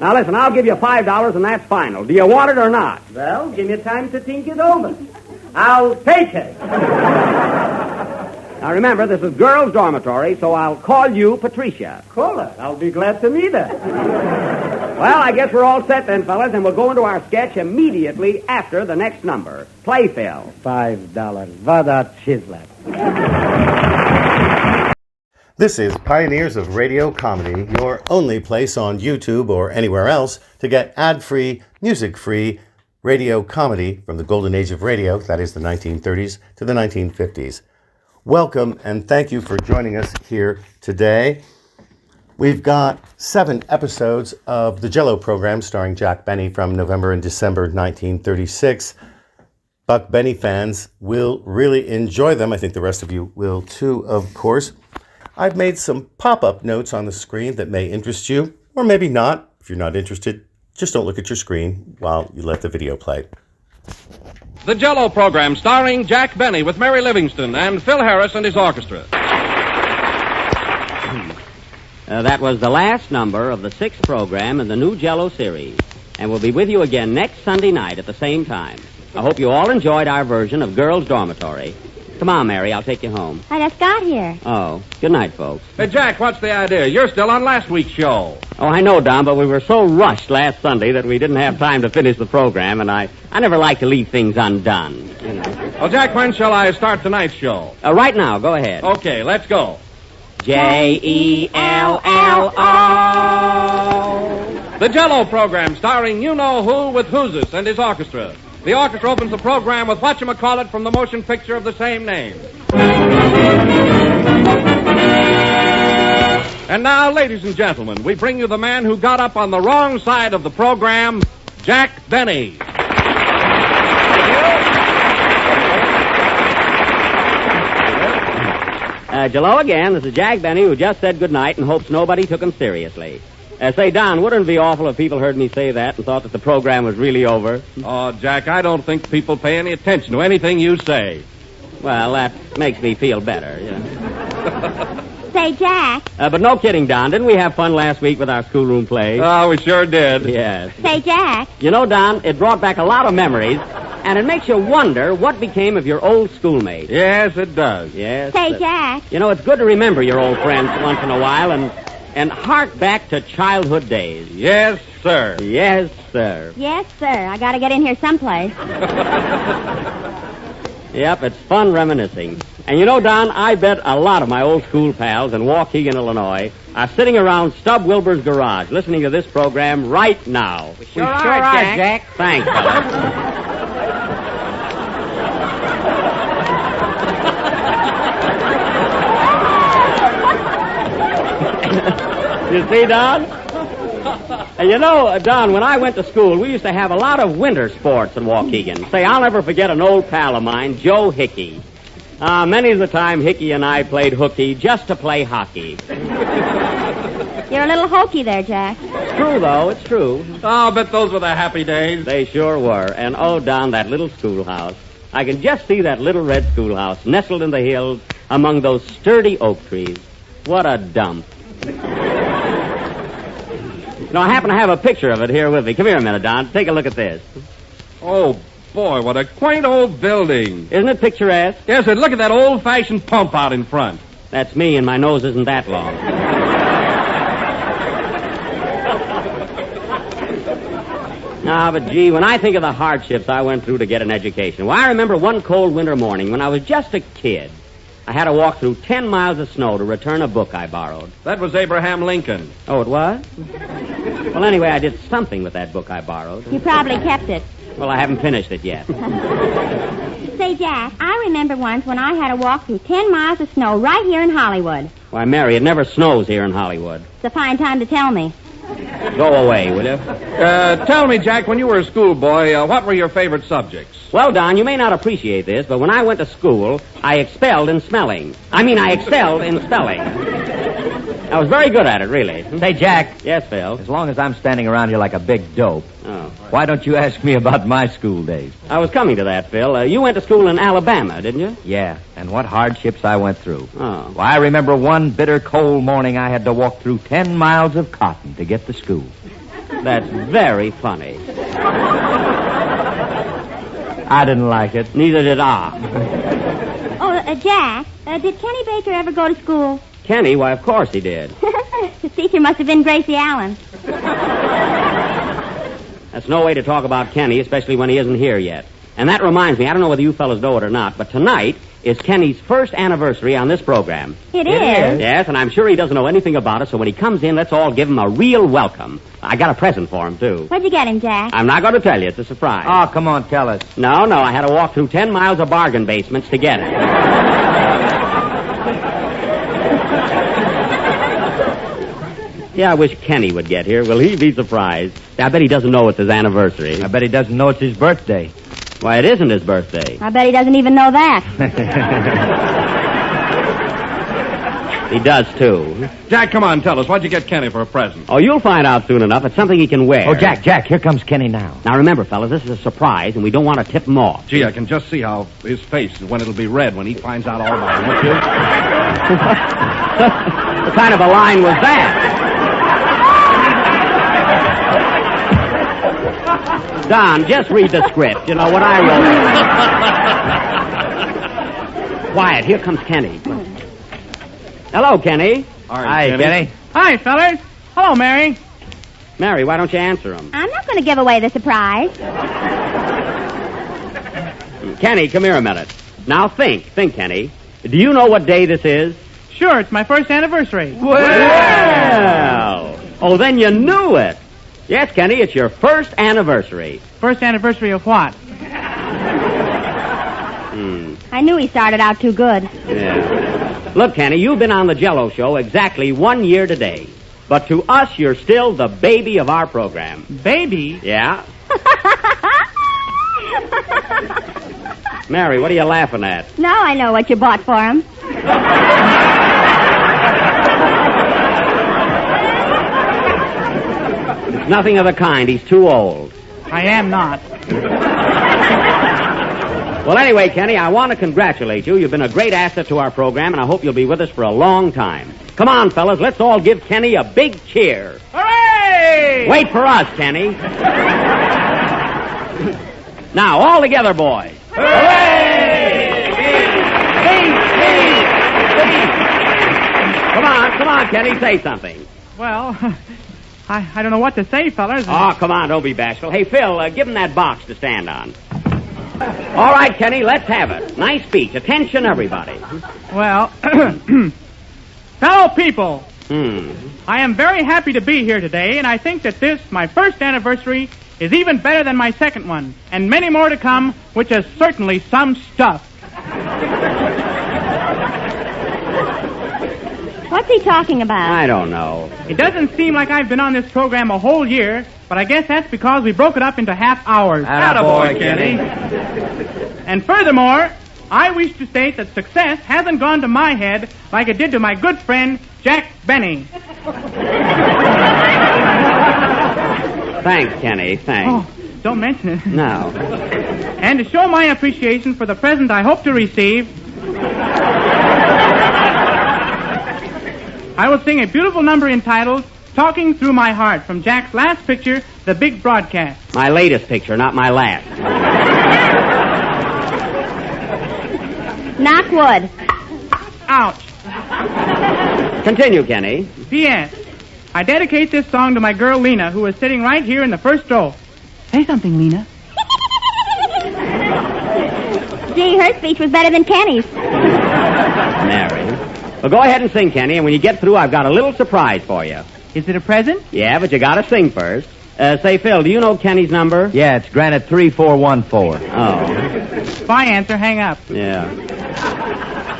Now, listen, I'll give you $5 and that's final. Do you want it or not? Well, give me time to think it over. I'll take it. Now, remember, this is Girls' Dormitory, so I'll call you Patricia. Call her. I'll be glad to meet her. Well, I guess we're all set then, fellas, and we'll go into our sketch immediately after the next number. Play, Phil. $5. Vada Chislak. This is Pioneers of Radio Comedy, your only place on YouTube or anywhere else to get ad-free, music-free radio comedy from the golden age of radio, that is the 1930s to the 1950s. Welcome, and thank you for joining us here today. We've got 7 episodes of the Jell-O program starring Jack Benny from November and December 1936. Buck Benny fans will really enjoy them. I think the rest of you will too, of course. I've made some pop-up notes on the screen that may interest you, or maybe not. If you're not interested, just don't look at your screen while you let the video play. The Jell-O program starring Jack Benny with Mary Livingston and Phil Harris and his orchestra. That was the last number of the 6th program in the new Jell-O series. And we'll be with you again next Sunday night at the same time. I hope you all enjoyed our version of Girls' Dormitory. Come on, Mary, I'll take you home. I just got here. Oh, good night, folks. Hey, Jack, what's the idea? You're still on last week's show. Oh, I know, Don, but we were so rushed last Sunday that we didn't have time to finish the program, and I never like to leave things undone. You know. Well, Jack, when shall I start tonight's show? Right now, go ahead. Okay, let's go. Jello. The Jello program starring you-know-who with Whozus and his orchestra. The orchestra opens the program with whatchamacallit from the motion picture of the same name. And now, ladies and gentlemen, we bring you the man who got up on the wrong side of the program, Jack Benny. Jello again. This is Jack Benny, who just said goodnight and hopes nobody took him seriously. Say, Don, wouldn't it be awful if people heard me say that and thought that the program was really over? Oh, Jack, I don't think people pay any attention to anything you say. Well, that makes me feel better, you know. Say, Jack. But no kidding, Don. Didn't we have fun last week with our schoolroom play? Oh, we sure did. Yes. Say, Jack. You know, Don, it brought back a lot of memories, and it makes you wonder what became of your old schoolmates. Yes, it does. Yes. Say, Jack. You know, it's good to remember your old friends once in a while and hark back to childhood days. Yes, sir. Yes, sir. Yes, sir. I gotta get in here someplace. Yep, it's fun reminiscing. And you know, Don, I bet a lot of my old school pals in Waukegan, Illinois, are sitting around Stub Wilbur's garage listening to this program right now. We sure are, Jack. Thanks, fellas. You see, Don? And you know, Don, when I went to school, we used to have a lot of winter sports in Waukegan. Say, I'll never forget an old pal of mine, Joe Hickey. Many of the time, Hickey and I played hooky just to play hockey. You're a little hokey there, Jack. It's true, though. It's true. Oh, I'll bet those were the happy days. They sure were. And, oh, Don, that little schoolhouse. I can just see that little red schoolhouse nestled in the hills among those sturdy oak trees. What a dump. No, I happen to have a picture of it here with me. Come here a minute, Don. Take a look at this. Oh, boy, what a quaint old building. Isn't it picturesque? Yes, and look at that old-fashioned pump out in front. That's me, and my nose isn't that long. But gee, when I think of the hardships I went through to get an education, well, I remember one cold winter morning when I was just a kid. I had to walk through 10 miles of snow to return a book I borrowed. That was Abraham Lincoln. Oh, it was? Well, anyway, I did something with that book I borrowed. You probably kept it. Well, I haven't finished it yet. Say, Jack, I remember once when I had to walk through 10 miles of snow right here in Hollywood. Why, Mary, it never snows here in Hollywood. It's a fine time to tell me. Go away, will you? Tell me, Jack, when you were a schoolboy, what were your favorite subjects? Well, Don, you may not appreciate this, but when I went to school, I excelled in spelling. I excelled in spelling. I was very good at it, really. Say, Jack. Yes, Phil? As long as I'm standing around here like a big dope, oh, why don't you ask me about my school days? I was coming to that, Phil. You went to school in Alabama, didn't you? Yeah, and what hardships I went through. Oh. Why, I remember one bitter cold morning I had to walk through 10 miles of cotton to get to school. That's very funny. I didn't like it. Neither did I. Oh, Jack, did Kenny Baker ever go to school? Kenny? Why, of course he did. His teacher must have been Gracie Allen. That's no way to talk about Kenny, especially when he isn't here yet. And that reminds me, I don't know whether you fellas know it or not, but tonight is Kenny's first anniversary on this program. It is? Yes, and I'm sure he doesn't know anything about it, so when he comes in, let's all give him a real welcome. I got a present for him, too. Where'd you get him, Jack? I'm not going to tell you. It's a surprise. Oh, come on, tell us. No, I had to walk through 10 miles of bargain basements to get it. Yeah, I wish Kenny would get here. Will he be surprised? I bet he doesn't know it's his anniversary. I bet he doesn't know it's his birthday. Why, it isn't his birthday. I bet he doesn't even know that. He does, too. Jack, come on, tell us. What'd you get Kenny for a present? Oh, you'll find out soon enough. It's something he can wear. Oh, Jack, here comes Kenny now. Now, remember, fellas, this is a surprise, and we don't want to tip him off. Gee, I can just see how his face is when it'll be red when he finds out all about it, won't you? What kind of a line was that? Don, just read the script. You know what I wrote. Quiet. Here comes Kenny. Hello, Kenny. Hi, Kenny. Hi, fellas. Hello, Mary. Mary, why don't you answer him? I'm not going to give away the surprise. Kenny, come here a minute. Now think, Kenny. Do you know what day this is? Sure, it's my first anniversary. Well, oh, then you knew it. Yes, Kenny, it's your first anniversary. First anniversary of what? I knew he started out too good. Yeah. Look, Kenny, you've been on the Jell-O show exactly 1 year today. But to us, you're still the baby of our program. Baby? Yeah. Mary, what are you laughing at? Now I know what you bought for him. It's nothing of the kind. He's too old. I am not. Well, anyway, Kenny, I want to congratulate you. You've been a great asset to our program, and I hope you'll be with us for a long time. Come on, fellas, let's all give Kenny a big cheer. Hooray! Wait for us, Kenny. Now, all together, boys. Hooray! Come on, Kenny, say something. Well, I don't know what to say, fellas. Oh, come on, don't be bashful. Hey, Phil, give him that box to stand on. All right, Kenny, let's have it. Nice speech. Attention, everybody. Well, fellow people, I am very happy to be here today, and I think that this, my first anniversary, is even better than my second one, and many more to come, which is certainly some stuff. What's he talking about? I don't know. It doesn't seem like I've been on this program a whole year, but I guess that's because we broke it up into half hours. Attaboy, Kenny. And furthermore, I wish to state that success hasn't gone to my head like it did to my good friend, Jack Benny. Thanks, Kenny, thanks. Oh, don't mention it. No. And to show my appreciation for the present I hope to receive, I will sing a beautiful number entitled Talking Through My Heart from Jack's last picture, The Big Broadcast. My latest picture, not my last. Knock wood. Ouch. Continue, Kenny. P.S. I dedicate this song to my girl Lena, who is sitting right here in the first row. Say something, Lena. Gee, her speech was better than Kenny's. Mary. Well, go ahead and sing, Kenny, and when you get through, I've got a little surprise for you. Is it a present? Yeah, but you gotta sing first. Say, Phil, do you know Kenny's number? Yeah, it's granted 3414. Oh. If I answer, hang up. Yeah.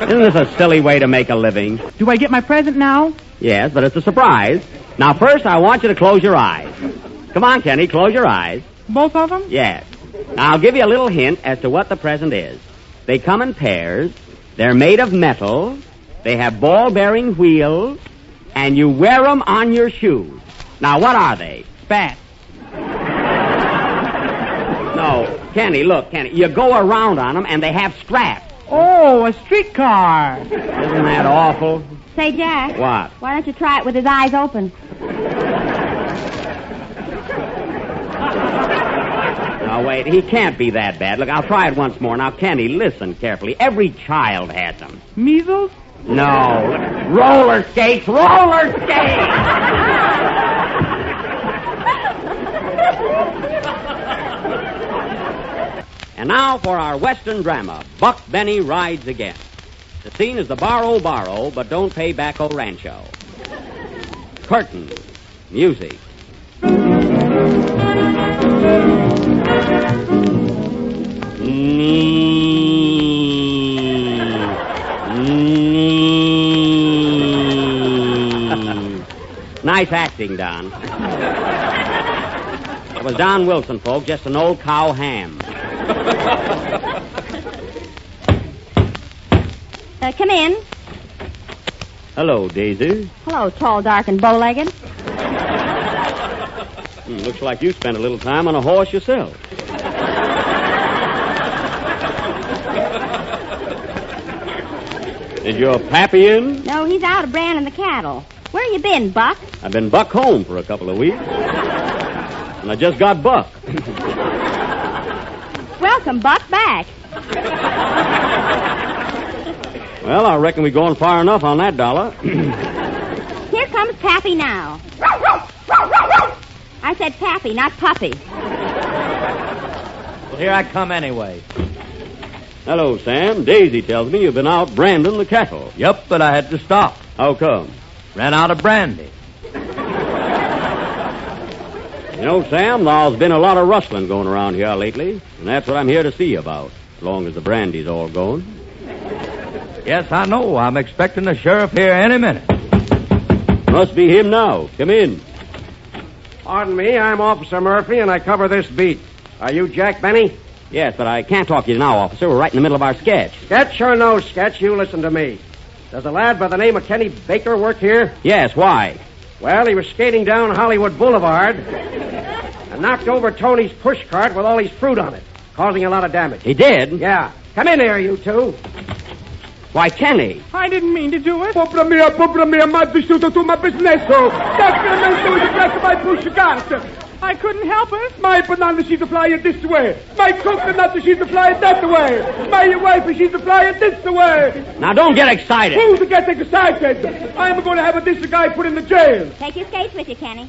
Isn't this a silly way to make a living? Do I get my present now? Yes, but it's a surprise. Now, first, I want you to close your eyes. Come on, Kenny, close your eyes. Both of them? Yes. Now, I'll give you a little hint as to what the present is. They come in pairs. They're made of metal. They have ball-bearing wheels. And you wear them on your shoes. Now, what are they? Spats. No, Kenny, look, Kenny. You go around on them, and they have straps. Oh, a streetcar. Isn't that awful? Say, Jack. What? Why don't you try it with his eyes open? Now, wait, he can't be that bad. Look, I'll try it once more. Now, Kenny, listen carefully. Every child has them. Measles? No. Roller skates! Roller skates! And now for our Western drama, Buck Benny Rides Again. The scene is the Barro, but don't pay Bacco Rancho. Curtain. Music. Nice acting, Don. It was Don Wilson, folks, just an old cow ham. Come in. Hello, Daisy. Hello, tall, dark, and bow-legged. Looks like you spent a little time on a horse yourself. Is your pappy in? No, he's out branding the cattle. Where you been, Buck? I've been buck home for a couple of weeks. And I just got buck. Welcome, Buck, back. Well, I reckon we're going far enough on that dollar. Here comes Pappy now. I said Pappy, not Puppy. Well, here I come anyway. Hello, Sam. Daisy tells me you've been out branding the cattle. Yep, but I had to stop. How come? Ran out of brandy. You know, Sam, there's been a lot of rustling going around here lately, and that's what I'm here to see you about, as long as the brandy's all going. Yes, I know. I'm expecting the sheriff here any minute. Must be him now. Come in. Pardon me, I'm Officer Murphy, and I cover this beat. Are you Jack Benny? Yes, but I can't talk to you now, officer. We're right in the middle of our sketch. Sketch or no sketch, you listen to me. Does a lad by the name of Kenny Baker work here? Yes, why? Well, he was skating down Hollywood Boulevard and knocked over Tony's pushcart with all his fruit on it, causing a lot of damage. He did? Yeah. Come in here, you two. Why, Kenny. I didn't mean to do it. Pobra mia, ma vissuto tu ma businesso. That's my pushcart. I couldn't help it. My banana she's to fly it this way. My coconut she's to fly it that way. My wife she's to fly it this way. Now, don't get excited. Who's to get excited? I'm going to have this guy put in the jail. Take your skates with you, Kenny.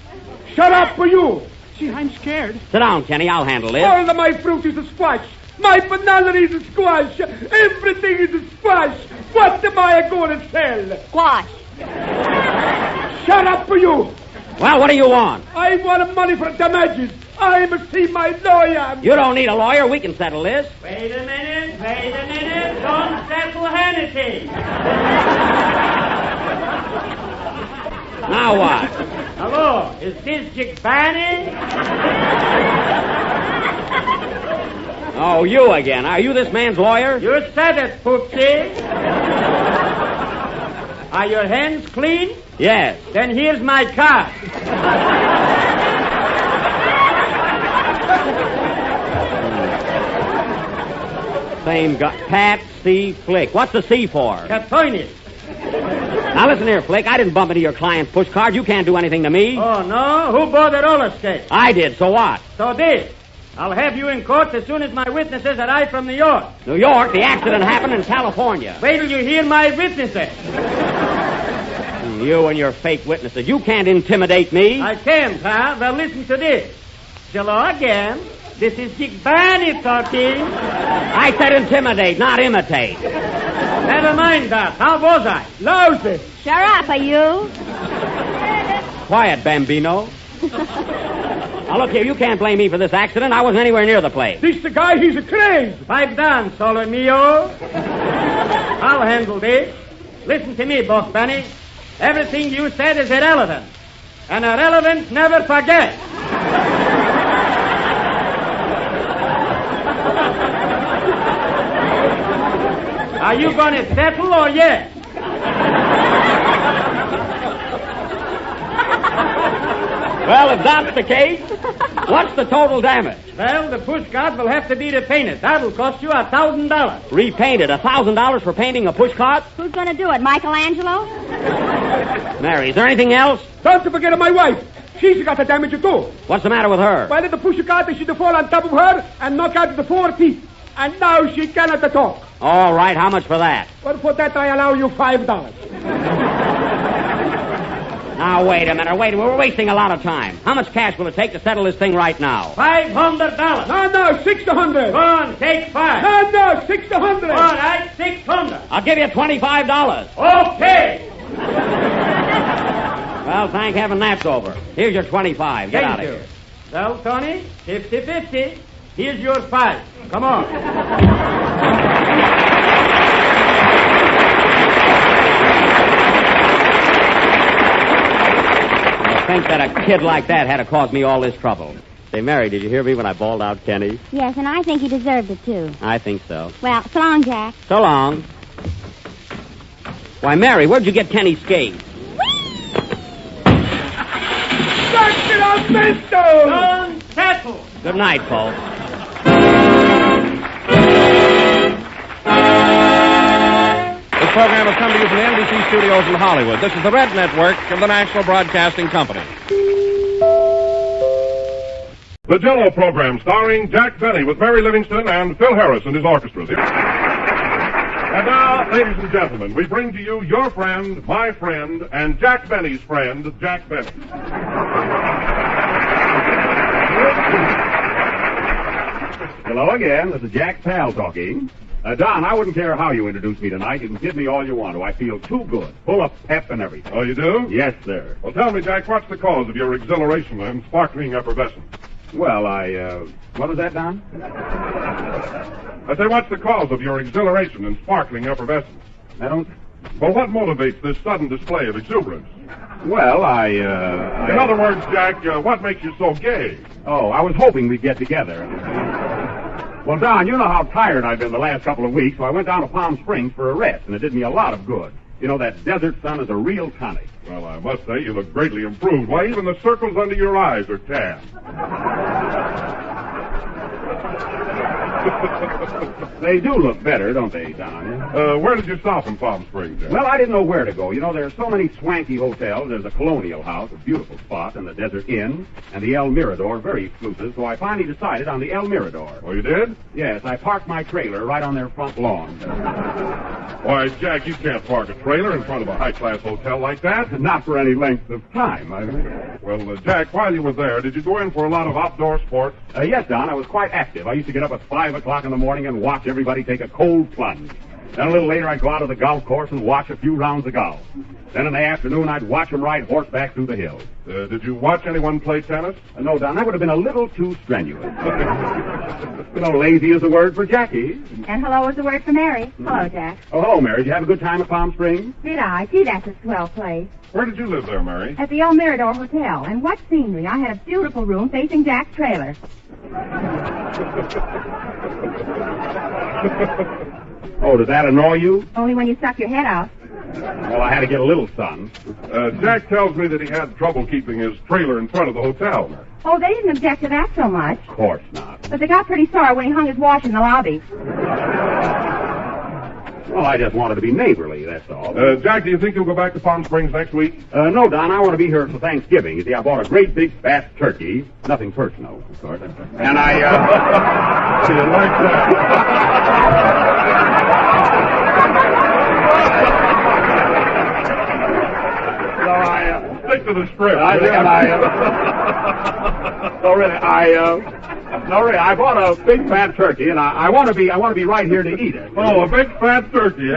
Shut up for you. Gee, I'm scared. Sit down, Kenny. I'll handle this. All of my fruit is a squash. My banana is a squash. Everything is a squash. What am I going to sell? Squash. Shut up for you. Well, what do you want? I want money for damages. I must see my lawyer. You don't need a lawyer. We can settle this. Wait a minute. Don't settle anything. Now what? Hello, is this Jick Barney? Oh, you again. Are you this man's lawyer? You said it, Poopsie. Are your hands clean? Yes. Then here's my card. Same guy. Pat C. Flick. What's the C for? Catoinis. Now, listen here, Flick. I didn't bump into your client's pushcart. You can't do anything to me. Oh, no? Who bought the roller skate? I did. So what? So this. I'll have you in court as soon as my witnesses arrive from New York. New York? The accident happened in California. Wait till you hear my witnesses. You and your fake witnesses. You can't intimidate me. I can't, huh? Well, listen to this. Hello again. This is Dick Barney talking. I said intimidate, not imitate. Never mind that. How was I? Lousy. Shut up, are you? Quiet, Bambino. Now, look here, you can't blame me for this accident. I wasn't anywhere near the place. This the guy, he's a craze. Pipe down, Solo Mio. I'll handle this. Listen to me, Boss Benny. Everything you said is irrelevant. And irrelevant never forget. Are you going to settle or yes? Well, if that's the case, what's the total damage? Well, the pushcart will have to be repainted. That'll cost you $1,000. Repainted? $1,000 for painting a pushcart? Who's going to do it, Michelangelo? Mary, is there anything else? Don't forget of my wife. She's got the damage too. What's the matter with her? Well, the pushcart should fall on top of her and knock out the 4 teeth. And now she cannot talk. All right, how much for that? Well, for that I allow you $5. Now, wait a minute. We're wasting a lot of time. How much cash will it take to settle this thing right now? $500. No, $600. Go on, take 5. No, $600. All right, $600. I'll give you $25. Okay. Well, thank heaven that's over. Here's your 25. Get out of here. Well, Tony, 50-50. Here's your 5. Come on. I think that a kid like that had to cause me all this trouble. Say, Mary, did you hear me when I bawled out Kenny? Yes, and I think he deserved it, too. I think so. Well, so long, Jack. So long. Why, Mary, where'd you get Kenny's skates? Don't settle. Good night, folks. This program has come to you from the NBC studios in Hollywood. This is the Red Network of the National Broadcasting Company. The Jell-O program starring Jack Benny with Mary Livingston and Phil Harris and his orchestra. And now, ladies and gentlemen, we bring to you your friend, my friend, and Jack Benny's friend, Jack Benny. Hello again. This is Jack Pal talking. Don, I wouldn't care how you introduce me tonight. You can give me all you want to. I feel too good. Full of pep and everything. Oh, you do? Yes, sir. Well, tell me, Jack, what's the cause of your exhilaration and sparkling effervescence? Well, what is that, Don? I say, what's the cause of your exhilaration and sparkling effervescence? I don't... Well, what motivates this sudden display of exuberance? Well, In other words, Jack, what makes you so gay? Oh, I was hoping we'd get together. Well, Don, you know how tired I've been the last couple of weeks, so I went down to Palm Springs for a rest, and it did me a lot of good. You know, that desert sun is a real tonic. Well, I must say, you look greatly improved. Why, even the circles under your eyes are tan. They do look better, don't they, Don? Where did you stop in Palm Springs, Jack? Well, I didn't know where to go. You know, there are so many swanky hotels. There's a Colonial House, a beautiful spot, and the Desert Inn, and the El Mirador, very exclusive, so I finally decided on the El Mirador. Oh, you did? Yes, I parked my trailer right on their front lawn. Why, Jack, you can't park a trailer in front of a high-class hotel like that. Not for any length of time. Well, Jack, while you were there, did you go in for a lot of outdoor sports? Yes, Don, I was quite active. I used to get up at 5 o'clock in the morning and watch everybody take a cold plunge. Then a little later, I'd go out to the golf course and watch a few rounds of golf. Then in the afternoon, I'd watch them ride horseback through the hills. Did you watch anyone play tennis? No, Don, that would have been a little too strenuous. You know, lazy is the word for Jackie. And hello is the word for Mary. Hello, Jack. Oh, hello, Mary. Did you have a good time at Palm Springs? Did I? Gee, that's a swell place. Where did you live there, Mary? At the El Mirador Hotel. And what scenery. I had a beautiful room facing Jack's trailer. Oh, did that annoy you? Only when you stuck your head out. Well, I had to get a little sun. Jack tells me that he had trouble keeping his trailer in front of the hotel. Oh, they didn't object to that so much. Of course not. But they got pretty sore when he hung his wash in the lobby. Well, I just wanted to be neighborly, that's all. Jack, do you think you'll go back to Palm Springs next week? No, Don, I want to be here for Thanksgiving. You see, I bought a great big fat turkey. Nothing personal, of course. And I, you like that? So I, stick to the script. I bought a big fat turkey, and I want to be right here to eat it. Oh, a big fat turkey.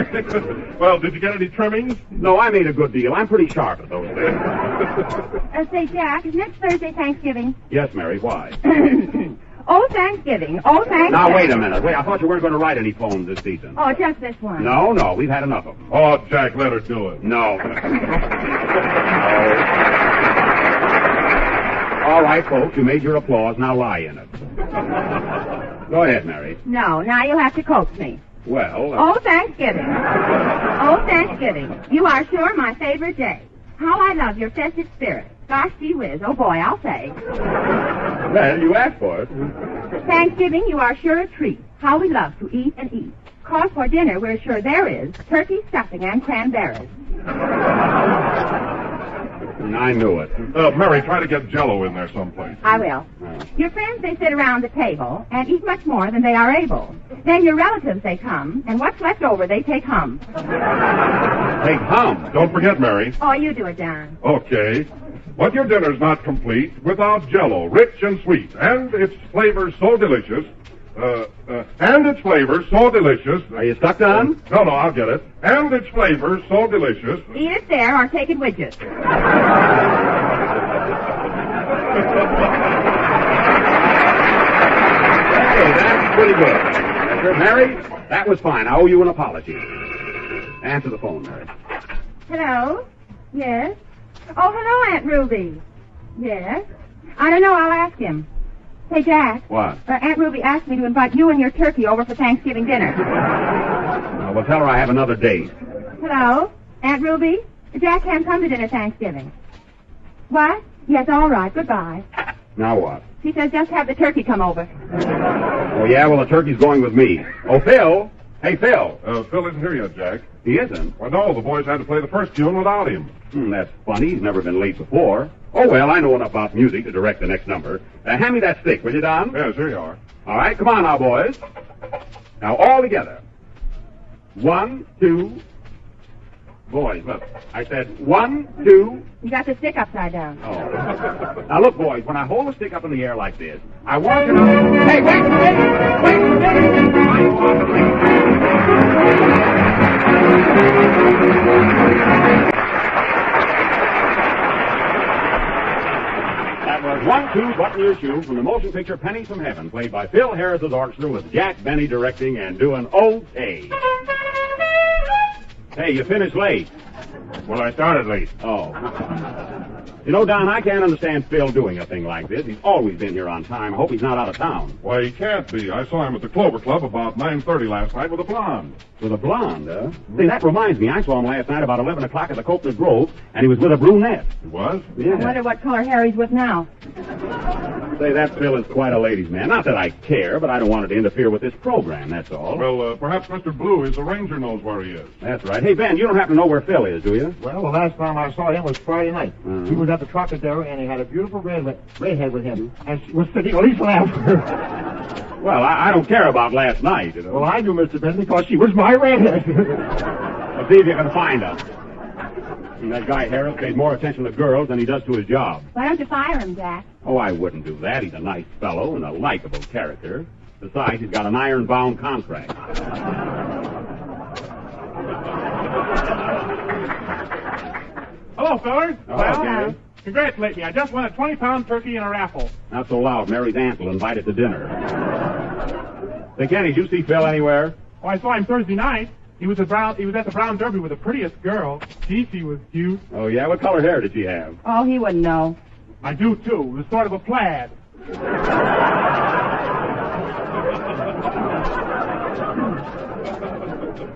Well, did you get any trimmings? No, I made a good deal. I'm pretty sharp at those things. Say, Jack, is next Thursday Thanksgiving? Yes, Mary, why? Oh, Thanksgiving. Oh, Thanksgiving. Now, wait a minute. Wait, I thought you weren't going to write any poems this season. Oh, just this one. No, we've had enough of them. Oh, Jack, let her do it. No. All right, folks, you made your applause. Now lie in it. Go ahead, Mary. No, now you'll have to coax me. Well... Oh, Thanksgiving. Oh, Thanksgiving. You are sure my favorite day. How I love your festive spirit. Gosh, gee whiz. Oh, boy, I'll say. Well, you asked for it. Thanksgiving, you are sure a treat. How we love to eat and eat. Cause for dinner, we're sure there is turkey, stuffing, and cranberries. I knew it. Mary, try to get Jell-O in there someplace. I will. Your friends, they sit around the table and eat much more than they are able. Then your relatives, they come, and what's left over, they take hum. Take hum? Don't forget, Mary. Oh, you do it, Don. Okay. But your dinner's not complete without Jell-O, rich and sweet, and its flavors so delicious. Are you stuck, Don? No, I'll get it. And its flavors so delicious. Eat it there or take it with you. Okay, that's pretty good. Mary, that was fine. I owe you an apology. Answer the phone, Mary. Hello? Yes? Oh, hello, Aunt Ruby. Yes? I don't know. I'll ask him. Hey, Jack. What? Aunt Ruby asked me to invite you and your turkey over for Thanksgiving dinner. Well, tell her I have another date. Hello? Aunt Ruby? Jack can't come to dinner Thanksgiving. What? Yes, all right. Goodbye. Now what? She says just have the turkey come over. Oh, yeah? Well, the turkey's going with me. Oh, Phil. Hey, Phil. Phil isn't here yet, Jack. He isn't? Well, no, the boys had to play the first tune without him. That's funny. He's never been late before. Oh, well, I know enough about music to direct the next number. Hand me that stick, will you, Don? Yes, here you are. All right, come on now, boys. Now, all together. 1, 2... Boys, look. I said 1, 2... You got the stick upside down. Oh. Now, look, boys, when I hold the stick up in the air like this, I want you to... Hey, wait! That was 1, 2, Button Your Shoe from the motion picture Pennies from Heaven, played by Phil Harris's orchestra with Jack Benny directing and doing okay. Hey, you finished late. Well, I started late. Oh. You know, Don, I can't understand Phil doing a thing like this. He's always been here on time. I hope he's not out of town. Why, he can't be. I saw him at the Clover Club about 9:30 last night with a blonde. With a blonde, huh? See, that reminds me. I saw him last night about 11 o'clock at the Coconut Grove, and he was with a brunette. He was? I wonder what color Harry's with now. Say, that Phil is quite a ladies' man. Not that I care, but I don't want it to interfere with this program, that's all. Well, perhaps Mr. Blue, his arranger, knows where he is. That's right. Hey, Ben, you don't happen to know where Phil is, do you? Well, the last time I saw him was Friday night. He was at the Trocadero, and he had a beautiful redhead with him, and she was sitting on his lap. Well, I don't care about last night, you know. Well, I do, Mr. Ben, because she was my redhead. Let's see if you can find her. And that guy Harris pays more attention to girls than he does to his job. Why don't you fire him, Jack? Oh, I wouldn't do that. He's a nice fellow and a likable character. Besides, he's got an iron-bound contract. Hello, fellas. Oh, okay. Congratulate me. I just won a 20-pound turkey in a raffle. Not so loud. Mary's aunt will invite us to dinner. Say, Kenny, did you see Phil anywhere? Oh, I saw him Thursday night. He was at the Brown Derby with the prettiest girl. She was cute. Oh, yeah? What color hair did she have? Oh, he wouldn't know. I do, too. It was sort of a plaid.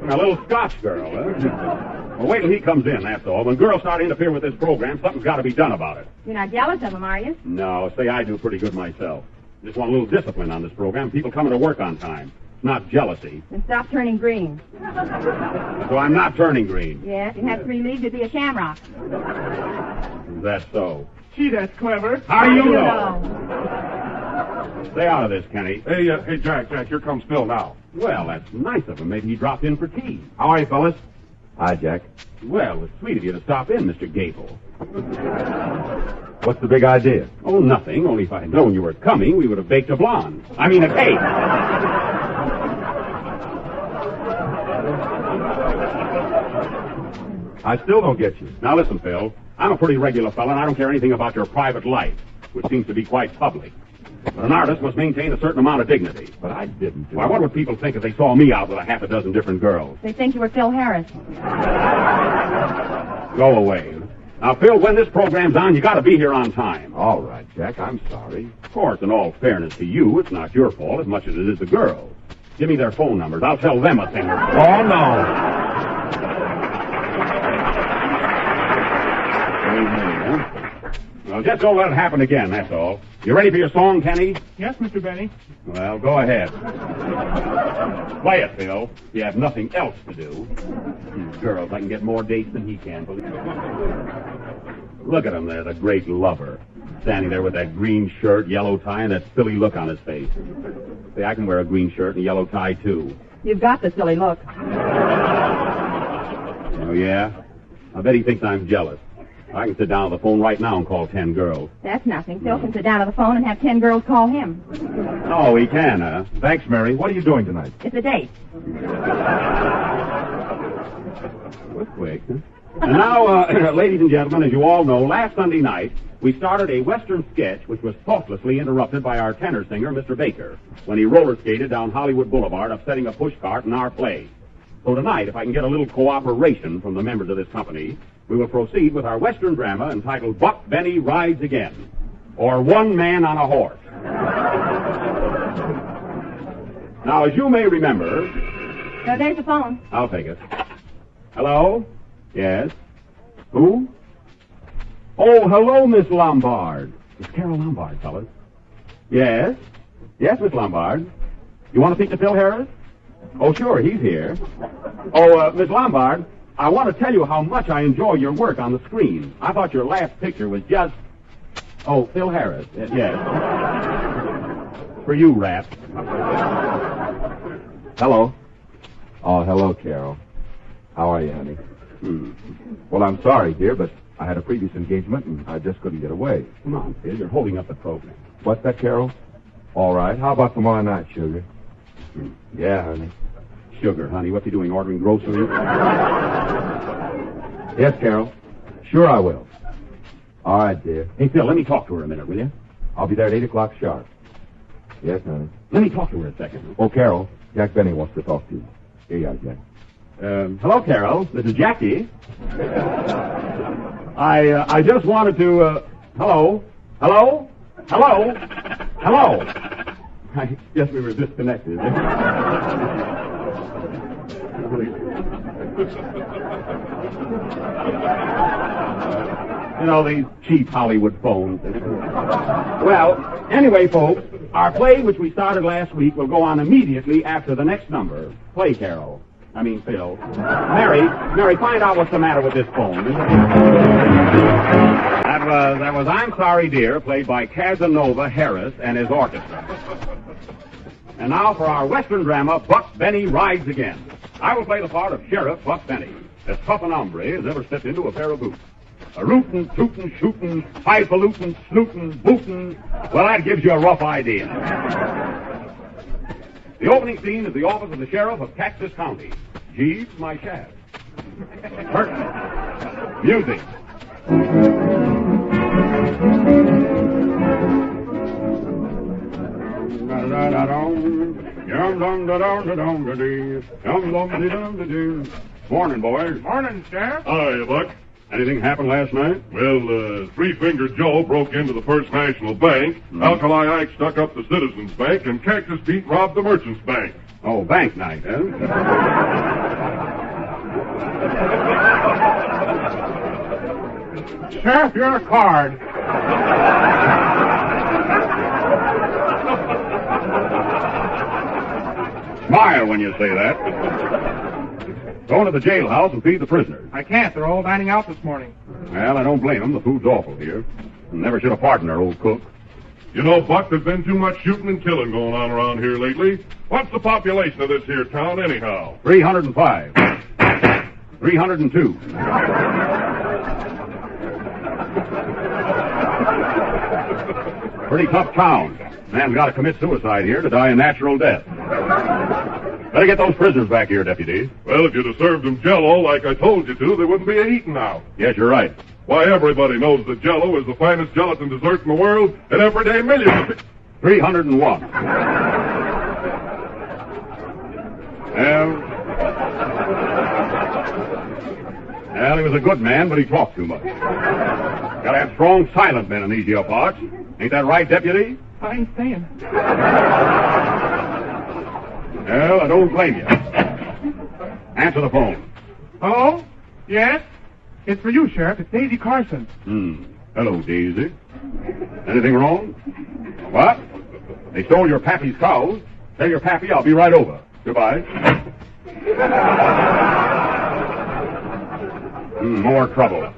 A little Scotch girl, huh? Well, wait till he comes in, that's all. When girls start to interfere with this program, something's got to be done about it. You're not jealous of him, are you? No, say I do pretty good myself. Just want a little discipline on this program. People coming to work on time. Not jealousy. Then stop turning green. So I'm not turning green. Yeah, if you had 3 leaves, you'd be a shamrock. That's so. Gee, that's clever. How do you know? Stay out of this, Kenny. Hey, Jack, here comes Phil now. Well, that's nice of him. Maybe he dropped in for tea. How are you, fellas? Hi, Jack. Well, it's sweet of you to stop in, Mr. Gable. What's the big idea? Oh, nothing. Only if I had known you were coming, we would have baked a blonde. I mean, a cake. I still don't get you. Now, listen, Phil. I'm a pretty regular fella, and I don't care anything about your private life, which seems to be quite public. But an artist must maintain a certain amount of dignity. But I didn't do Why, what would people think if they saw me out with a half a dozen different girls? They think you were Phil Harris. Go away. Now, Phil, when this program's on, you got to be here on time. All right, Jack, I'm sorry. Of course, in all fairness to you, it's not your fault as much as it is the girls. Give me their phone numbers. I'll tell them a thing or two. Oh, no. Well, just don't let it happen again, that's all. You ready for your song, Kenny? Yes, Mr. Benny. Well, go ahead. Play it, Phil. You have nothing else to do. These girls, I can get more dates than he can. Look at him there, the great lover. Standing there with that green shirt, yellow tie, and that silly look on his face. See, I can wear a green shirt and a yellow tie, too. You've got the silly look. Oh, yeah? I bet he thinks I'm jealous. I can sit down on the phone right now and call 10 girls. That's nothing. Phil can sit down on the phone and have 10 girls call him. Oh, he can, huh? Thanks, Mary. What are you doing tonight? It's a date. Was quick, huh? And now, ladies and gentlemen, as you all know, last Sunday night, we started a Western sketch which was thoughtlessly interrupted by our tenor singer, Mr. Baker, when he roller skated down Hollywood Boulevard, upsetting a pushcart in our play. So tonight, if I can get a little cooperation from the members of this company, we will proceed with our Western drama entitled Buck Benny Rides Again, or One Man on a Horse. Now, as you may remember... No, there's the phone. I'll take it. Hello? Yes? Who? Oh, hello, Miss Lombard. It's Carol Lombard, fellas. Yes? Yes, Miss Lombard. You want to speak to Phil Harris? Oh, sure, he's here. Oh, Miss Lombard, I want to tell you how much I enjoy your work on the screen. I thought your last picture was just Oh, Phil Harris. Yes. For you, Rap. Hello. Oh, hello, Carol. How are you, honey? Well, I'm sorry, dear, but I had a previous engagement and I just couldn't get away. Come on, Phil, you're holding up the program. What's that, Carol? All right. How about tomorrow night, sugar? Yeah, honey. Sugar, honey. What's he doing, ordering groceries? Yes, Carol. Sure I will. All right, dear. Hey, Phil, let me talk to her a minute, will you? I'll be there at 8 o'clock sharp. Yes, honey. Let me talk to her a second. Oh, Carol, Jack Benny wants to talk to you. Here you are, Jack. Hello, Carol. This is Jackie. I just wanted to, hello? Hello? Hello? Hello? I guess we were disconnected. You know, these cheap Hollywood phones. Well, anyway, folks, our play, which we started last week, will go on immediately after the next number. Play, Carol. I mean, Phil. Mary, find out what's the matter with this phone. That was I'm Sorry, Dear, played by Casanova Harris and his orchestra. And now for our Western drama, Buck Benny Rides Again. I will play the part of Sheriff Buck Benny, as tough an hombre as ever stepped into a pair of boots. A rootin', tootin', shootin', highfalutin', snootin', bootin'. Well, that gives you a rough idea. The opening scene is the office of the sheriff of Cactus County. Jeeves, my shaft. Curtain. Music. Morning, boys. Morning, Sheriff. Hiya, Buck. Anything happened last night? Well, Three-Fingered Joe broke into the First National Bank, Alkali Ike stuck up the Citizens Bank, and Cactus Pete robbed the Merchants Bank. Oh, bank night, huh? Sheriff, you're a card. Smile when you say that. Go into the jailhouse and feed the prisoners. I can't. They're all dining out this morning. Well, I don't blame them. The food's awful here. Never should have pardoned their old cook. You know, Buck, there's been too much shooting and killing going on around here lately. What's the population of this here town, anyhow? 305. 302. Pretty tough town. Man's got to commit suicide here to die a natural death. Better get those prisoners back here, deputy. Well, if you'd have served them Jell-O like I told you to, they wouldn't be eating now. Yes, you're right. Why, everybody knows that Jell-O is the finest gelatin dessert in the world, and every day millions of people... 301. Well, he was a good man, but he talked too much. Gotta have strong, silent men in these here parts. Ain't that right, deputy? I ain't saying. Well, I don't blame you. Answer the phone. Oh? Yes? It's for you, Sheriff. It's Daisy Carson. Hello, Daisy. Anything wrong? What? They stole your pappy's cows. Tell your pappy I'll be right over. Goodbye. More trouble.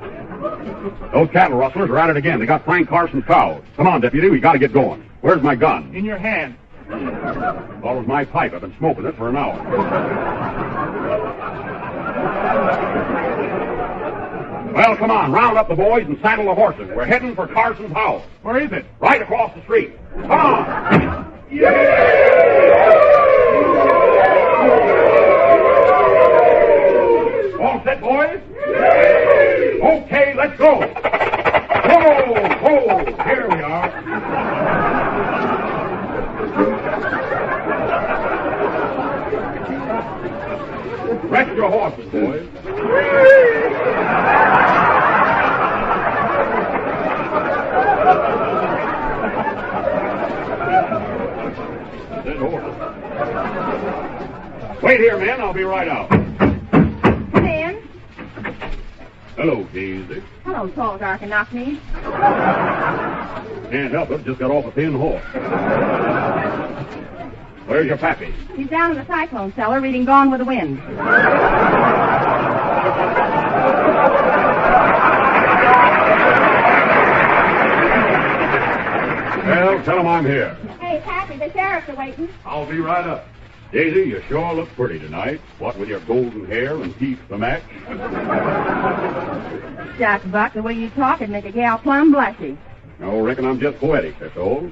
Those cattle rustlers are at it again. They got Frank Carson's cows. Come on, deputy. We gotta get going. Where's my gun? In your hand. Thought it was my pipe. I've been smoking it for an hour. Well, come on. Round up the boys and saddle the horses. We're heading for Carson's house. Where is it? Right across the street. Come on. All set, boys? Okay, let's go. Whoa, here we are. Rest your horses, boys. Wait here, men. I'll be right out. Dan? Hello, Daisy. Hello, tall, dark, and knock-kneed. Can't help it. Just got off a thin horse. Where's your pappy? He's down in the cyclone cellar reading Gone with the Wind. Well, tell him I'm here. Hey, Pappy, the sheriff's are waiting. I'll be right up. Daisy, you sure look pretty tonight. What with your golden hair and teeth to match? Jack Buck, the way you talk would make a gal plumb blushy. No, reckon I'm just poetic, that's all.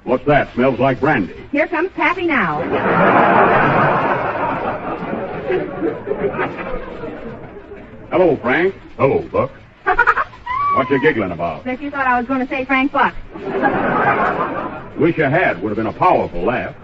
What's that? Smells like brandy. Here comes Pappy now. Hello, Frank. Hello, Buck. What you giggling about? Bet you thought I was going to say Frank Buck. Wish you had. Would have been a powerful laugh.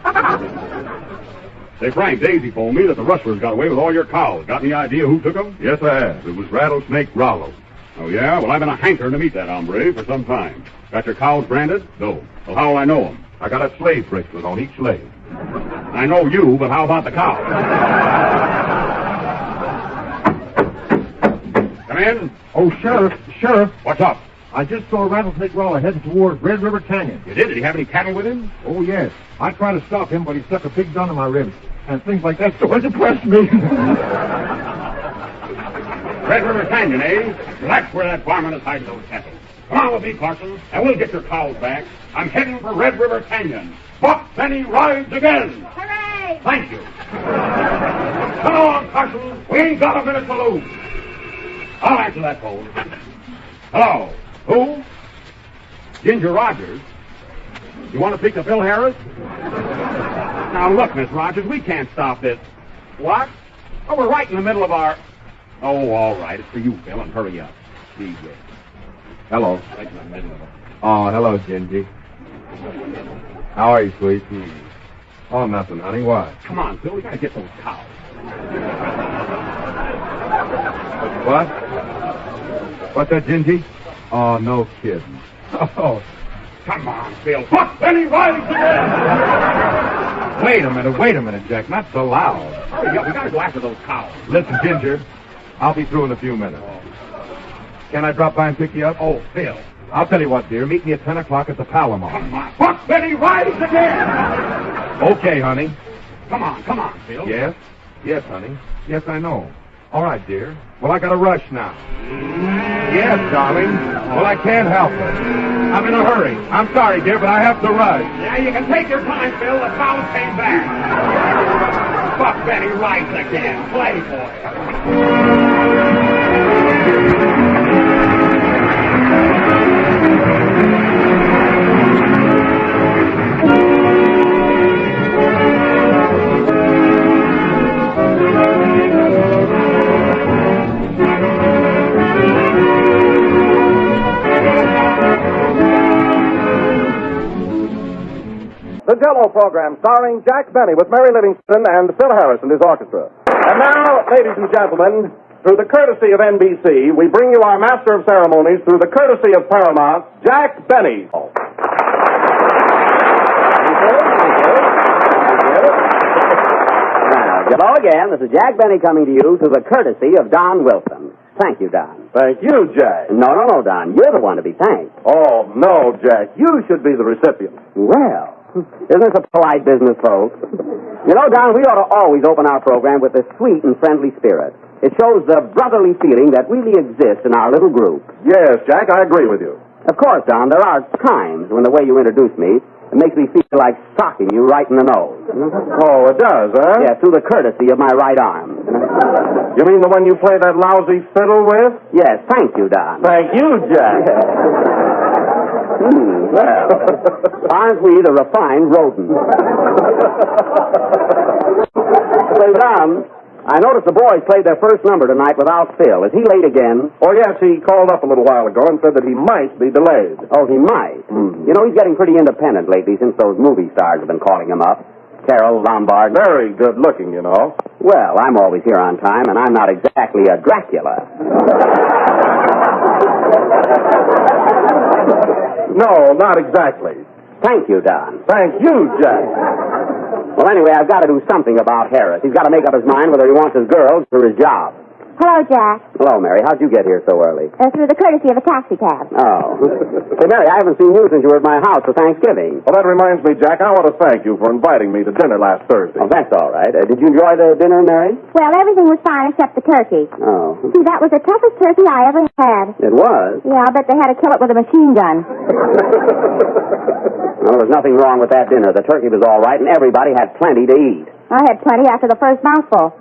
Say, Frank, Daisy told me that the rustlers got away with all your cows. Got any idea who took them? Yes, I have. It was Rattlesnake Rollo. Oh, yeah? Well, I've been a hankering to meet that hombre for some time. Got your cows branded? No. Well, how'll I know them? I got a slave bracelet on each slave. I know you, but how about the cows? Come in. Oh, Sheriff. What's up? I just saw Rattlesnake Rollo heading towards Red River Canyon. You did? Did he have any cattle with him? Oh, yes. I tried to stop him, but he stuck a big gun in my ribs. And things like that, so it depressed me. Red River Canyon, eh? That's where that varmint is hiding those cattle. Come on with me, Carson, and we'll get your cows back. I'm heading for Red River Canyon. Buck Benny rides again. Hooray! Thank you. Come on, Carson. We ain't got a minute to lose. I'll answer that phone. Hello. Who? Ginger Rogers. You want to speak to Phil Harris? Now, look, Miss Rogers, we can't stop this. What? Oh, we're right in the middle of our... Oh, all right. It's for you, Phil, and hurry up. Gee, yeah. Hello. Right in the middle of it. Oh, hello, Gingy. How are you, sweet? Oh, nothing, honey. What? Come on, Phil. We got to get those cows. What? What's that, Gingy? Oh, no kidding. Oh. Come on, Phil. Buck Benny rides again. Wait a minute, Jack. Not so loud. Hurry up. We got to go after those cows. Listen, Ginger. I'll be through in a few minutes. Can I drop by and pick you up? Oh, Phil. I'll tell you what, dear. Meet me at 10 o'clock at the Palomar. Come on. Buck Benny rides again. Okay, honey. Come on, Phil. Yes, honey. Yes, I know. All right, dear. Well, I got to rush now. Yes, darling. Well, I can't help it. I'm in a hurry. I'm sorry, dear, but I have to rush. Yeah, you can take your time, Phil. The cows came back. Buck Benny rides again. Play, boy. The Jello program starring Jack Benny with Mary Livingston and Phil Harris and his orchestra. And now, ladies and gentlemen, through the courtesy of NBC, we bring you our master of ceremonies through the courtesy of Paramount, Jack Benny. Hello again. This is Jack Benny coming to you through the courtesy of Don Wilson. Thank you, Don. Thank you, Jack. No, Don. You're the one to be thanked. Oh, no, Jack. You should be the recipient. Well, isn't this a polite business, folks? You know, Don, we ought to always open our program with a sweet and friendly spirit. It shows the brotherly feeling that really exists in our little group. Yes, Jack, I agree with you. Of course, Don, there are times when the way you introduce me, it makes me feel like socking you right in the nose. Oh, it does, huh? Yeah, through the courtesy of my right arm. You mean the one you play that lousy fiddle with? Yes, thank you, Don. Thank you, Jack. Well, aren't we the refined rodent? Say, Don, I noticed the boys played their first number tonight without Phil. Is he late again? Oh, yes, he called up a little while ago and said that he might be delayed. Oh, he might? You know, he's getting pretty independent lately since those movie stars have been calling him up. Carol, Lombard. Very good looking, you know. Well, I'm always here on time, and I'm not exactly a Dracula. No, not exactly. Thank you, Don. Thank you, Jack. Well, anyway, I've got to do something about Harris. He's got to make up his mind whether he wants his girls or his job. Hello, Jack. Hello, Mary. How'd you get here so early? Through the courtesy of a taxi cab. Oh. Hey, Mary, I haven't seen you since you were at my house for Thanksgiving. Well, that reminds me, Jack, I want to thank you for inviting me to dinner last Thursday. Oh, that's all right. Did you enjoy the dinner, Mary? Well, everything was fine except the turkey. Oh. See, that was the toughest turkey I ever had. It was? Yeah, I bet they had to kill it with a machine gun. Well, there was nothing wrong with that dinner. The turkey was all right, and everybody had plenty to eat. I had plenty after the first mouthful.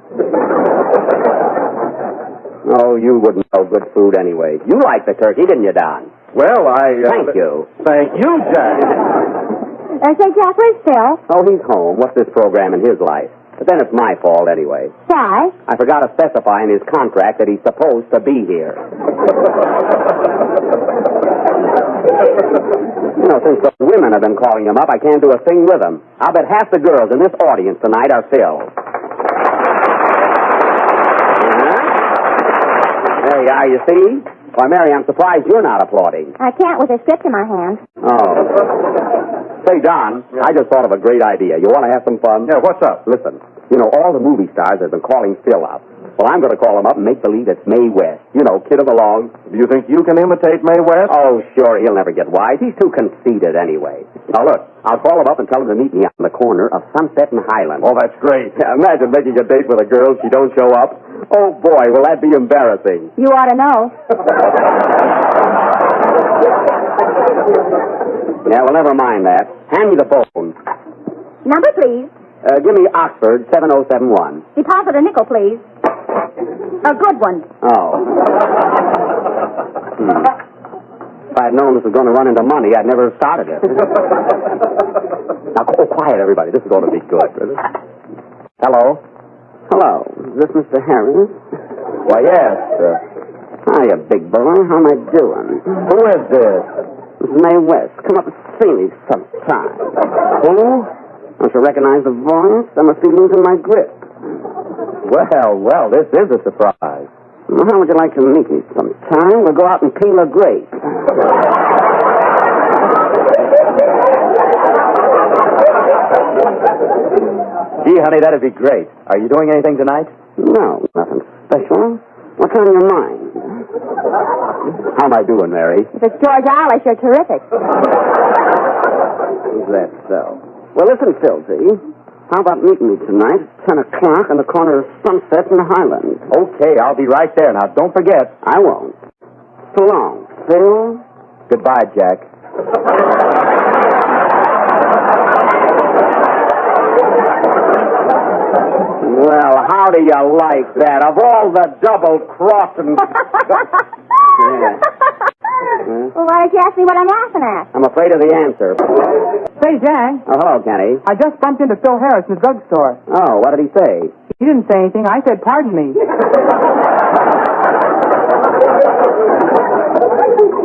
Oh, you wouldn't know good food anyway. You liked the turkey, didn't you, Don? Well, Thank you. Thank you, Jack. Say, Jack, where's Phil? Oh, he's home. What's this program in his life? But then it's my fault anyway. Why? I forgot to specify in his contract that he's supposed to be here. You know, since the women have been calling him up, I can't do a thing with him. I'll bet half the girls in this audience tonight are Phil. There you are, you see? Why, Mary, I'm surprised you're not applauding. I can't with a script in my hand. Oh. Say, Don, I just thought of a great idea. You want to have some fun? Yeah, what's up? Listen, you know, all the movie stars have been calling Phil up. Well, I'm going to call him up and make believe it's Mae West. You know, kid of the long. Do you think you can imitate Mae West? Oh, sure, he'll never get wise. He's too conceited anyway. Now, look, I'll call him up and tell him to meet me on the corner of Sunset and Highland. Oh, that's great. Imagine making a date with a girl if she don't show up. Oh, boy, will that be embarrassing. You ought to know. Yeah, well, never mind that. Hand me the phone. Number, please. Give me Oxford 7071. Deposit a nickel, please. A good one. Oh. If I'd known this was going to run into money, I'd never have started it. Now, quiet, everybody. This is going to be good. Hello? Hello. Is this Mr. Harris? Why, yes. Hiya, big boy. How am I doing? Who is this? This is Mae West. Come up and see me sometime. Who? Don't you recognize the voice? I must be losing my grip. Well, this is a surprise. Well, how would you like to meet me sometime? We'll go out and peel a grape. Gee, honey, that'd be great. Are you doing anything tonight? No, nothing special. What's on your mind? How am I doing, Mary? If it's George Alice, you're terrific. Is that so? Well, listen, Philzy. How about meeting me tonight at 10 o'clock on the corner of Sunset and Highland? Okay, I'll be right there. Now, don't forget. I won't. So long, Phil. Goodbye, Jack. Well, how do you like that? Of all the double-crossing... Yeah. Well, why don't you ask me what I'm laughing at? I'm afraid of the answer. Say, Jack. Oh, hello, Kenny. I just bumped into Phil Harris in the drugstore. Oh, what did he say? He didn't say anything. I said, pardon me.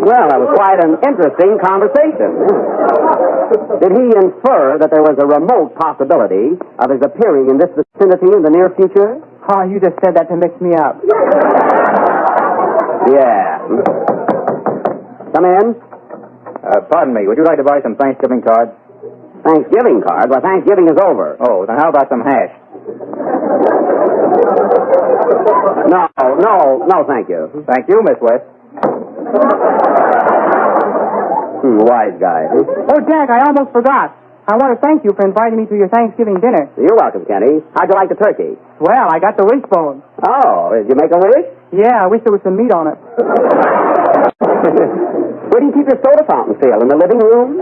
Well, that was quite an interesting conversation. Did he infer that there was a remote possibility of his appearing in this vicinity in the near future? Oh, you just said that to mix me up. Yeah. Come in. Pardon me. Would you like to buy some Thanksgiving cards? Thanksgiving cards? Well, Thanksgiving is over. Oh, then how about some hash? No, thank you. Thank you, Miss West. Wise guy. Oh, Jack, I almost forgot. I want to thank you for inviting me to your Thanksgiving dinner. You're welcome, Kenny. How'd you like the turkey? Well, I got the wishbone. Oh, did you make a wish? Yeah, I wish there was some meat on it. Where do you keep your soda fountain, Phil? In the living room?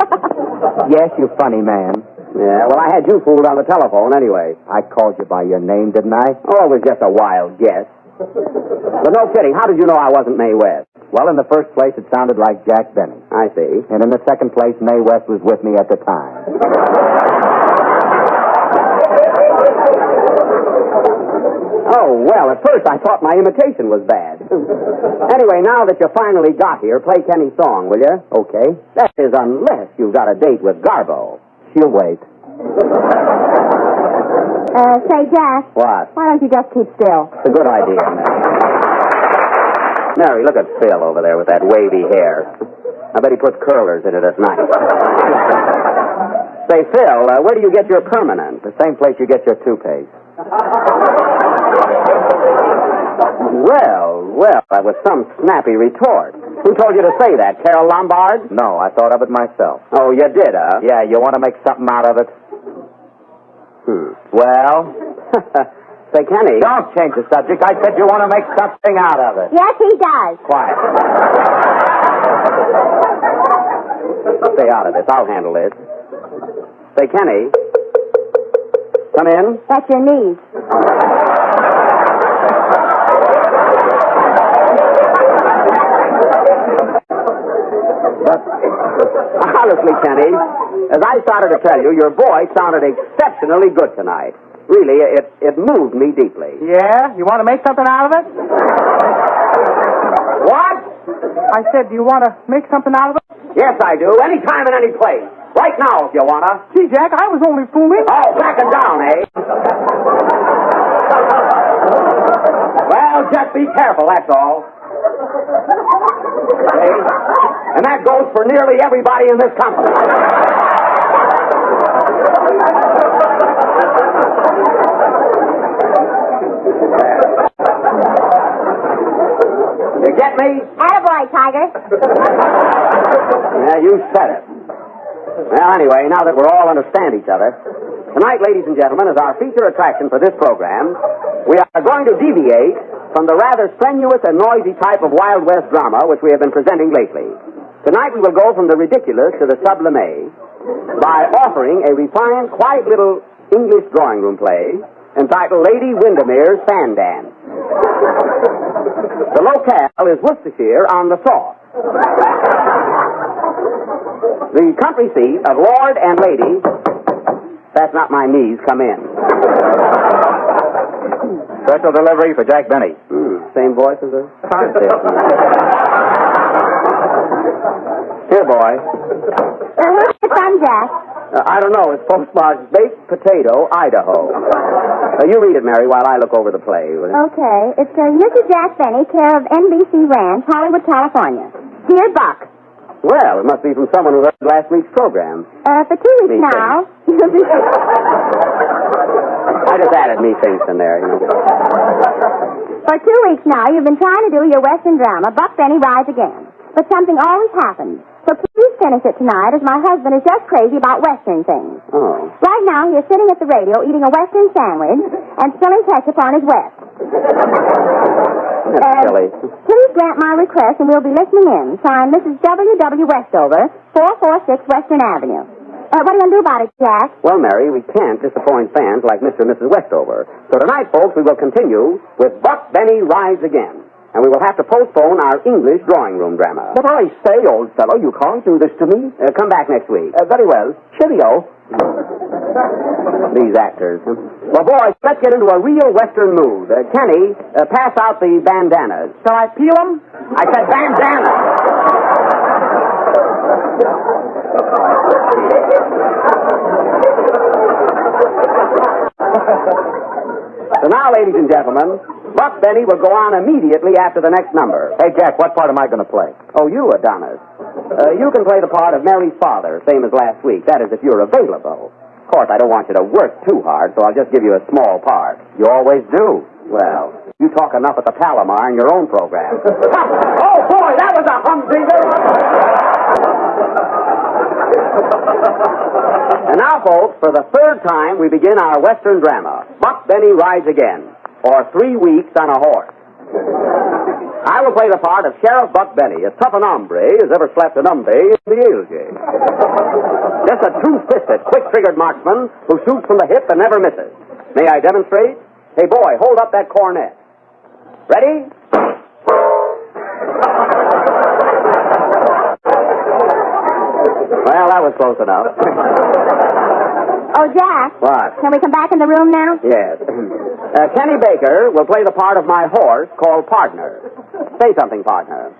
Yes, you funny man. Yeah, well, I had you fooled on the telephone anyway. I called you by your name, didn't I? Oh, it was just a wild guess. But no kidding, how did you know I wasn't Mae West? Well, in the first place, it sounded like Jack Benny. I see. And in the second place, Mae West was with me at the time. Oh, well, at first I thought my imitation was bad. Anyway, now that you finally got here, play Kenny's song, will you? Okay. That is, unless you've got a date with Garbo. She'll wait. Say, Jack. What? Why don't you just keep still? It's a good idea, Mary. Mary, look at Phil over there with that wavy hair. I bet he puts curlers in it at night. Say, Phil, where do you get your permanent? The same place you get your toothpaste. Well, that was some snappy retort. Who told you to say that, Carol Lombard? No, I thought of it myself. Oh, you did, huh? Yeah, you want to make something out of it? Well, say, Kenny. Don't change the subject. I said you want to make something out of it. Yes, he does. Quiet. Stay out of this. I'll handle this. Say, Kenny. Come in. That's your niece. But, honestly, Kenny, as I started to tell you, your voice sounded exceptionally good tonight. Really, it moved me deeply. Yeah? You want to make something out of it? What? I said, do you want to make something out of it? Yes, I do. Anytime and any place. Right now, if you wanna. Gee, Jack, I was only fooling. Oh, backing down, eh? Well, just be careful, that's all. Okay? And that goes for nearly everybody in this company. You get me? Attaboy, Tiger. Yeah, you said it. Well, anyway, now that we're all understand each other, tonight, ladies and gentlemen, is our feature attraction for this program. We are going to deviate from the rather strenuous and noisy type of Wild West drama which we have been presenting lately. Tonight we will go from the ridiculous to the sublime by offering a refined, quiet little English drawing room play entitled Lady Windermere's Fan Dance. The locale is Worcestershire on the Source. The country seat of Lord and Lady, that's not my knees, come in. Special delivery for Jack Benny. Same voice as a car salesman. Here, boy. Where's it from, Jack? I don't know. It's postmarked Baked Potato, Idaho. You read it, Mary, while I look over the play. Will you? Okay. It's Mrs. Jack Benny, care of NBC Ranch, Hollywood, California. Dear Buck. Well, it must be from someone who heard last week's program. For 2 weeks now, you'll be... I just added me things in there, you know. For 2 weeks now, you've been trying to do your Western drama, Buck Benny Rides Again. But something always happens. So please finish it tonight, as my husband is just crazy about Western things. Oh. Right now, he is sitting at the radio eating a Western sandwich and spilling ketchup on his West. That's silly. Please grant my request, and we'll be listening in. Signed, Mrs. W.W. Westover, 446 Western Avenue. What are you going to do about it, Jack? Well, Mary, we can't disappoint fans like Mr. and Mrs. Westover. So tonight, folks, we will continue with Buck Benny Rides Again. And we will have to postpone our English drawing room drama. But I say, old fellow, you can't do this to me. Come back next week. Very well. Cheerio. These actors. Well, boys, let's get into a real Western mood. Kenny, pass out the bandanas. Shall I peel them? I said bandanas. So now, ladies and gentlemen, Buck Benny will go on immediately after the next number. Hey, Jack, what part am I going to play? Oh, you, Adonis. You can play the part of Mary's father, same as last week. That is, if you're available. Of course, I don't want you to work too hard, so I'll just give you a small part. You always do. Well, you talk enough at the Palomar in your own program. Oh, boy, that was a humdinger! And now, folks, for the third time, we begin our Western drama, Buck Benny Rides Again, or 3 Weeks on a Horse. I will play the part of Sheriff Buck Benny, as tough an hombre as ever slapped an hombre in the Ilge. Just a two-fisted, quick-triggered marksman who shoots from the hip and never misses. May I demonstrate? Hey, boy, hold up that cornet. Ready? Well, that was close enough. Oh, Jack. What? Can we come back in the room now? Yes. Kenny Baker will play the part of my horse called Partner. Say something, partner.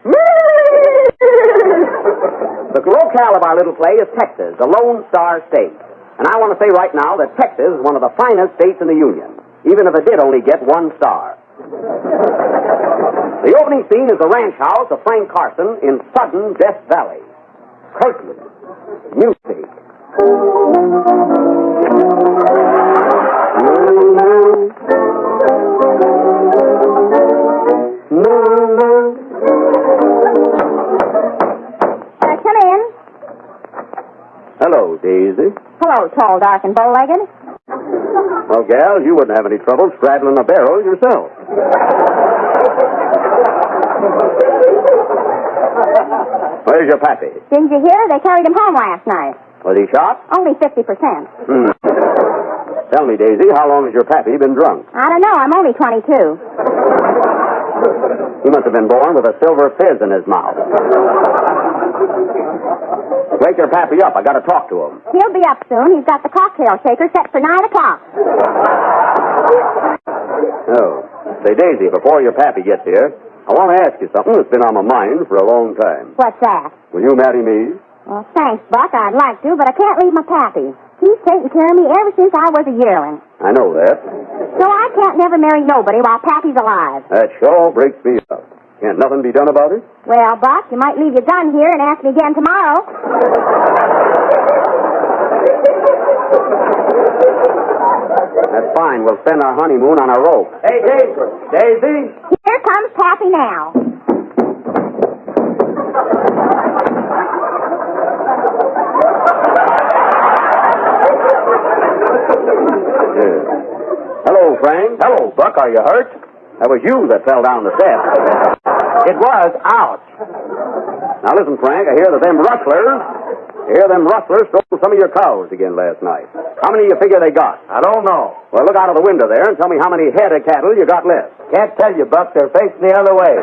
The locale of our little play is Texas, the Lone Star State. And I want to say right now that Texas is one of the finest states in the Union, even if it did only get 1 star. The opening scene is the ranch house of Frank Carson in sudden Death Valley. Curtain. Music. Daisy. Hello, tall, dark, and bow-legged. Well, gal, you wouldn't have any trouble straddling a barrel yourself. Where's your pappy? Didn't you hear? They carried him home last night. Was he shot? Only 50%. Tell me, Daisy, how long has your pappy been drunk? I don't know. I'm only 22. He must have been born with a silver fizz in his mouth. Wake your pappy up. I got to talk to him. He'll be up soon. He's got the cocktail shaker set for 9 o'clock. Oh. Say, Daisy, before your pappy gets here, I want to ask you something that's been on my mind for a long time. What's that? Will you marry me? Well, thanks, Buck. I'd like to, but I can't leave my pappy. He's taken care of me ever since I was a yearling. I know that. So I can't never marry nobody while pappy's alive. That sure breaks me up. Can't nothing be done about it? Well, Buck, you might leave your gun here and ask me again tomorrow. That's fine. We'll spend our honeymoon on a rope. Hey, Daisy. Here comes Pappy now. Hello, Frank. Hello, Buck. Are you hurt? That was you that fell down the steps. It was. Ouch. Now listen, Frank. I hear them rustlers stole some of your cows again last night. How many do you figure they got? I don't know. Well, look out of the window there and tell me how many head of cattle you got left. Can't tell you, Buck. They're facing the other way.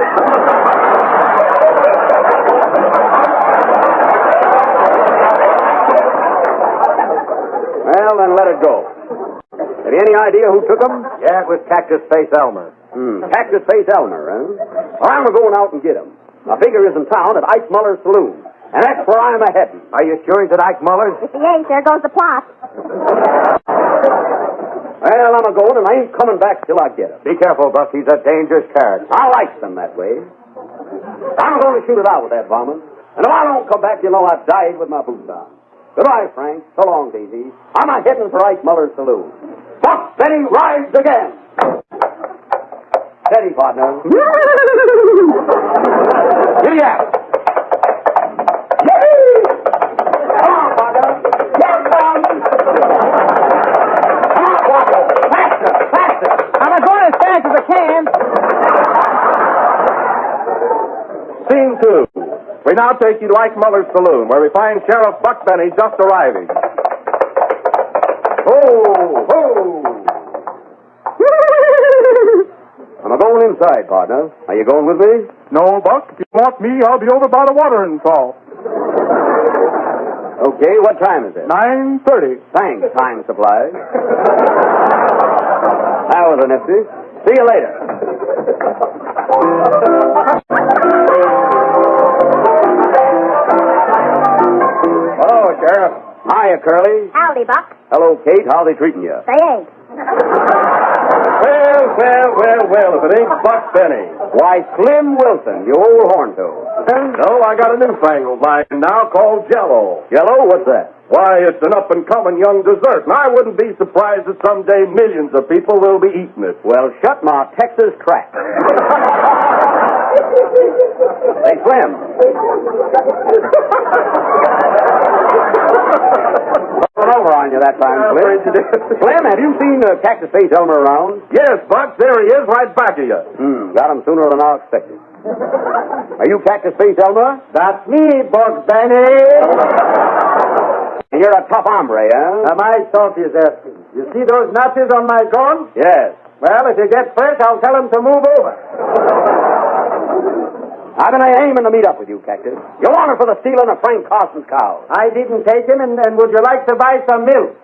Well, then let it go. Have you any idea who took them? Yeah, it was Cactus Face Elmer. Cactus Face Elmer, huh? Well, I'm going out and get him. My figure is in town at Ike Muller's saloon. And that's where I'm a-heading. Are you sure he's at Ike Muller's? If he ain't, there goes the plot. Well, I'm a-going, and I ain't coming back till I get him. Be careful, Buck. He's a dangerous character. I like them that way. I'm going to shoot it out with that varmint. And if I don't come back, you'll know I've died with my boots on. Goodbye, Frank. So long, Daisy. I'm a-heading for Ike Muller's saloon. Buck Benny rides again. Steady, partner. Juliet. Come on, partner. Get down. Come on, partner. Faster, faster. I'm going as fast as I can. Scene 2. We now take you to Ike Muller's saloon, where we find Sheriff Buck Benny just arriving. Ho, ho. I'm going inside, partner. Are you going with me? No, Buck. If you want me, I'll be over by the watering trough. Okay, what time is it? 9:30. Thanks, time supply. That was a nifty. See you later. Hello, Sheriff. Hiya, Curly. Howdy, Buck. Hello, Kate. How they treating you? They ain't. Well, if it ain't Buck Benny. Why, Slim Wilson, you old horn toad. No, I got a newfangled line now called Jello. Jello? What's that? Why, it's an up-and-coming young dessert, and I wouldn't be surprised if someday millions of people will be eating it. Well, shut my Texas trap. Hey, Slim. Rolling over on you that time, Slim. Slim, have you seen Cactus Face Elmer around? Yes, Buck, there he is right back of you. Got him sooner than I expected. Are you Cactus Face Elmer? That's me, Buck Benny. And you're a tough hombre, huh? My thought is asking. You see those notches on my gun? Yes. Well, if you get fresh, I'll tell them to move over. I've been aiming to meet up with you, Cactus. You wanted for the stealing of Frank Carson's cows. I didn't take him, and would you like to buy some milk?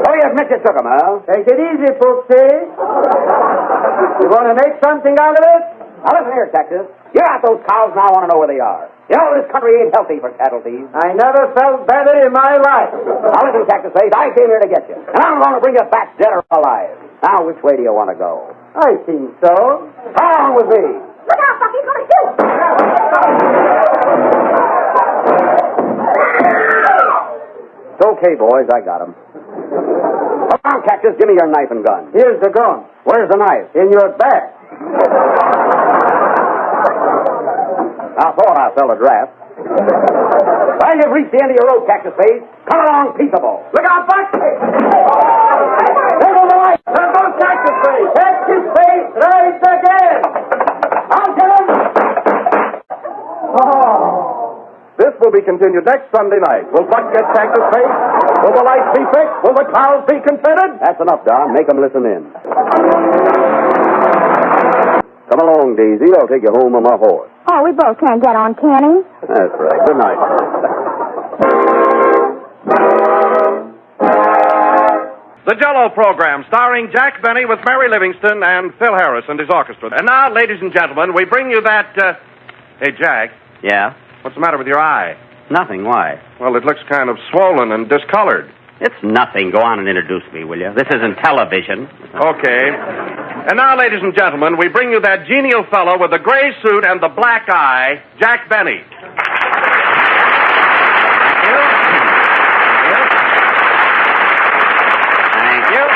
So you admit you took him, huh? Take it easy, Pooksy. You want to make something out of it? Now listen here, Cactus. You got those cows, and I want to know where they are. You know this country ain't healthy for cattle thieves. I never felt better in my life. Now listen, Cactus Face, I came here to get you. And I'm going to bring you back dead or alive. Now, which way do you want to go? I think so. Come on with me. Look out, Buck. He's going to shoot. It's okay, boys. I got him. Come on, Cactus. Give me your knife and gun. Here's the gun. Where's the knife? In your back. I thought I felt a draft. Well, you've reached the end of your road, Cactus Face. Come along, peaceable. Look out, Buck! There goes the light. There goes Cactus Face. Cactus Face rides again. I'll get him. Oh. This will be continued next Sunday night. Will Buck get Cactus Face? Will the lights be fixed? Will the cows be contented? That's enough, Don. Make them listen in. Come along, Daisy. I'll take you home on my horse. Oh, we both can't get on, Kenny. That's right. Good night. The Jell-O program, starring Jack Benny with Mary Livingston and Phil Harris and his orchestra. And now, ladies and gentlemen, we bring you that, Hey, Jack. Yeah? What's the matter with your eye? Nothing. Why? Well, it looks kind of swollen and discolored. It's nothing. Go on and introduce me, will you? This isn't television. Okay. And now, ladies and gentlemen, we bring you that genial fellow with the gray suit and the black eye, Jack Benny. Thank you.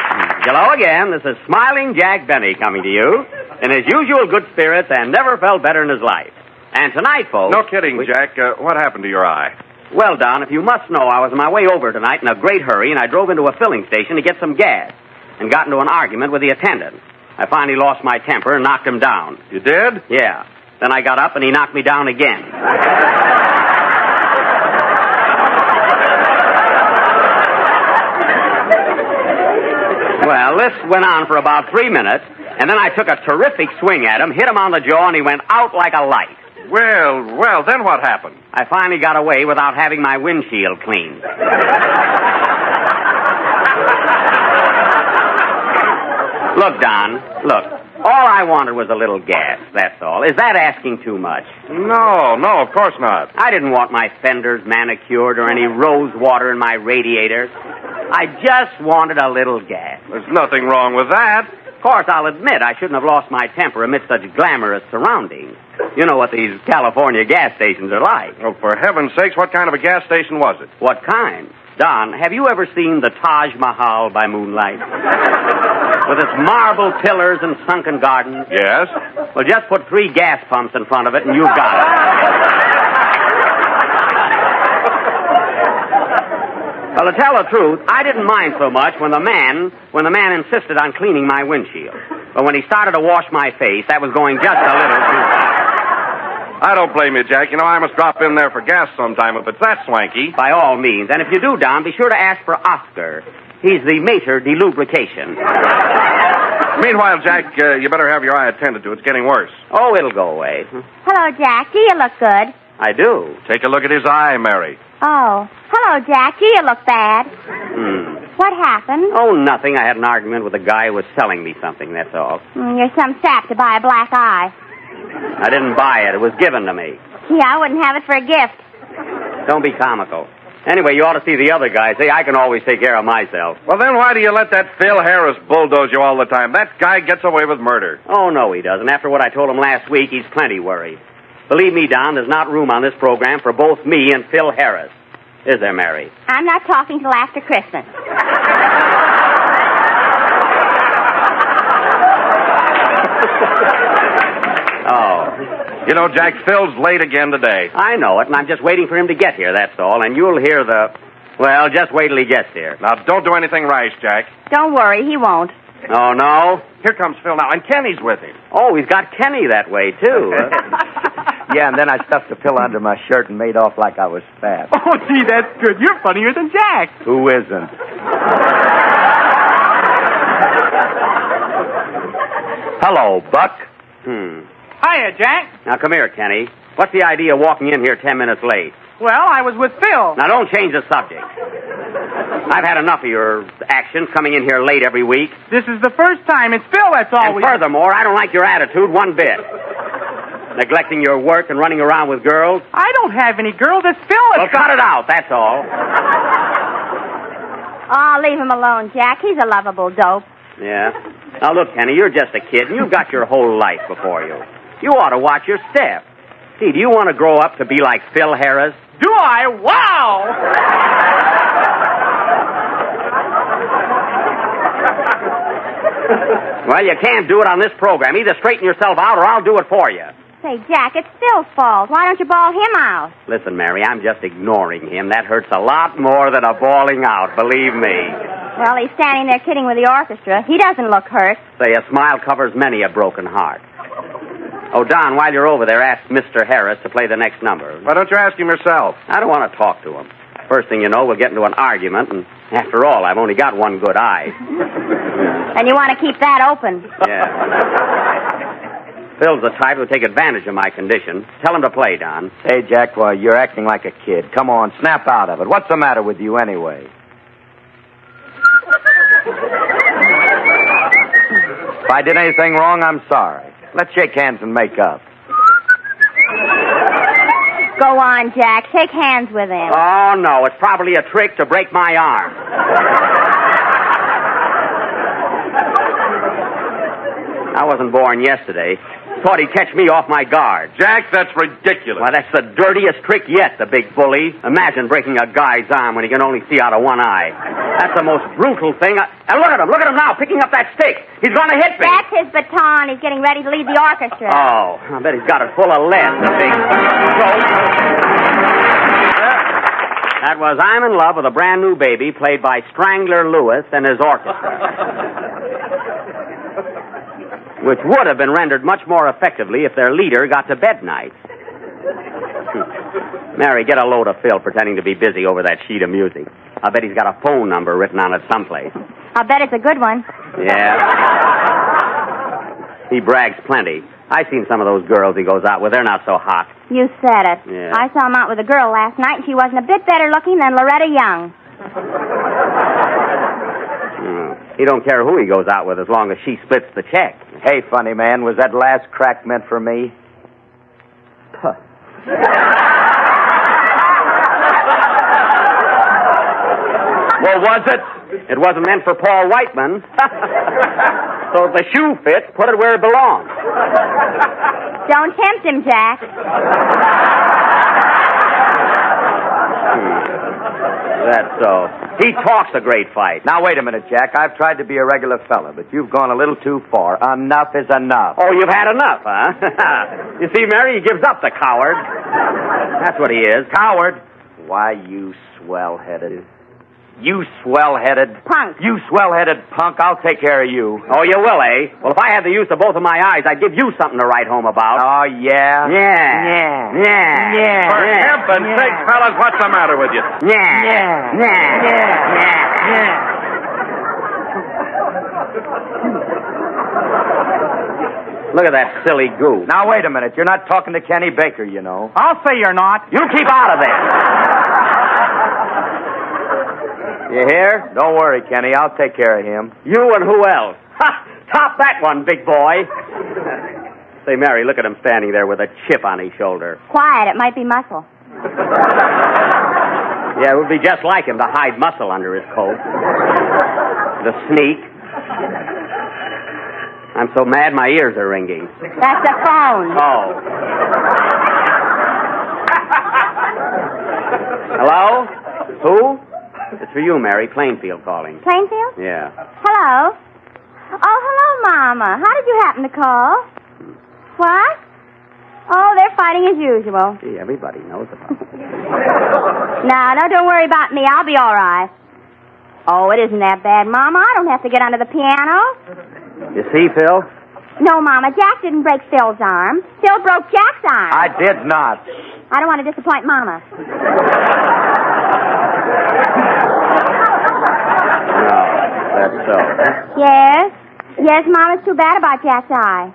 Hello again. This is Smiling Jack Benny coming to you in his usual good spirits and never felt better in his life. And tonight, folks... No kidding, Jack. What happened to your eye? Well, Don, if you must know, I was on my way over tonight in a great hurry, and I drove into a filling station to get some gas and got into an argument with the attendant. I finally lost my temper and knocked him down. You did? Yeah. Then I got up and he knocked me down again. Well, this went on for about 3 minutes, and then I took a terrific swing at him, hit him on the jaw, and he went out like a light. Well, then what happened? I finally got away without having my windshield cleaned. Look, Don, look. All I wanted was a little gas, that's all. Is that asking too much? No, of course not. I didn't want my fenders manicured or any rose water in my radiator. I just wanted a little gas. There's nothing wrong with that. Of course, I'll admit I shouldn't have lost my temper amidst such glamorous surroundings. You know what these California gas stations are like. Oh, for heaven's sakes, what kind of a gas station was it? What kind? Don, have you ever seen the Taj Mahal by moonlight? With its marble pillars and sunken gardens? Yes. Well, just put 3 gas pumps in front of it and you've got it. Well, to tell the truth, I didn't mind so much when the man insisted on cleaning my windshield. But when he started to wash my face, that was going just a little too far. I don't blame you, Jack. You know, I must drop in there for gas sometime if it's that swanky. By all means. And if you do, Don, be sure to ask for Oscar. He's the maître de lubrication. Meanwhile, Jack, you better have your eye attended to. It's getting worse. Oh, it'll go away. Hello, Jack. Do you look good? I do. Take a look at his eye, Mary. Oh. Hello, Jack. Do you look bad? What happened? Oh, nothing. I had an argument with a guy who was selling me something, that's all. You're some sap to buy a black eye. I didn't buy it. It was given to me. Yeah, I wouldn't have it for a gift. Don't be comical. Anyway, you ought to see the other guys. Hey, I can always take care of myself. Well, then why do you let that Phil Harris bulldoze you all the time? That guy gets away with murder. Oh, no, he doesn't. After what I told him last week, he's plenty worried. Believe me, Don, there's not room on this program for both me and Phil Harris. Is there, Mary? I'm not talking till after Christmas. Oh. You know, Jack, Phil's late again today. I know it, and I'm just waiting for him to get here, that's all. And you'll hear Well, just wait till he gets here. Now, don't do anything rash, Jack. Don't worry, he won't. Oh, no? Here comes Phil now, and Kenny's with him. Oh, he's got Kenny that way, too. Yeah, and then I stuffed the pill under my shirt and made off like I was fat. Oh, gee, that's good. You're funnier than Jack. Who isn't? Hello, Buck. Hiya, Jack. Now, come here, Kenny. What's the idea of walking in here 10 minutes late? Well, I was with Phil. Now, don't change the subject. I've had enough of your actions coming in here late every week. This is the first time. It's Phil that's always... And furthermore, I don't like your attitude one bit. Neglecting your work and running around with girls. I don't have any girls. It's Phil that's... Well, cut it out, that's all. Oh, leave him alone, Jack. He's a lovable dope. Yeah? Now, look, Kenny, you're just a kid, and you've got your whole life before you. You ought to watch your step. Gee, do you want to grow up to be like Phil Harris? Do I? Wow! Well, you can't do it on this program. Either straighten yourself out or I'll do it for you. Say, Jack, it's Phil's fault. Why don't you bawl him out? Listen, Mary, I'm just ignoring him. That hurts a lot more than a bawling out, believe me. Well, he's standing there kidding with the orchestra. He doesn't look hurt. Say, a smile covers many a broken heart. Oh, Don, while you're over there, ask Mr. Harris to play the next number. Why don't you ask him yourself? I don't want to talk to him. First thing you know, we'll get into an argument, and after all, I've only got one good eye. And you want to keep that open. Yeah. Phil's the type who'll take advantage of my condition. Tell him to play, Don. Hey, Jack, well, you're acting like a kid. Come on, snap out of it. What's the matter with you anyway? If I did anything wrong, I'm sorry. Let's shake hands and make up. Go on, Jack. Shake hands with him. Oh, no. It's probably a trick to break my arm. I wasn't born yesterday. Thought he'd catch me off my guard. Jack, that's ridiculous. Well, that's the dirtiest trick yet, the big bully. Imagine breaking a guy's arm when he can only see out of one eye. That's the most brutal thing. And look at him now, picking up that stick. He's going to hit me. That's his baton. He's getting ready to lead the orchestra. Oh, I bet he's got it full of lead, the big goat. That was I'm in Love with a Brand New Baby, played by Strangler Lewis and his orchestra. Which would have been rendered much more effectively if their leader got to bed nights. Mary, get a load of Phil pretending to be busy over that sheet of music. I bet he's got a phone number written on it someplace. I'll bet it's a good one. Yeah. He brags plenty. I've seen some of those girls he goes out with. They're not so hot. You said it. Yeah. I saw him out with a girl last night, and she wasn't a bit better looking than Loretta Young. He don't care who he goes out with as long as she splits the check. Hey, funny man, was that last crack meant for me? Puh. Well, was it? It wasn't meant for Paul Whiteman. So if the shoe fits, put it where it belongs. Don't tempt him, Jack. That's so. He talks a great fight. Now, wait a minute, Jack. I've tried to be a regular fella, but you've gone a little too far. Enough is enough. Oh, you've had enough, huh? You see, Mary, he gives up, the coward. That's what he is. Coward? Why, you swell-headed... You swell-headed... Punk. You swell-headed punk. I'll take care of you. Oh, you will, eh? Well, if I had the use of both of my eyes, I'd give you something to write home about. Oh, yeah? Yeah. Yeah. Yeah. Yeah. For heaven's sake, fellas, what's the matter with you? Yeah. Yeah. Yeah. Yeah. Yeah. Look at that silly goo. Now, wait a minute. You're not talking to Kenny Baker, you know. I'll say you're not. You keep out of there. You hear? Don't worry, Kenny. I'll take care of him. You and who else? Ha! Top that one, big boy. Say, Mary, look at him standing there with a chip on his shoulder. Quiet. It might be muscle. Yeah, it would be just like him to hide muscle under his coat. The sneak. I'm so mad my ears are ringing. That's the phone. Oh. Hello? Who? It's for you, Mary. Plainfield calling. Plainfield? Yeah. Hello? Oh, hello, Mama. How did you happen to call? What? Oh, they're fighting as usual. Gee, everybody knows about it. No, don't worry about me. I'll be all right. Oh, it isn't that bad, Mama. I don't have to get under the piano. You see, Phil? No, Mama. Jack didn't break Phil's arm. Phil broke Jack's arm. I did not. I don't want to disappoint Mama. No, that's so. Yes? Yes, Mama's too bad about Jack's eye.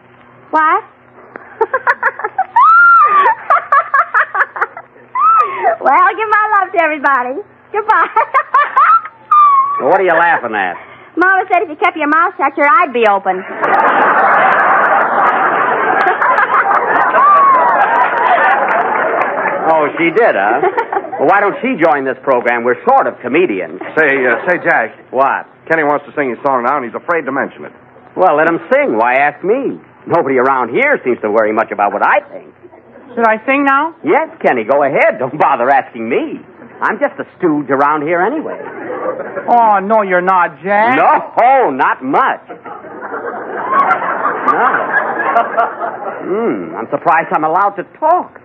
What? Well, give my love to everybody. Goodbye. Well, what are you laughing at? Mama said if you kept your mouth shut, your eye'd be open. Oh, she did, huh? Well, why don't she join this program? We're sort of comedians. Say, Jack. What? Kenny wants to sing his song now, and he's afraid to mention it. Well, let him sing. Why ask me? Nobody around here seems to worry much about what I think. Should I sing now? Yes, Kenny, go ahead. Don't bother asking me. I'm just a stooge around here anyway. Oh, no, you're not, Jack. No, not much. No. I'm surprised I'm allowed to talk.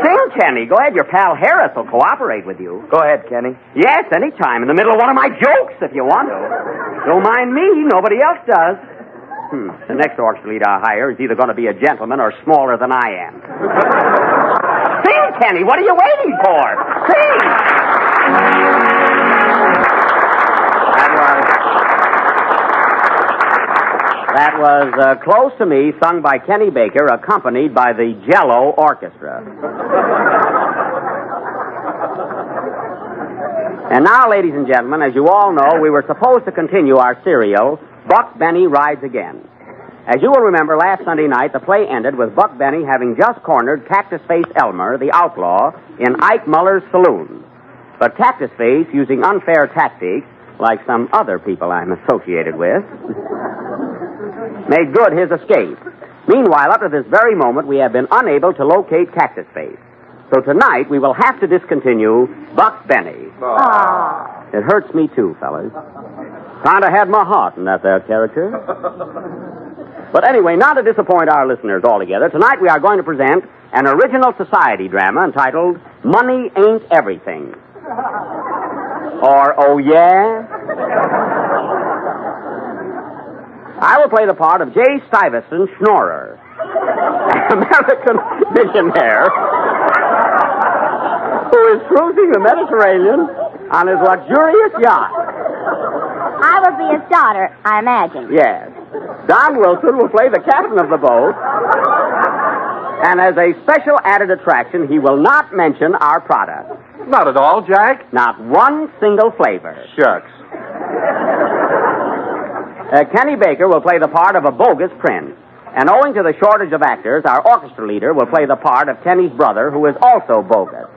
Sing, Kenny. Go ahead. Your pal Harris will cooperate with you. Go ahead, Kenny. Yes, anytime. In the middle of one of my jokes, if you want to. Don't mind me. Nobody else does. The next orchestra leader I hire is either going to be a gentleman or smaller than I am. Sing, Kenny. What are you waiting for? Sing. That was Close to Me, sung by Kenny Baker, accompanied by the Jello Orchestra. And now, ladies and gentlemen, as you all know, we were supposed to continue our serial, Buck Benny Rides Again. As you will remember, last Sunday night, the play ended with Buck Benny having just cornered Cactus Face Elmer, the outlaw, in Ike Muller's saloon. But Cactus Face, using unfair tactics, like some other people I'm associated with, made good his escape. Meanwhile, up to this very moment, we have been unable to locate Cactus Face. So tonight, we will have to discontinue Buck Benny. Aww. It hurts me too, fellas. Kind of had my heart in that there character. But anyway, not to disappoint our listeners altogether, tonight we are going to present an original society drama entitled Money Ain't Everything. Or, oh yeah? I will play the part of J. Stuyvesant Schnorrer, an American millionaire who is cruising the Mediterranean on his luxurious yacht. I will be his daughter, I imagine. Yes. Don Wilson will play the captain of the boat, and as a special added attraction, he will not mention our product. Not at all, Jack. Not one single flavor. Shucks. Kenny Baker will play the part of a bogus prince. And owing to the shortage of actors, our orchestra leader will play the part of Kenny's brother, who is also bogus.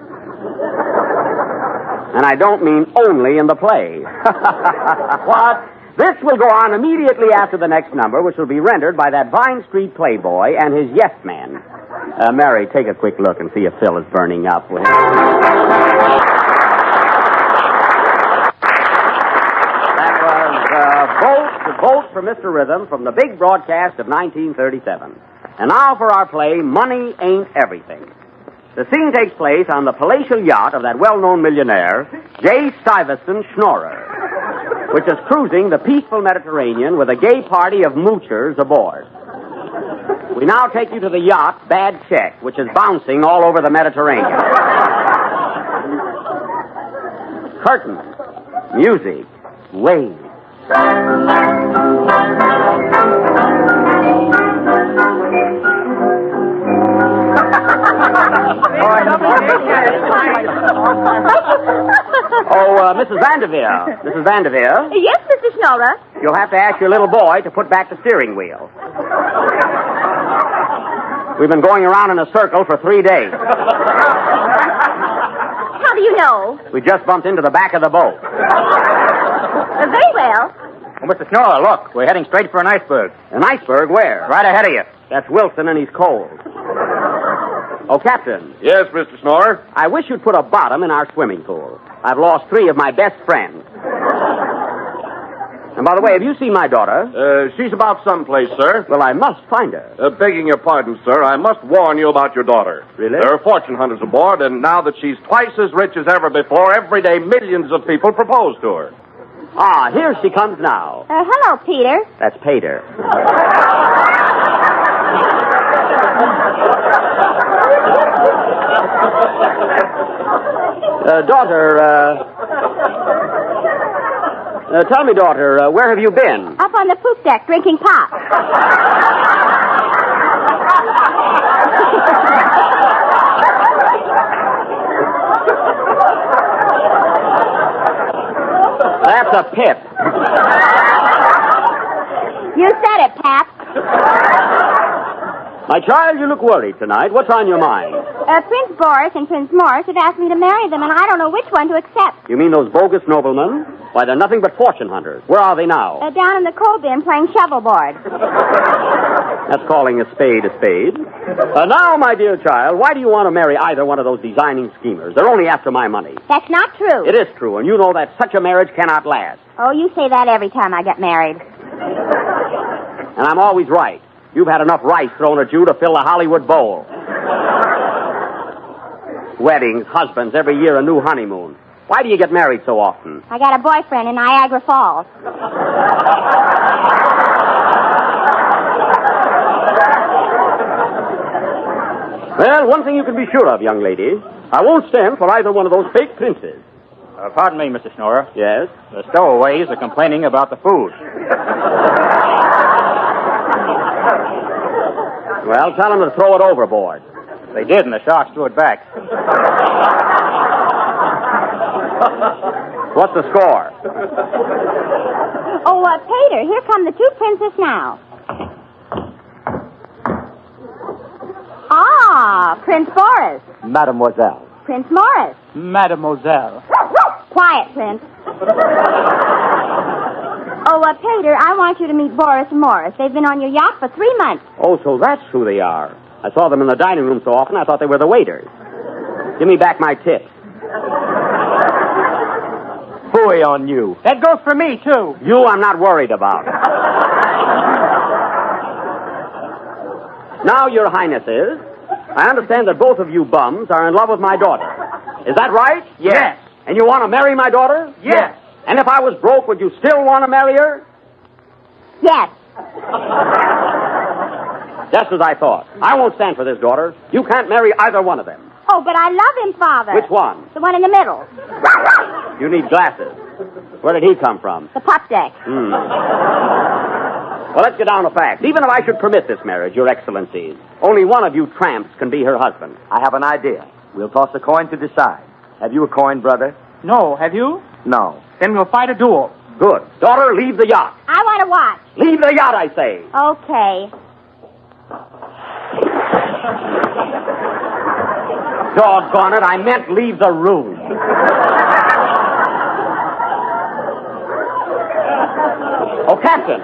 And I don't mean only in the play. What? This will go on immediately after the next number, which will be rendered by that Vine Street playboy and his yes man. Mary, take a quick look and see if Phil is burning up. Will you? Vote for Mr. Rhythm from the big broadcast of 1937. And now for our play, Money Ain't Everything. The scene takes place on the palatial yacht of that well-known millionaire, J. Stuyvesant Schnorrer, which is cruising the peaceful Mediterranean with a gay party of moochers aboard. We now take you to the yacht, Bad Check, which is bouncing all over the Mediterranean. Curtain, music, waves. Mrs. Vanderveer. Mrs. Vanderveer. Yes, Mr. Schnorrer. You'll have to ask your little boy to put back the steering wheel. We've been going around in a circle for 3 days. How do you know? We just bumped into the back of the boat. Very well. Oh, Mr. Schnorrer, look. We're heading straight for an iceberg. An iceberg? Where? Right ahead of you. That's Wilson, and he's cold. Oh, Captain. Yes, Mr. Schnorrer? I wish you'd put a bottom in our swimming pool. I've lost 3 of my best friends. And by the way, have you seen my daughter? She's about someplace, sir. Well, I must find her. Begging your pardon, sir, I must warn you about your daughter. Really? There are fortune hunters aboard, and now that she's twice as rich as ever before, every day millions of people propose to her. Ah, here she comes now. Hello, Peter. That's Pater. Tell me, daughter, where have you been? Up on the poop deck drinking pop. That's a pip. You said it, Pap. My child, you look worried tonight. What's on your mind? Prince Boris and Prince Morris have asked me to marry them, and I don't know which one to accept. You mean those bogus noblemen? Why, they're nothing but fortune hunters. Where are they now? Down in the coal bin playing shovelboard. That's calling a spade a spade. Now, my dear child, why do you want to marry either one of those designing schemers? They're only after my money. That's not true. It is true, and you know that such a marriage cannot last. Oh, you say that every time I get married. And I'm always right. You've had enough rice thrown at you to fill the Hollywood Bowl. Weddings, husbands, every year a new honeymoon. Why do you get married so often? I got a boyfriend in Niagara Falls. Well, one thing you can be sure of, young lady. I won't stand for either one of those fake princes. Pardon me, Mr. Schnorrer. Yes? The stowaways are complaining about the food. Well, tell them to throw it overboard. They did, and the sharks threw it back. What's the score? Oh, Pater, here come the two princes now. Ah, Prince Boris. Mademoiselle. Prince Morris. Mademoiselle. Quiet, Prince. Oh, Pater, I want you to meet Boris and Morris. They've been on your yacht for 3 months. Oh, so that's who they are. I saw them in the dining room so often, I thought they were the waiters. Give me back my tips. Phooey on you. That goes for me, too. You I'm not worried about. Now, your highnesses, I understand that both of you bums are in love with my daughter. Is that right? Yes. And you want to marry my daughter? Yes. And if I was broke, would you still want to marry her? Yes. Just as I thought. I won't stand for this, daughter. You can't marry either one of them. Oh, but I love him, Father. Which one? The one in the middle. You need glasses. Where did he come from? The pup deck. Well, let's get down to facts. Even if I should permit this marriage, Your Excellencies, only one of you tramps can be her husband. I have an idea. We'll toss a coin to decide. Have you a coin, brother? No, have you? No. Then we'll fight a duel. Good. Daughter, leave the yacht. I want to watch. Leave the yacht, I say. Okay. Doggone it, I meant leave the room. Oh, Captain.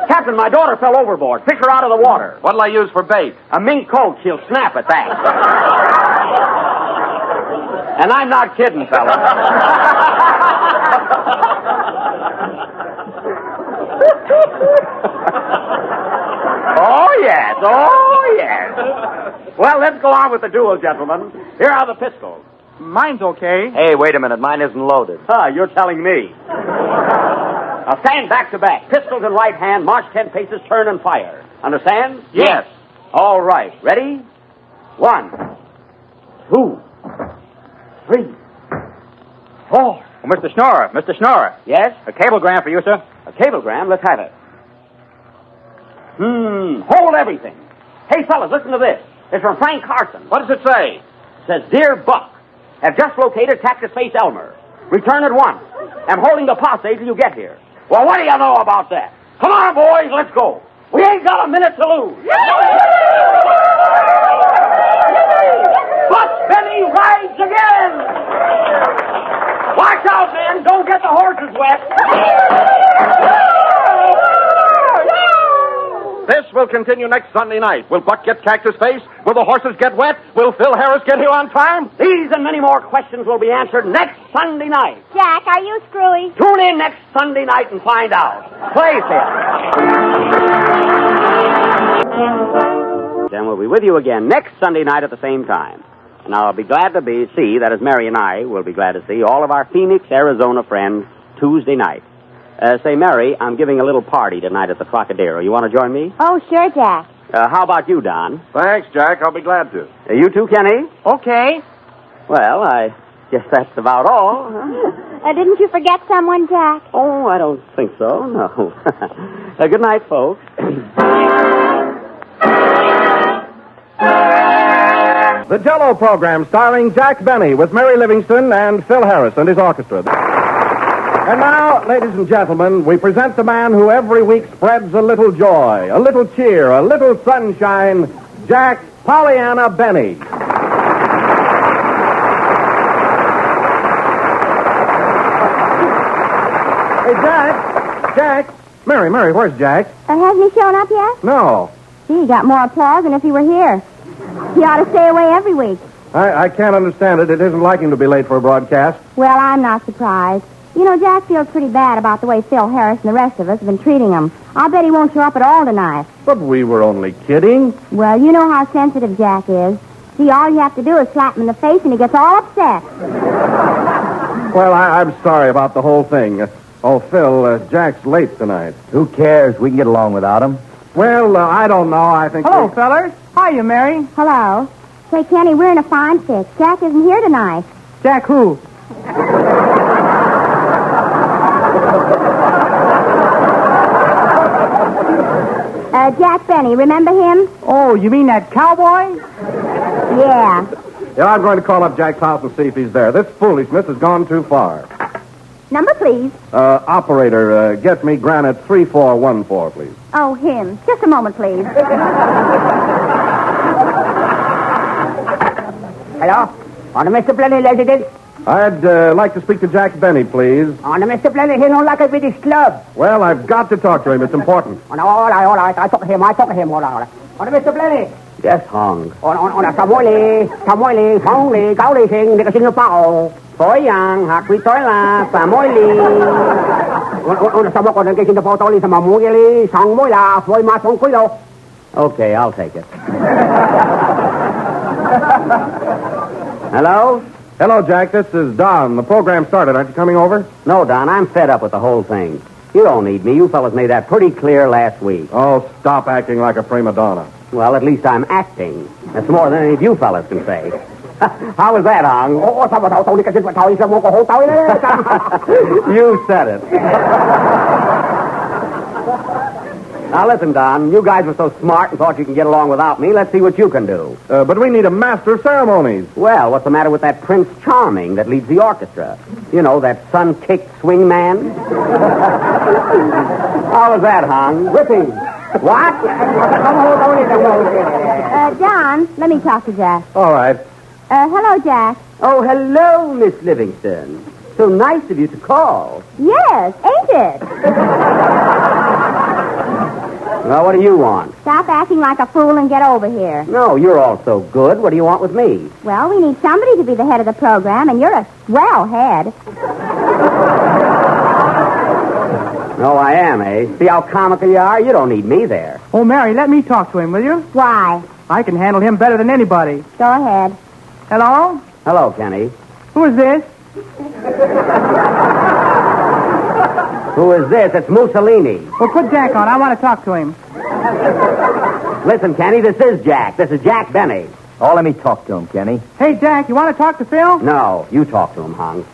Captain, my daughter fell overboard. Fish her out of the water. What'll I use for bait? A mink coat. She'll snap at that. And I'm not kidding, fella. Oh, yes. Oh, yes. Well, let's go on with the duel, gentlemen. Here are the pistols. Mine's okay. Hey, wait a minute. Mine isn't loaded. You're telling me. Now stand back to back. Pistols in right hand. March 10 paces. Turn and fire. Understand? Yes. All right. Ready? 1, 2, 3, 4. Oh, Mr. Schnorrer. Mr. Schnorrer. Yes? A cablegram for you, sir. A cablegram? Let's have it. Hold everything. Hey, fellas, listen to this. It's from Frank Carson. What does it say? It says, Dear Buck, have just located Cactus Face Elmer. Return at once. I'm holding the posse till you get here. Well, what do you know about that? Come on, boys, let's go. We ain't got a minute to lose. Buck Benny rides again. Watch out, man. Don't get the horses wet. This will continue next Sunday night. Will Buck get Cactus Face? Will the horses get wet? Will Phil Harris get here on time? These and many more questions will be answered next Sunday night. Jack, are you screwy? Tune in next Sunday night and find out. Play, Phil. Then we'll be with you again next Sunday night at the same time. And I'll be glad to see, that is Mary and I will be glad to see all of our Phoenix, Arizona friends Tuesday night. Say, Mary, I'm giving a little party tonight at the Trocadero. You want to join me? Oh, sure, Jack. How about you, Don? Thanks, Jack. I'll be glad to. You too, Kenny? Okay. Well, I guess that's about all. Didn't you forget someone, Jack? Oh, I don't think so, no. Good night, folks. The Jello program starring Jack Benny with Mary Livingston and Phil Harris and his orchestra. And now, ladies and gentlemen, we present the man who every week spreads a little joy, a little cheer, a little sunshine, Jack Pollyanna Benny. Hey, Jack, Mary, where's Jack? Hasn't he shown up yet? No. Gee, he got more applause than if he were here. He ought to stay away every week. I can't understand it. It isn't like him to be late for a broadcast. Well, I'm not surprised. You know, Jack feels pretty bad about the way Phil Harris and the rest of us have been treating him. I'll bet he won't show up at all tonight. But we were only kidding. Well, you know how sensitive Jack is. See, all you have to do is slap him in the face and he gets all upset. Well, I'm sorry about the whole thing. Phil, Jack's late tonight. Who cares? We can get along without him. Well, I don't know. I think... Hello, fellers. Hiya, Mary. Hello. Say, Kenny, we're in a fine fix. Jack isn't here tonight. Jack who? Jack Benny, remember him? Oh, you mean that cowboy? Yeah. Yeah, I'm going to call up Jack's house and see if he's there. This foolishness has gone too far. Number, please. Operator, get me Granite 3414, please. Oh, him. Just a moment, please. Hello? On the Mr. Blenny residence? I'd like to speak to Jack Benny, please. On the Mr. Blenny, he don't like a British club. Well, I've got to talk to him. It's important. Oh, no, all right. I talk to him. All right. On the Mr. Blenny. Yes, Hong. On the Samoyli, Hongli, Gauli Sing, the Singapore. Phối yang, hạt quý tối là và mối ly. On the Samoyli, the Singapore, toli sa mamugili, sang mối la, phối ma song quý lo. Okay, I'll take it. Hello? Hello, Jack. This is Don. The program started. Aren't you coming over? No, Don. I'm fed up with the whole thing. You don't need me. You fellas made that pretty clear last week. Oh, stop acting like a prima donna. Well, at least I'm acting. That's more than any of you fellas can say. How was that, Hong? You said it. Now, listen, Don. You guys were so smart and thought you can get along without me. Let's see what you can do. But we need a master of ceremonies. Well, what's the matter with that Prince Charming that leads the orchestra? You know, that sun-kicked swing man? How was that, Hong? Ripping. What? John, let me talk to Jack. All right. Hello, Jack. Oh, hello, Miss Livingston. So nice of you to call. Yes, ain't it? Well, what do you want? Stop acting like a fool and get over here. No, you're all so good. What do you want with me? Well, we need somebody to be the head of the program, and you're a swell head. No, I am, eh? See how comical you are? You don't need me there. Oh, Mary, let me talk to him, will you? Why? I can handle him better than anybody. Go ahead. Hello? Hello, Kenny. Who is this? Who is this? It's Mussolini. Well, put Jack on. I want to talk to him. Listen, Kenny, this is Jack. This is Jack Benny. Oh, let me talk to him, Kenny. Hey, Jack, you want to talk to Phil? No, you talk to him, Hong.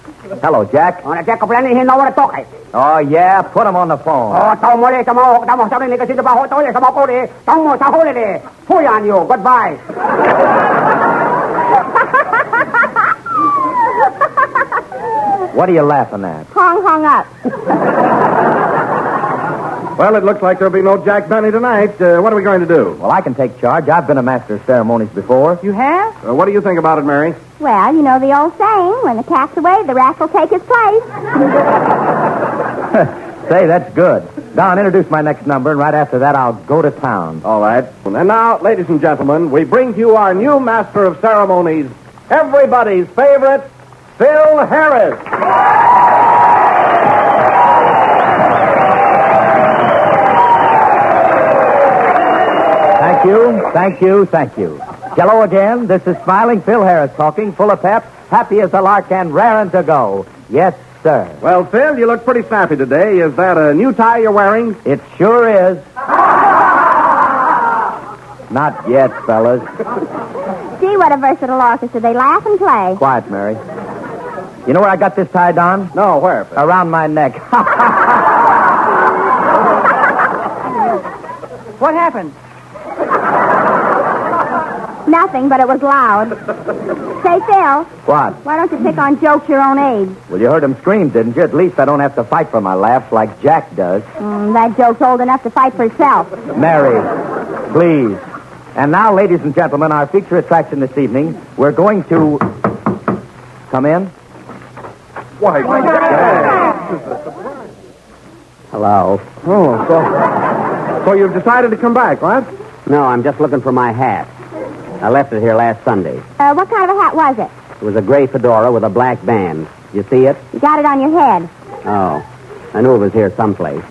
Hello, Jack. On a Jack O'Brien, he know what to talk. Oh, yeah? Put him on the phone. Oh, on you. Goodbye. What are you laughing at? Hong hung up. Well, it looks like there'll be no Jack Benny tonight. What are we going to do? Well, I can take charge. I've been a master of ceremonies before. You have? What do you think about it, Mary? Well, you know the old saying, when the cat's away, the rat will take his place. Say, that's good. Don, introduce my next number, and right after that, I'll go to town. All right. And now, ladies and gentlemen, we bring to you our new master of ceremonies, everybody's favorite, Phil Harris. Thank you. Hello again. This is smiling Phil Harris talking, full of pep, happy as a lark and raring to go. Yes, sir. Well, Phil, you look pretty snappy today. Is that a new tie you're wearing? It sure is. Not yet, fellas. Gee, what a versatile orchestra. They laugh and play. Quiet, Mary. You know where I got this tie, Don? No, where, Phil? Around my neck. What happened? Nothing, but it was loud. Say, Phil. What? Why don't you pick on jokes your own age? Well, you heard him scream, didn't you? At least I don't have to fight for my laughs like Jack does. That joke's old enough to fight for itself. Mary, please. And now, ladies and gentlemen, our feature attraction this evening, we're going to... Come in. Why, Hello. Oh, so you've decided to come back, what? No, I'm just looking for my hat. I left it here last Sunday. What kind of a hat was it? It was a gray fedora with a black band. You see it? You got it on your head. Oh, I knew it was here someplace.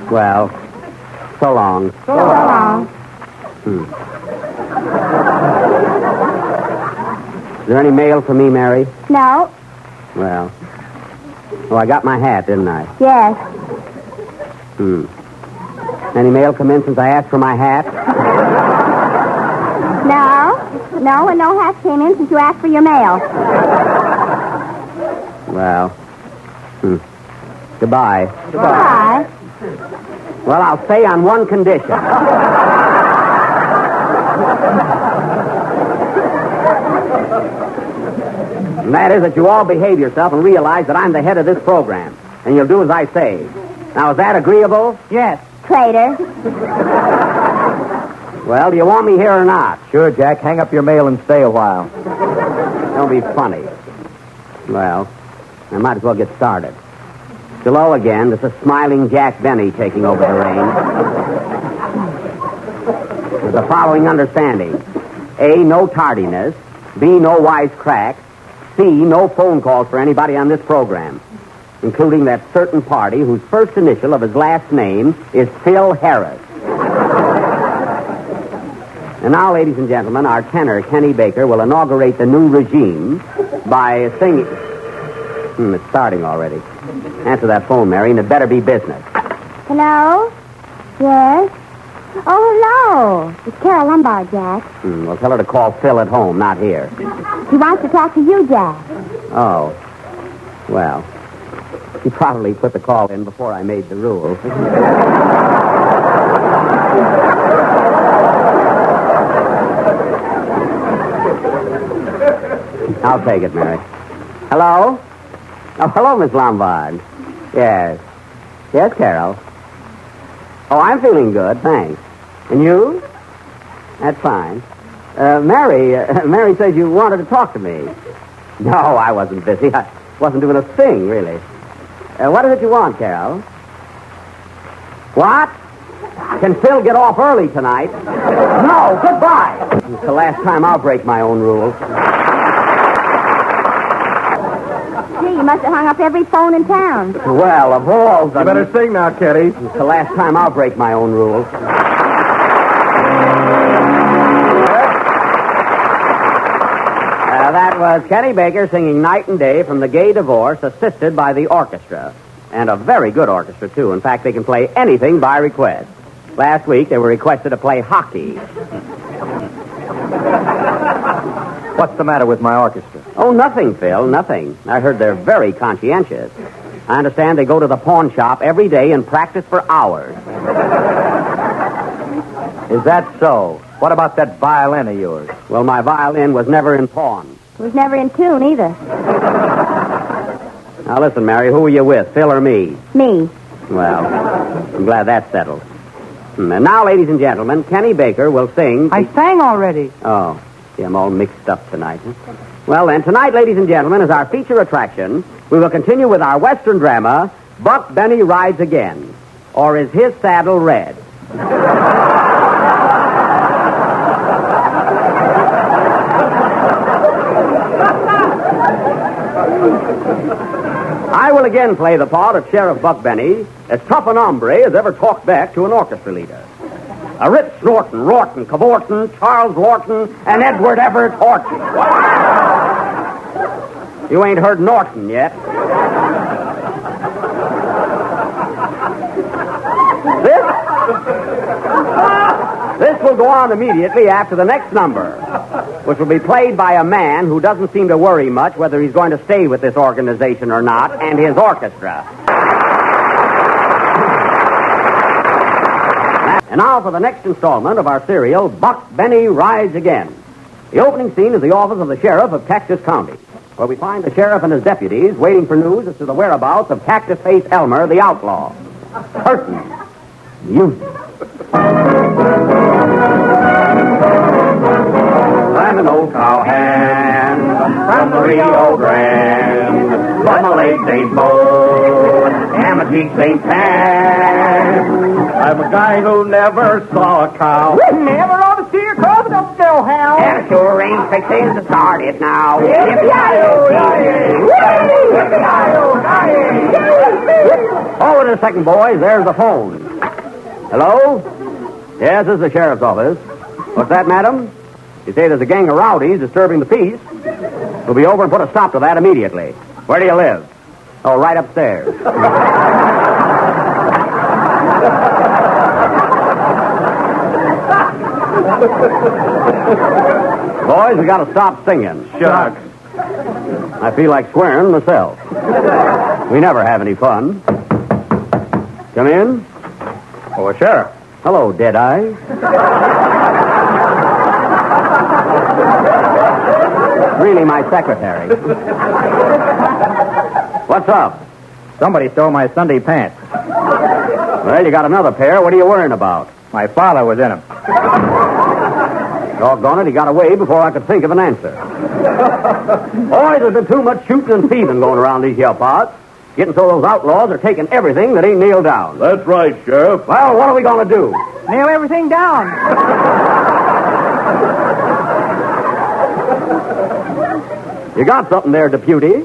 Well, so long. So long. Is there any mail for me, Mary? No. Well, I got my hat, didn't I? Yes. Any mail come in since I asked for my hat? No, and no hat came in since you asked for your mail. Well, goodbye. Goodbye. Well, I'll stay on one condition. And that is that you all behave yourself and realize that I'm the head of this program. And you'll do as I say. Now, is that agreeable? Yes. Traitor. Well, do you want me here or not? Sure, Jack. Hang up your mail and stay a while. Don't be funny. Well, I might as well get started. Hello again. This is Smiling Jack Benny taking over the reins. With the following understanding. A, no tardiness. B, no wisecrack. C, no phone calls for anybody on this program, including that certain party whose first initial of his last name is Phil Harris. And now, ladies and gentlemen, our tenor, Kenny Baker, will inaugurate the new regime by singing... it's starting already. Answer that phone, Mary, and it better be business. Hello? Yes? Oh, hello. It's Carol Lombard, Jack. Well, tell her to call Phil at home, not here. She wants to talk to you, Jack. Oh. Well, she probably put the call in before I made the rules. I'll take it, Mary. Hello? Oh, hello, Miss Lombard. Yes. Yes, Carol. Oh, I'm feeling good, thanks. And you? That's fine. Mary says you wanted to talk to me. No, I wasn't busy. I wasn't doing a thing, really. What is it you want, Carol? What? Can Phil get off early tonight? No, goodbye. It's the last time I'll break my own rules. Gee, you must have hung up every phone in town. Well, of all the... You better sing now, Kitty. It's the last time I'll break my own rules. That was Kenny Baker singing Night and Day from The Gay Divorce, assisted by the orchestra. And a very good orchestra, too. In fact, they can play anything by request. Last week, they were requested to play hockey. What's the matter with my orchestra? Oh, nothing, Phil, nothing. I heard they're very conscientious. I understand they go to the pawn shop every day and practice for hours. Is that so? What about that violin of yours? Well, my violin was never in pawn. It was never in tune, either. Now, listen, Mary, who are you with, Phil or me? Me. Well, I'm glad that's settled. And now, ladies and gentlemen, Kenny Baker will sing... I sang already. Oh, see, I'm all mixed up tonight. Huh? Well, then, tonight, ladies and gentlemen, as our feature attraction, we will continue with our Western drama, Buck Benny Rides Again, or Is His Saddle Red? I will again play the part of Sheriff Buck Benny, as tough an hombre as ever talked back to an orchestra leader. A Rip Snorton, Rorton, Cavorton, Charles Lorton, and Edward Everett Horton. You ain't heard Norton yet. This will go on immediately after the next number, which will be played by a man who doesn't seem to worry much whether he's going to stay with this organization or not, and his orchestra. And now for the next installment of our serial, Buck Benny Rides Again. The opening scene is the office of the sheriff of Cactus County, where we find the sheriff and his deputies waiting for news as to the whereabouts of Cactus Face Elmer, the outlaw. Curtain. Music. I'm an old cowhand from the Rio Grande, but my legs ain't bowed and my cheeks ain't tan. I'm a guy who never saw a cow. Never ought to see her coming up, still, Hal. And it sure ain't fixing to start it now. Yippee-yi-yo, yippee-yi-yo. Hold it a second, boys. There's the phone. Hello? Yes, this is the sheriff's office. What's that, madam? You say there's a gang of rowdies disturbing the peace. We'll be over and put a stop to that immediately. Where do you live? Oh, right upstairs. Boys, we got to stop singing. Shucks. I feel like swearing myself. We never have any fun. Come in. Oh, Sheriff. Hello, Deadeye. Really my secretary. What's up? Somebody stole my Sunday pants. Well, you got another pair. What are you worrying about? My father was in them. Doggone it, he got away before I could think of an answer. Boys, there's been too much shooting and thieving going around these here parts. Getting so those outlaws are taking everything that ain't nailed down. That's right, Sheriff. Well, what are we going to do? Nail everything down. You got something there, deputy.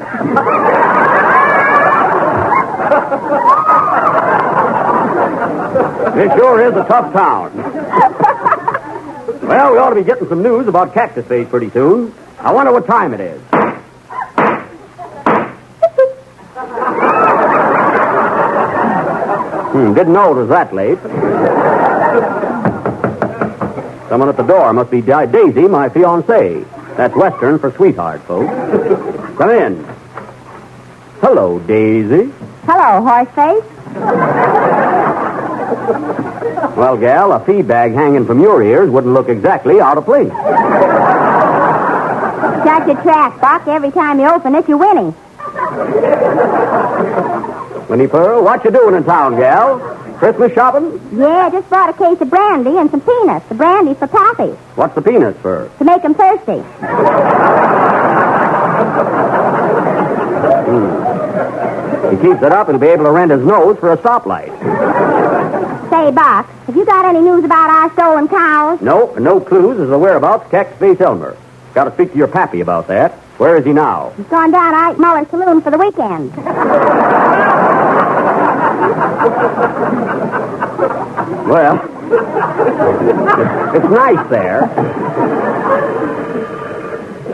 This sure is a tough town. Well, we ought to be getting some news about Cactus Face pretty soon. I wonder what time it is. Didn't know it was that late. Someone at the door must be Daisy, my fiancée. That's Western for sweetheart, folks. Come in. Hello, Daisy. Hello, Horseface. Well, gal, a feed bag hanging from your ears wouldn't look exactly out of place. Shut your trap, Buck. Every time you open it, you're winning. Winnie Pearl, what you doing in town, gal? Christmas shopping? Yeah, just bought a case of brandy and some peanuts. The brandy's for Pappy, What's the peanuts for? to make him thirsty. He keeps it up, he'll be able to rent his nose for a stoplight. Say, Buck, have you got any news about our stolen cows? Nope, and no clues as to the whereabouts of Cactus Face Elmer. Got to speak to your pappy about that. Where is he now? He's gone down to Ike Muller's saloon for the weekend. Well, it's nice there.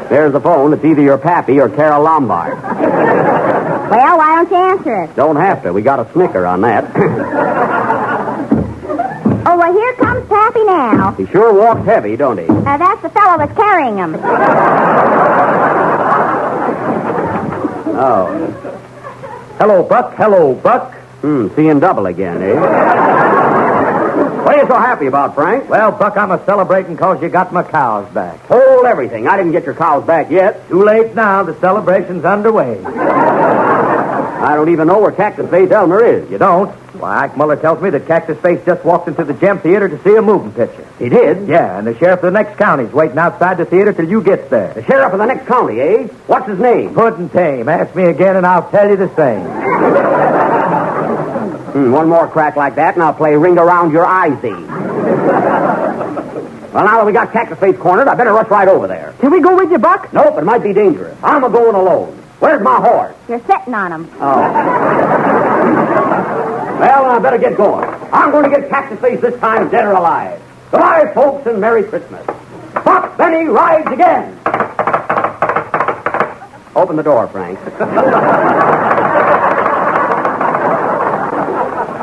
There's the phone. It's either your pappy or Carol Lombard. Well, why don't you answer it? Don't have to. We got a snicker on that. Oh, well, here comes Pappy now. He sure walks heavy, don't he? That's the fellow that's carrying him. Oh. Hello, Buck. Hello, Buck. Seeing double again, eh? What are you so happy about, Frank? Well, Buck, I'm celebrating because you got my cows back. Hold everything. I didn't get your cows back yet. Too late now. The celebration's underway. I don't even know where Cactus Face Elmer is. You don't? Why, Ike Muller tells me that Cactus Face just walked into the Gem Theater to see a moving picture. He did? Yeah, and the sheriff of the next county's waiting outside the theater till you get there. The sheriff of the next county, eh? What's his name? Puddin' Tame. Ask me again and I'll tell you the same. One more crack like that and I'll play Ring Around Your Eyesy. Well, now that we got Cactus Face cornered, I better rush right over there. Can we go with you, Buck? Nope, it might be dangerous. I'm a-going alone. Where's my horse? You're sitting on him. Oh. Well, I better get going. I'm going to get Cactus Face this time, dead or alive. Goodbye, folks, and Merry Christmas. Buck Benny rides again. Open the door, Frank.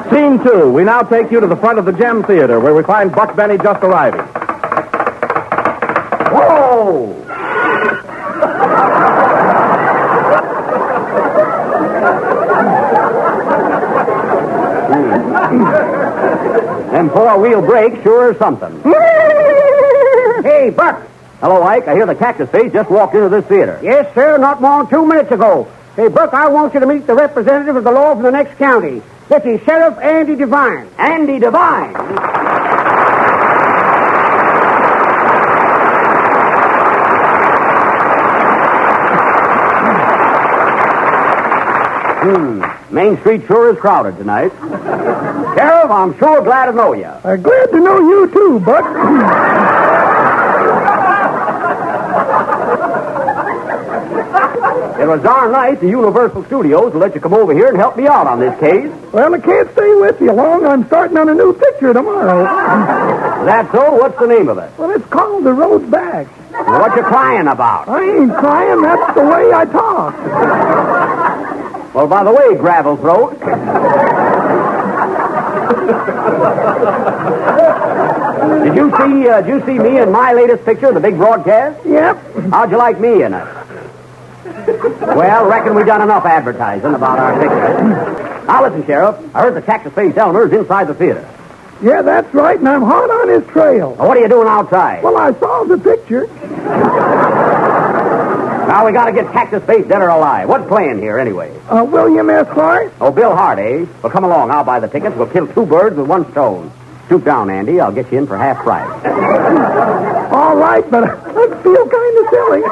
Scene 2. We now take you to the front of the Gem Theater, where we find Buck Benny just arriving. Whoa! Them four-wheel brakes sure are something. Hey, Buck. Hello, Ike. I hear the Cactus Face just walked into this theater. Yes, sir, not more than 2 minutes ago. Hey, Buck, I want you to meet the representative of the law from the next county. This is Sheriff Andy Devine. Andy Devine? Main Street sure is crowded tonight. Sheriff, I'm sure glad to know you. Glad to know you, too, Buck. It was darn nice of Universal Studios to let you come over here and help me out on this case. Well, I can't stay with you long. I'm starting on a new picture tomorrow. Is that so? What's the name of it? Well, it's called The Road Back. Well, what you crying about? I ain't crying. That's the way I talk. Well, by the way, Gravel Throat. Did you see me in my latest picture, the big broadcast? Yep. How'd you like me in it? Well, reckon we done enough advertising about our picture. Now listen, Sheriff. I heard the Cactus Face Elmer's inside the theater. Yeah, that's right, and I'm hot on his trail. Well, what are you doing outside? Well, I saw the picture. Now we gotta get Cactus Face dead or alive. What's playing here, anyway? William S. Hart? Oh, Bill Hart, eh? Well, come along. I'll buy the tickets. We'll kill two birds with one stone. Stoop down, Andy. I'll get you in for half price. All right, but I feel kind of silly.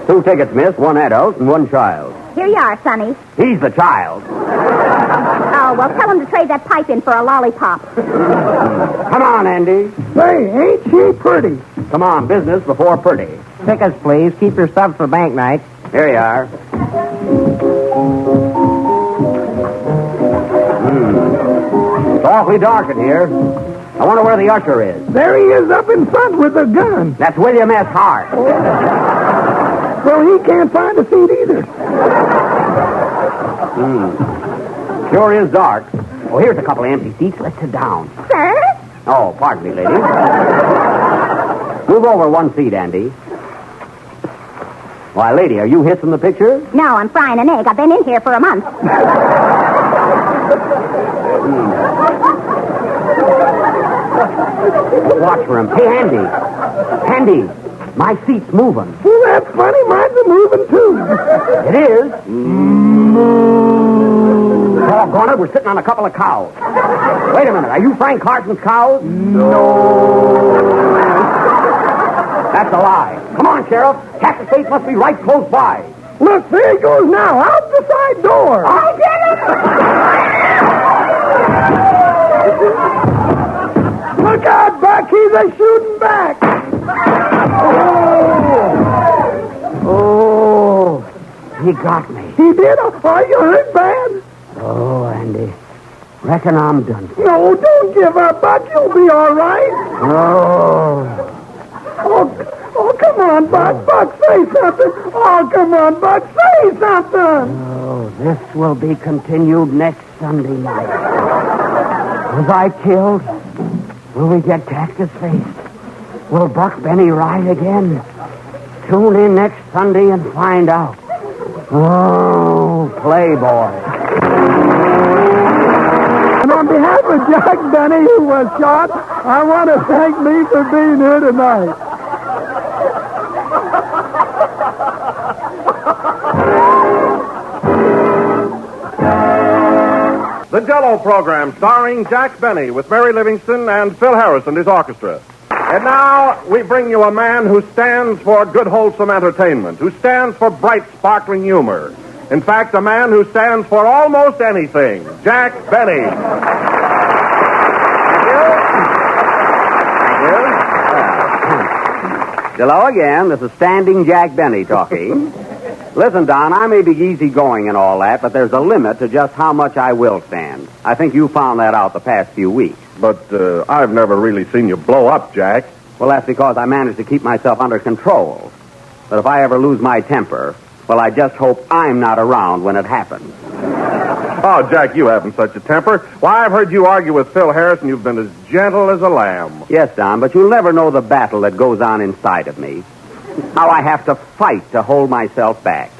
2 tickets, miss. 1 adult and 1 child. Here you are, Sonny. He's the child. Oh, well, tell him to trade that pipe in for a lollipop. Come on, Andy. Say, ain't she pretty? Come on, business before pretty. Tickets, please. Keep your stuff for bank night. Here you are. It's awfully dark in here. I wonder where the usher is. There he is up in front with a gun. That's William S. Hart. Well, he can't find a seat either. Sure is dark. Oh, here's a couple of empty seats. Let's sit down. Sir? Oh, pardon me, lady. Move over 1 seat, Andy. Why, lady, are you hissing the picture? No, I'm frying an egg. I've been in here for a month. Watch for him. Hey, Andy. Andy, my seat's moving. Well, that's funny. Mine's a moving, too. It is? Doggone it, we're sitting on a couple of cows. Wait a minute. Are you Frank Carson's cows? No. That's a lie. Come on, Sheriff. Cactus Face must be right close by. Look, there he goes now, out the side door. I'll get him! Look out, Buck. He's a shooting back. Oh, he got me. He did? Are you hurt bad? Oh, Andy. Reckon I'm done. No, don't give up, Buck. You'll be all right. Oh, come on, Buck. Buck, say something. Oh, come on, Buck. Say something. Oh, this will be continued next Sunday night. Was I killed? Will we get Cactus Face? Will Buck Benny ride again? Tune in next Sunday and find out. Oh, Playboy. And on behalf of Jack Benny, who was shot, I want to thank me for being here tonight. The Jello program starring Jack Benny with Mary Livingston and Phil Harris and his orchestra. And now we bring you a man who stands for good, wholesome entertainment, who stands for bright, sparkling humor. In fact, a man who stands for almost anything, Jack Benny. Hello again. This is Standing Jack Benny talking. Listen, Don, I may be easygoing and all that, but there's a limit to just how much I will stand. I think you found that out the past few weeks. But I've never really seen you blow up, Jack. Well, that's because I managed to keep myself under control. But if I ever lose my temper, well, I just hope I'm not around when it happens. Oh, Jack, you haven't such a temper. Why, I've heard you argue with Phil Harris, and you've been as gentle as a lamb. Yes, Don, but you'll never know the battle that goes on inside of me. How I have to fight to hold myself back.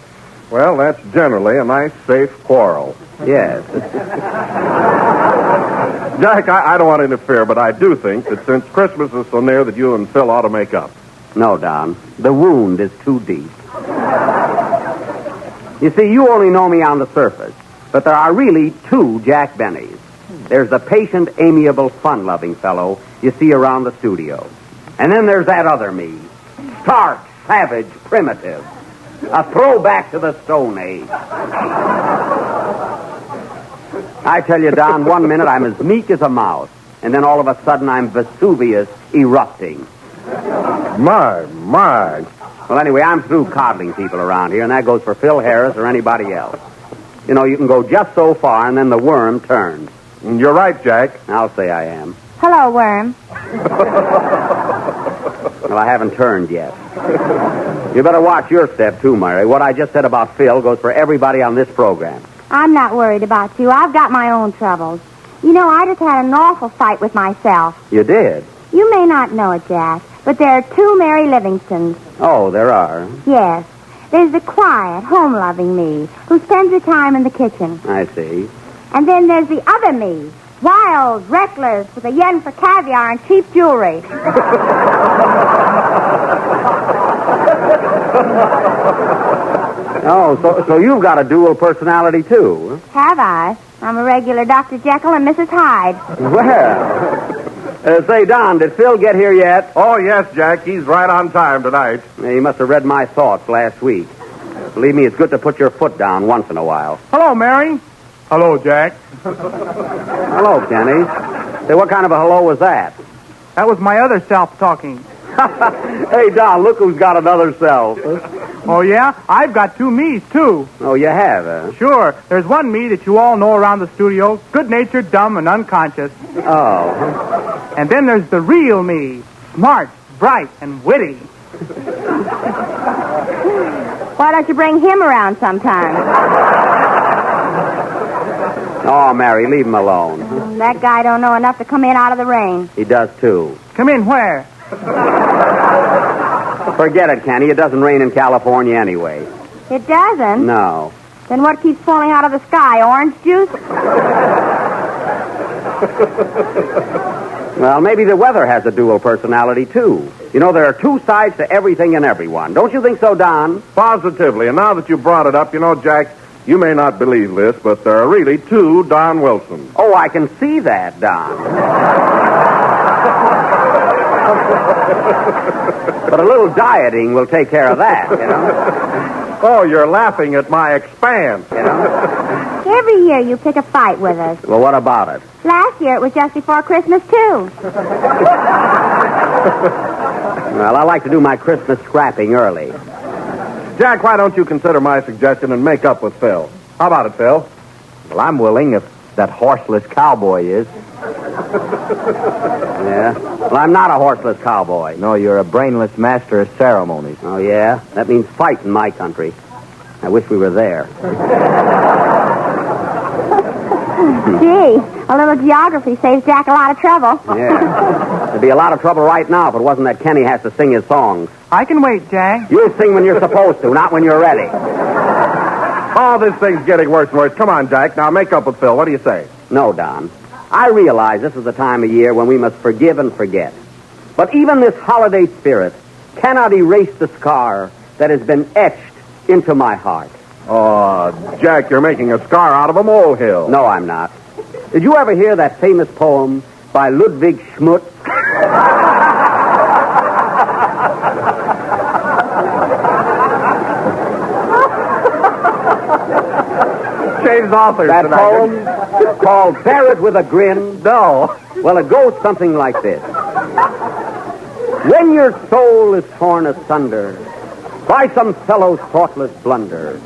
Well, that's generally a nice, safe quarrel. Yes. Jack, I don't want to interfere, but I do think that since Christmas is so near that you and Phil ought to make up. No, Don. The wound is too deep. You see, you only know me on the surface, but there are really 2 Jack Bennys. There's the patient, amiable, fun-loving fellow you see around the studio. And then there's that other me. Stark, savage, primitive. A throwback to the Stone Age. I tell you, Don, one minute I'm as meek as a mouse, and then all of a sudden I'm Vesuvius erupting. My. Well, anyway, I'm through coddling people around here, and that goes for Phil Harris or anybody else. You know, you can go just so far, and then the worm turns. You're right, Jack. I'll say I am. Hello, worm. Well, I haven't turned yet. You better watch your step, too, Mary. What I just said about Phil goes for everybody on this program. I'm not worried about you. I've got my own troubles. You know, I just had an awful fight with myself. You did? You may not know it, Jack, but there are two Mary Livingstons. Oh, there are? Yes. There's the quiet, home-loving me, who spends her time in the kitchen. I see. And then there's the other me, wild, reckless, with a yen for caviar and cheap jewelry. Oh, so you've got a dual personality, too? Have I? I'm a regular Dr. Jekyll and Mrs. Hyde. Well, say, Don, did Phil get here yet? Oh, yes, Jack. He's right on time tonight. He must have read my thoughts last week. Believe me, it's good to put your foot down once in a while. Hello, Mary. Hello, Jack. Hello, Kenny. Say, what kind of a hello was that? That was my other self talking. Hey, Don, look who's got another self. Oh, yeah? I've got two me's, too. Oh, you have, huh? Sure. There's one me that you all know around the studio, good-natured, dumb, and unconscious. Oh. And then there's the real me, smart, bright, and witty. Why don't you bring him around sometime? Oh, Mary, leave him alone. That guy don't know enough to come in out of the rain. He does, too. Come in where? Forget it, Kenny. It doesn't rain in California anyway. It doesn't? No. Then what keeps falling out of the sky? Orange juice? Well, maybe the weather has a dual personality, too. You know, there are two sides to everything and everyone. Don't you think so, Don? Positively. And now that you brought it up, you know, Jack, you may not believe this, but there are really two Don Wilsons. Oh, I can see that, Don. But a little dieting will take care of that, you know. Oh, you're laughing at my expanse. You know? Every year you pick a fight with us. Well, what about it? Last year it was just before Christmas, too. Well, I like to do my Christmas scrapping early. Jack, why don't you consider my suggestion and make up with Phil? How about it, Phil? Well, I'm willing if that horseless cowboy is. Yeah? Well, I'm not a horseless cowboy. No, you're a brainless master of ceremonies. Oh, yeah? That means fight in my country. I wish we were there. Gee, a little geography saves Jack a lot of trouble. Yeah. There'd be a lot of trouble right now if it wasn't that Kenny has to sing his songs. I can wait, Jack. You sing when you're supposed to, not when you're ready. Oh, this thing's getting worse and worse. Come on, Jack. Now make up with Phil. What do you say? No, Don. I realize this is the time of year when we must forgive and forget. But even this holiday spirit cannot erase the scar that has been etched into my heart. Oh, Jack, you're making a scar out of a molehill. No, I'm not. Did you ever hear that famous poem by Ludwig Schmutz? Change authors that tonight. poem called Bear It With a Grin? No. Well, it goes something like this. When your soul is torn asunder by some fellow's thoughtless blunder,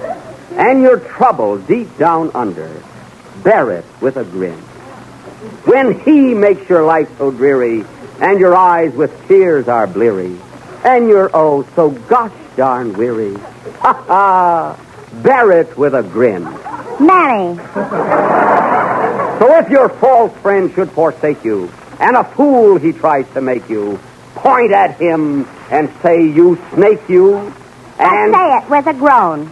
and your trouble deep down under, bear it with a grin. When he makes your life so dreary, and your eyes with tears are bleary, and you're oh so gosh darn weary, ha ha, bear it with a grin. Manny. So if your false friend should forsake you, and a fool he tries to make you, point at him and say, you snake you, and... Say it with a groan.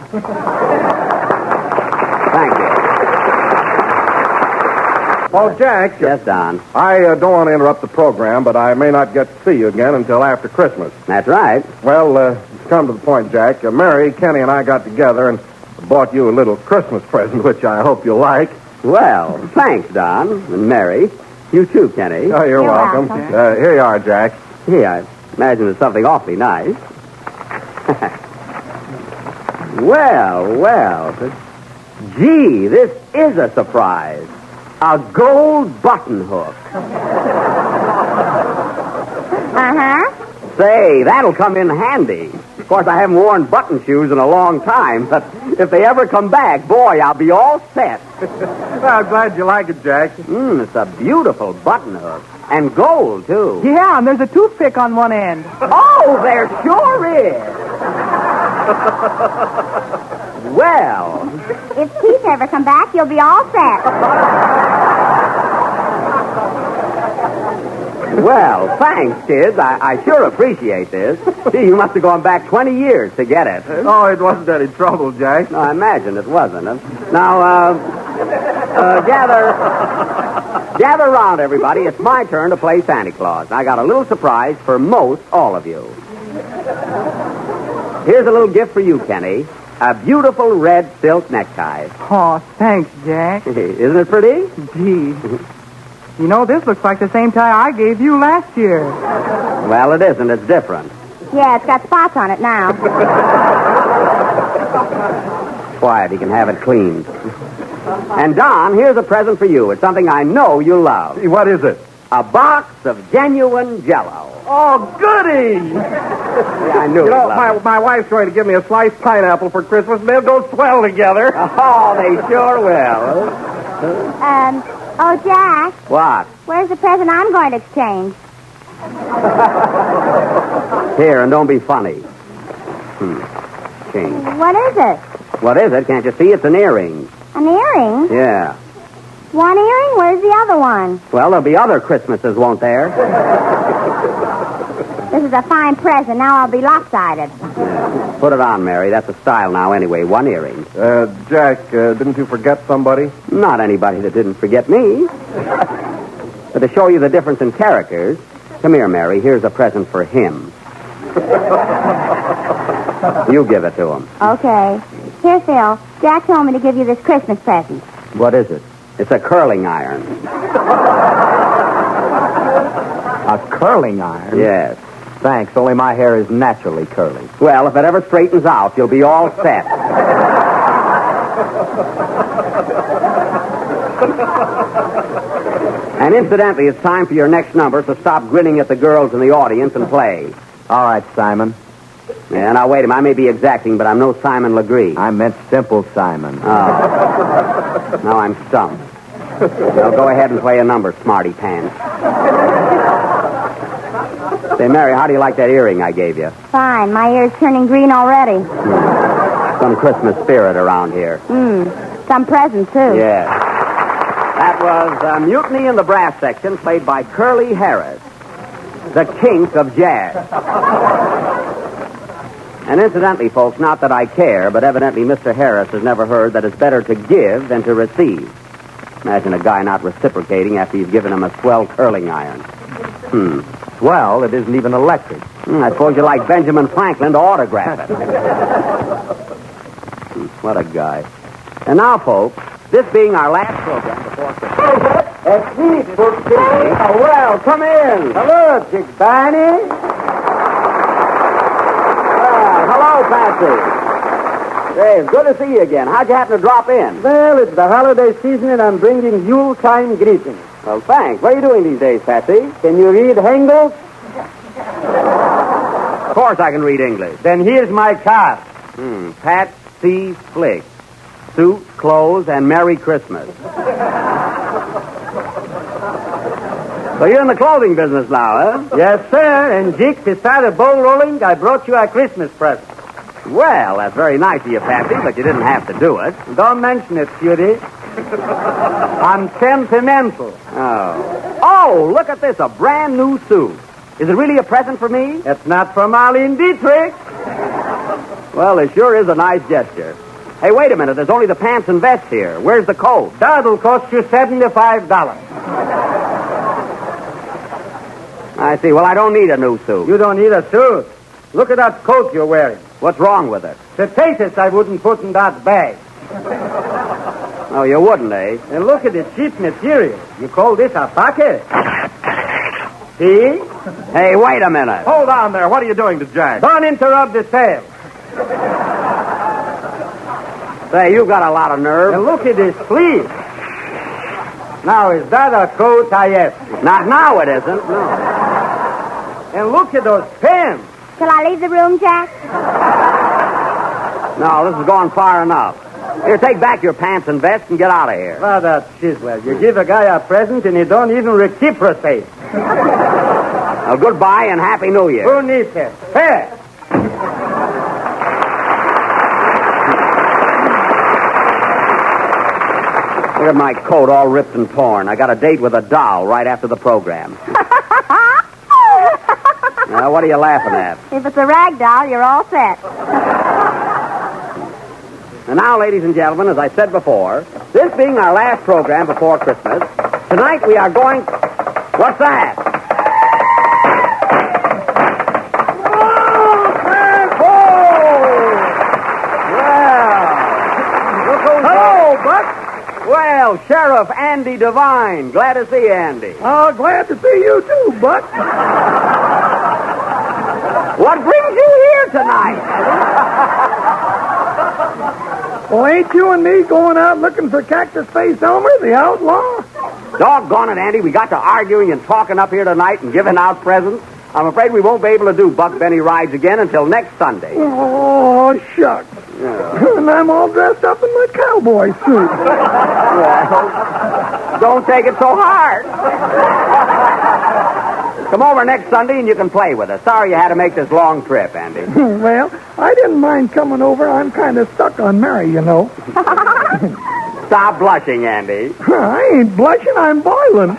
Thank you. Oh, Jack. Yes, Don. I don't want to interrupt the program, but I may not get to see you again until after Christmas. That's right. Well, it's come to the point, Jack. Mary, Kenny, and I got together and bought you a little Christmas present, which I hope you'll like. Well, thanks, Don. And Mary. You too, Kenny. Oh, you're welcome. Here you are, Jack. Gee, I imagine it's something awfully nice. Well. Gee, this is a surprise. A gold button hook. Uh-huh. Say, that'll come in handy. Of course, I haven't worn button shoes in a long time, but if they ever come back, boy, I'll be all set. Well, I'm glad you like it, Jack. It's a beautiful button hook. And gold, too. Yeah, and there's a toothpick on one end. Oh, there sure is. Well. If Keith ever come back, you'll be all set. Well, thanks, kids. I sure appreciate this. Gee, you must have gone back 20 years to get it. Oh, it wasn't any trouble, Jack. No, I imagine it wasn't. Now, gather around, everybody. It's my turn to play Santa Claus. I got a little surprise for most all of you. Here's a little gift for you, Kenny. A beautiful red silk necktie. Oh, thanks, Jack. Isn't it pretty? Gee. You know, this looks like the same tie I gave you last year. Well, it isn't. It's different. Yeah, it's got spots on it now. Quiet. He can have it cleaned. And, Don, here's a present for you. It's something I know you love. What is it? A box of genuine Jell-O. Oh, goody! Yeah, I knew You know, it. my wife's going to give me a sliced pineapple for Christmas, and they'll go swell together. Oh, they sure will. Oh, Jack. What? Where's the present I'm going to exchange? Here, and don't be funny. Change. What is it? What is it? Can't you see? It's an earring. An earring? Yeah. One earring? Where's the other one? Well, there'll be other Christmases, won't there? This is a fine present. Now I'll be lopsided. Yeah. Put it on, Mary. That's the style now, anyway. One earring. Jack, didn't you forget somebody? Not anybody that didn't forget me. But to show you the difference in characters, come here, Mary. Here's a present for him. You give it to him. Okay. Here, Phil. Jack told me to give you this Christmas present. What is it? It's a curling iron. A curling iron? Yes. Thanks, only my hair is naturally curly. Well, if it ever straightens out, you'll be all set. And incidentally, it's time for your next number, so stop grinning at the girls in the audience and play. All right, Simon. Yeah, now wait a minute. I may be exacting, but I'm no Simon Legree. I meant Simple Simon. Oh. Now I'm stumped. Well, go ahead and play a number, smarty pants. Say, Mary, how do you like that earring I gave you? Fine. My ear's turning green already. Some Christmas spirit around here. Some present, too. Yeah. That was Mutiny in the Brass Section, played by Curly Harris, the kink of jazz. And incidentally, folks, not that I care, but evidently Mr. Harris has never heard that it's better to give than to receive. Imagine a guy not reciprocating after you've given him a swell curling iron. Swell? It isn't even electric. I suppose you like Benjamin Franklin to autograph it. What a guy. And now, folks, this being our last program before Christmas. Well, come in. Hello, Chick Barney. Hello, Patsy. Hey, it's good to see you again. How'd you happen to drop in? Well, it's the holiday season, and I'm bringing Yuletime greetings. Well, thanks. What are you doing these days, Patsy? Can you read Hengel? Of course I can read English. Then here's my card. Patsy Flick. Suit, clothes, and Merry Christmas. So you're in the clothing business now, huh? Yes, sir. And, Jick, beside a bowl rolling, I brought you a Christmas present. Well, that's very nice of you, Patsy, but you didn't have to do it. Don't mention it, cutie. I'm sentimental. Oh, look at this, a brand new suit. Is it really a present for me? It's not for Marlene Dietrich. Well, it sure is a nice gesture. Hey, wait a minute. There's only the pants and vest here. Where's the coat? That'll cost you $75. I see. Well, I don't need a new suit. You don't need a suit. Look at that coat you're wearing. What's wrong with it? Potatoes I wouldn't put in that bag. Oh, you wouldn't, eh? And look at the cheap material. You call this a bucket? See? Hey, wait a minute. Hold on there. What are you doing to Jack? Don't interrupt the sale. Say, you've got a lot of nerve. And look at this sleeve. Now, is that a coat I ask? Not now, it isn't. No. And look at those pants. Shall I leave the room, Jack? No, this is going far enough. Here, take back your pants and vest and get out of here. Father Chiswell, you give a guy a present and you don't even reciprocate. Well, goodbye and Happy New Year. Who needs it? Here! Look at my coat all ripped and torn. I got a date with a doll right after the program. Now, what are you laughing at? If it's a rag doll, you're all set. And now, ladies and gentlemen, as I said before, this being our last program before Christmas, tonight we are going... What's that? Hello, Buck. Well, Sheriff Andy Devine. Glad to see you, Andy. Oh, glad to see you too, Buck. What brings you here tonight? Well, ain't you and me going out looking for Cactus Face Elmer, the outlaw? Doggone it, Andy. We got to arguing and talking up here tonight and giving out presents. I'm afraid we won't be able to do Buck Benny Rides again until next Sunday. Oh, shucks. Yeah. And I'm all dressed up in my cowboy suit. Well, don't take it so hard. Come over next Sunday and you can play with us. Sorry you had to make this long trip, Andy. Well, I didn't mind coming over. I'm kind of stuck on Mary, you know. Stop blushing, Andy. I ain't blushing. I'm boiling.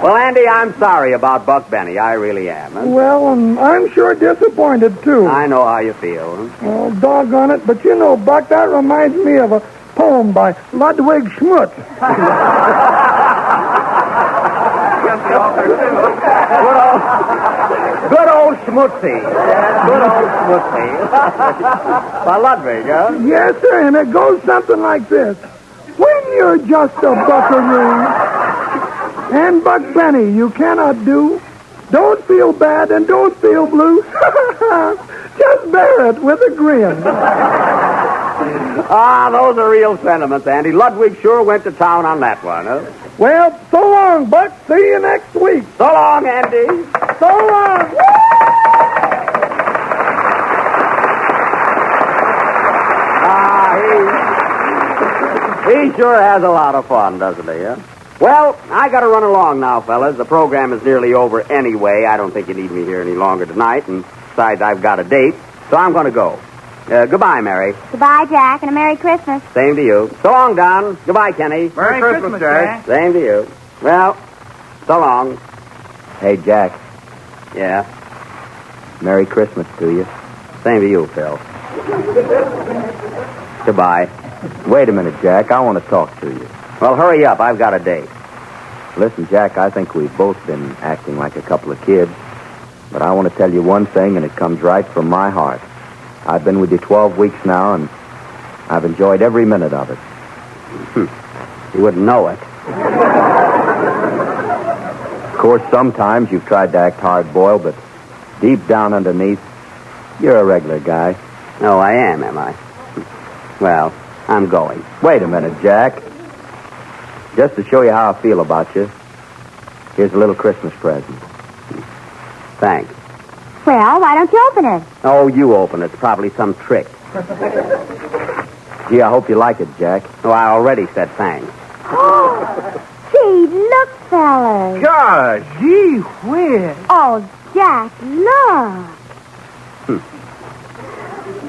Well, Andy, I'm sorry about Buck Benny. I really am. Well, I'm sure disappointed, too. I know how you feel. Oh, doggone it. But you know, Buck, that reminds me of a poem by Ludwig Schmutz. Good old Schmutzy. Good old Schmutzy. By Ludwig, huh? Yes, sir, and it goes something like this. When you're just a buckaroo and Buck Benny you cannot do, don't feel bad and don't feel blue. Just bear it with a grin. Ah, those are real sentiments, Andy. Ludwig sure went to town on that one, huh? Well, so long, Buck. See you next week. So long, Andy. So long. He sure has a lot of fun, doesn't he, huh? Well, I got to run along now, fellas. The program is nearly over anyway. I don't think you need me here any longer tonight, and besides, I've got a date, so I'm going to go. Goodbye, Mary. Goodbye, Jack, and a Merry Christmas. Same to you. So long, Don. Goodbye, Kenny. Merry Christmas, Jack. Same to you. Well, so long. Hey, Jack. Yeah? Merry Christmas to you. Same to you, Phil. Goodbye. Wait a minute, Jack. I want to talk to you. Well, hurry up. I've got a date. Listen, Jack, I think we've both been acting like a couple of kids. But I want to tell you one thing, and it comes right from my heart. I've been with you 12 weeks now, and I've enjoyed every minute of it. You wouldn't know it. Of course, sometimes you've tried to act hard-boiled, but deep down underneath, you're a regular guy. Oh, I am I? Well, I'm going. Wait a minute, Jack. Just to show you how I feel about you, here's a little Christmas present. Thanks. Well, why don't you open it? Oh, you open it. It's probably some trick. Gee, I hope you like it, Jack. Oh, I already said thanks. Gee, look, fellas. Gosh, gee whiz. Oh, Jack, look.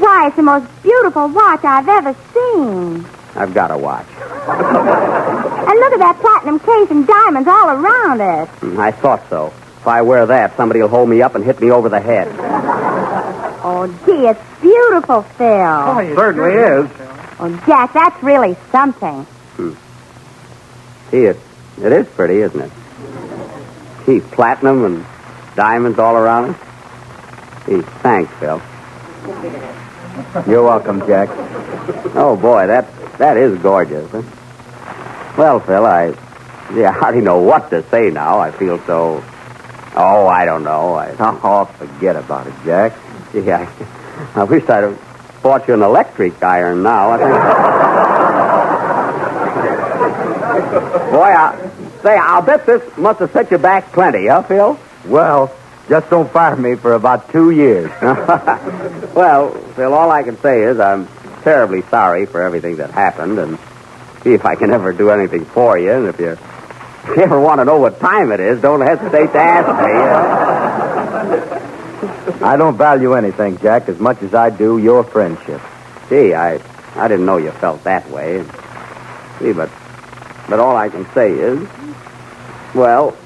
Why, it's the most beautiful watch I've ever seen. I've got a watch. And look at that platinum case and diamonds all around it. I thought so. If I wear that, somebody will hold me up and hit me over the head. Oh, gee, it's beautiful, Phil. Oh, It certainly is. Oh, Jack, that's really something. Gee, it is pretty, isn't it? Gee, platinum and diamonds all around it. Gee, thanks, Phil. You're welcome, Jack. Oh, boy, that is gorgeous, huh? Well, Phil, I hardly know what to say now. I feel so... Oh, I don't know. Oh, forget about it, Jack. Gee, I wish I'd have bought you an electric iron now. I think... Boy, I'll bet this must have set you back plenty, huh, Phil? Well, Just don't fire me for about 2 years. Well, Phil, all I can say is I'm terribly sorry for everything that happened, and see if I can ever do anything for you. And if you ever want to know what time it is, don't hesitate to ask me. I don't value anything, Jack, as much as I do your friendship. Gee, I didn't know you felt that way. See, but all I can say is, well,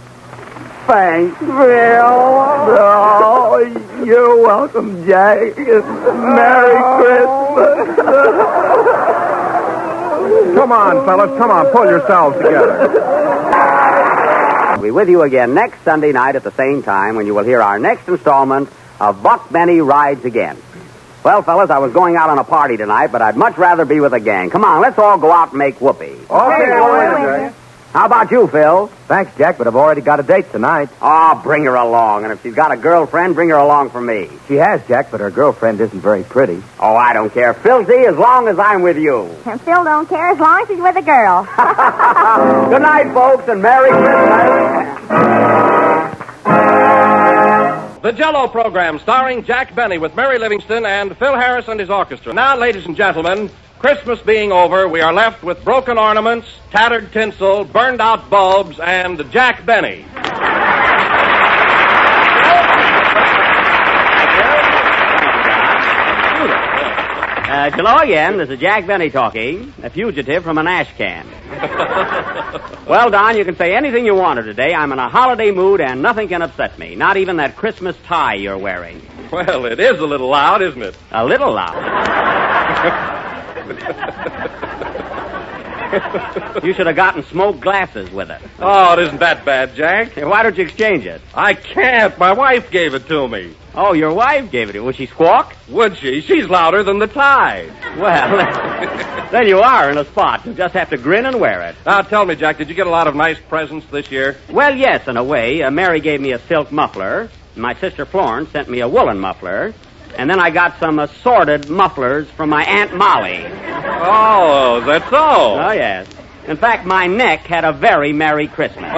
thanks, Phil. Oh, you're welcome, Jack. Merry Christmas. Come on, fellas. Come on. Pull yourselves together. We'll be with you again next Sunday night at the same time when you will hear our next installment of Buck Benny Rides Again. Well, fellas, I was going out on a party tonight, but I'd much rather be with a gang. Come on, let's all go out and make whoopee. Okay, How about you, Phil? Thanks, Jack, but I've already got a date tonight. Oh, bring her along. And if she's got a girlfriend, bring her along for me. She has, Jack, but her girlfriend isn't very pretty. Oh, I don't care. Filthy, as long as I'm with you. And Phil don't care as long as he's with a girl. Good night, folks, and Merry Christmas. The Jell-O program starring Jack Benny with Mary Livingston and Phil Harris and his orchestra. Now, ladies and gentlemen, Christmas being over, we are left with broken ornaments, tattered tinsel, burned-out bulbs, and Jack Benny. Hello again. This is Jack Benny talking, a fugitive from an ash can. Well, Don, you can say anything you want to today. I'm in a holiday mood, and nothing can upset me. Not even that Christmas tie you're wearing. Well, it is a little loud, isn't it? A little loud. You should have gotten smoked glasses with it. Oh, it isn't that bad, Jack. Why don't you exchange it? I can't. My wife gave it to me. Oh, your wife gave it to you. Would she squawk? Would she? She's louder than the tie. Well, then you are in a spot. You just have to grin and wear it. Now, tell me, Jack, did you get a lot of nice presents this year? Well, yes, in a way. Mary gave me a silk muffler. My sister Florence sent me a woolen muffler. And then I got some assorted mufflers from my Aunt Molly. Oh, is that so? Oh, yes. In fact, my neck had a very Merry Christmas.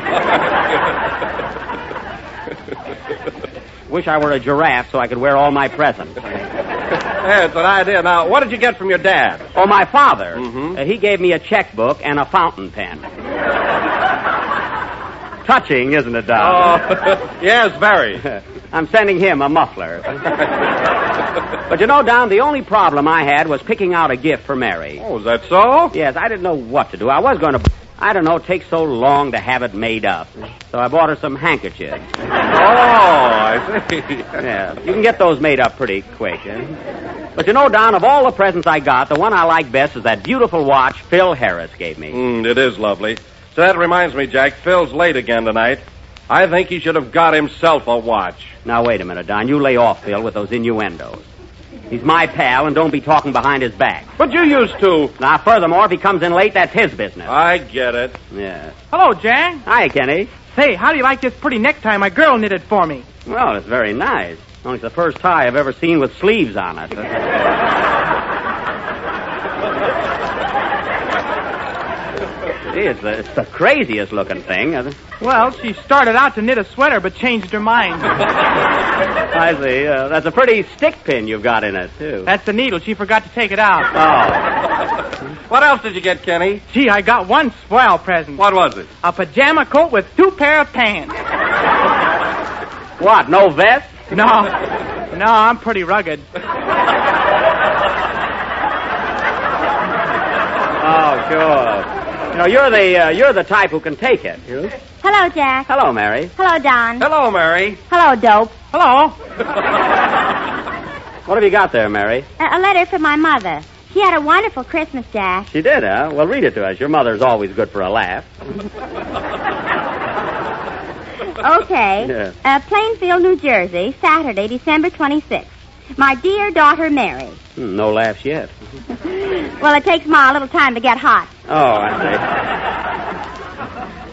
Wish I were a giraffe so I could wear all my presents. That's an idea. Now, what did you get from your dad? Oh, my father. Mm-hmm. He gave me a checkbook and a fountain pen. Touching, isn't it, Don? Oh, yes, very. I'm sending him a muffler. But you know, Don, the only problem I had was picking out a gift for Mary. Oh, is that so? Yes, I didn't know what to do. I was going to... I don't know, it takes so long to have it made up. So I bought her some handkerchiefs. Oh, I see. Yeah, you can get those made up pretty quick. But you know, Don, of all the presents I got, the one I like best is that beautiful watch Phil Harris gave me. It is lovely. So that reminds me, Jack, Phil's late again tonight. I think he should have got himself a watch. Now, wait a minute, Don. You lay off, Phil, with those innuendos. He's my pal, and don't be talking behind his back. But you used to. Now, furthermore, if he comes in late, that's his business. I get it. Yeah. Hello, Jack. Hi, Kenny. Say, how do you like this pretty necktie my girl knitted for me? Well, it's very nice. Only it's the first tie I've ever seen with sleeves on it. Gee, it's the craziest looking thing. Well, she started out to knit a sweater, but changed her mind. I see. That's a pretty stick pin you've got in it, too. That's the needle. She forgot to take it out. Oh. What else did you get, Kenny? Gee, I got one swell present. What was it? A pajama coat with 2 pair of pants. What, no vest? No, I'm pretty rugged. Oh, sure. You know, you're the type who can take it. Hello, Jack. Hello, Mary. Hello, Don. Hello, Mary. Hello, Dope. Hello. What have you got there, Mary? A letter from my mother. She had a wonderful Christmas, Jack. She did, huh? Well, read it to us. Your mother's always good for a laugh. Okay. Yeah. Plainfield, New Jersey, Saturday, December 26th. My dear daughter, Mary. No laughs yet. Well, it takes Ma a little time to get hot. Oh, I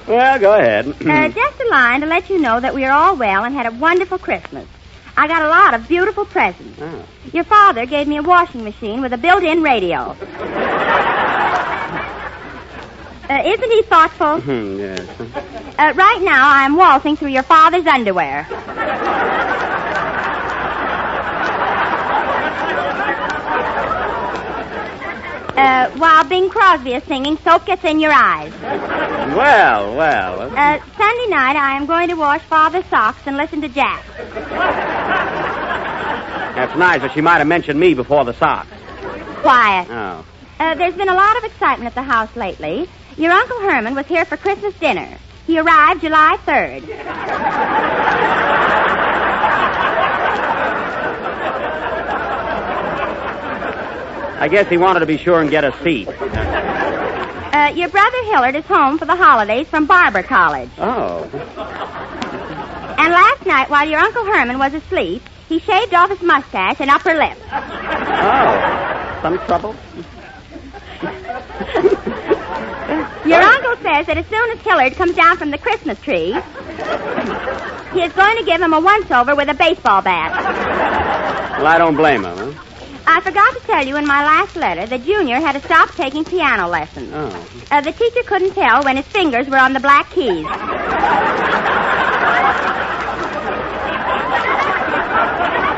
see. Well, go ahead. Just a line to let you know that we are all well and had a wonderful Christmas. I got a lot of beautiful presents. Oh. Your father gave me a washing machine with a built-in radio. Isn't he thoughtful? Yes. Right now, I'm waltzing through your father's underwear. While Bing Crosby is singing, soap gets in your eyes. Well. Sunday night, I am going to wash Father's socks and listen to Jack. That's nice, but she might have mentioned me before the socks. Quiet. Oh. There's been a lot of excitement at the house lately. Your Uncle Herman was here for Christmas dinner. He arrived July 3rd. I guess he wanted to be sure and get a seat. Your brother Hillard is home for the holidays from Barber College. Oh. And last night, while your Uncle Herman was asleep, he shaved off his mustache and upper lip. Oh. Some trouble? Your uncle says that as soon as Hillard comes down from the Christmas tree, he is going to give him a once-over with a baseball bat. Well, I don't blame him, huh? I forgot to tell you in my last letter that Junior had to stop taking piano lessons. Oh. The teacher couldn't tell when his fingers were on the black keys.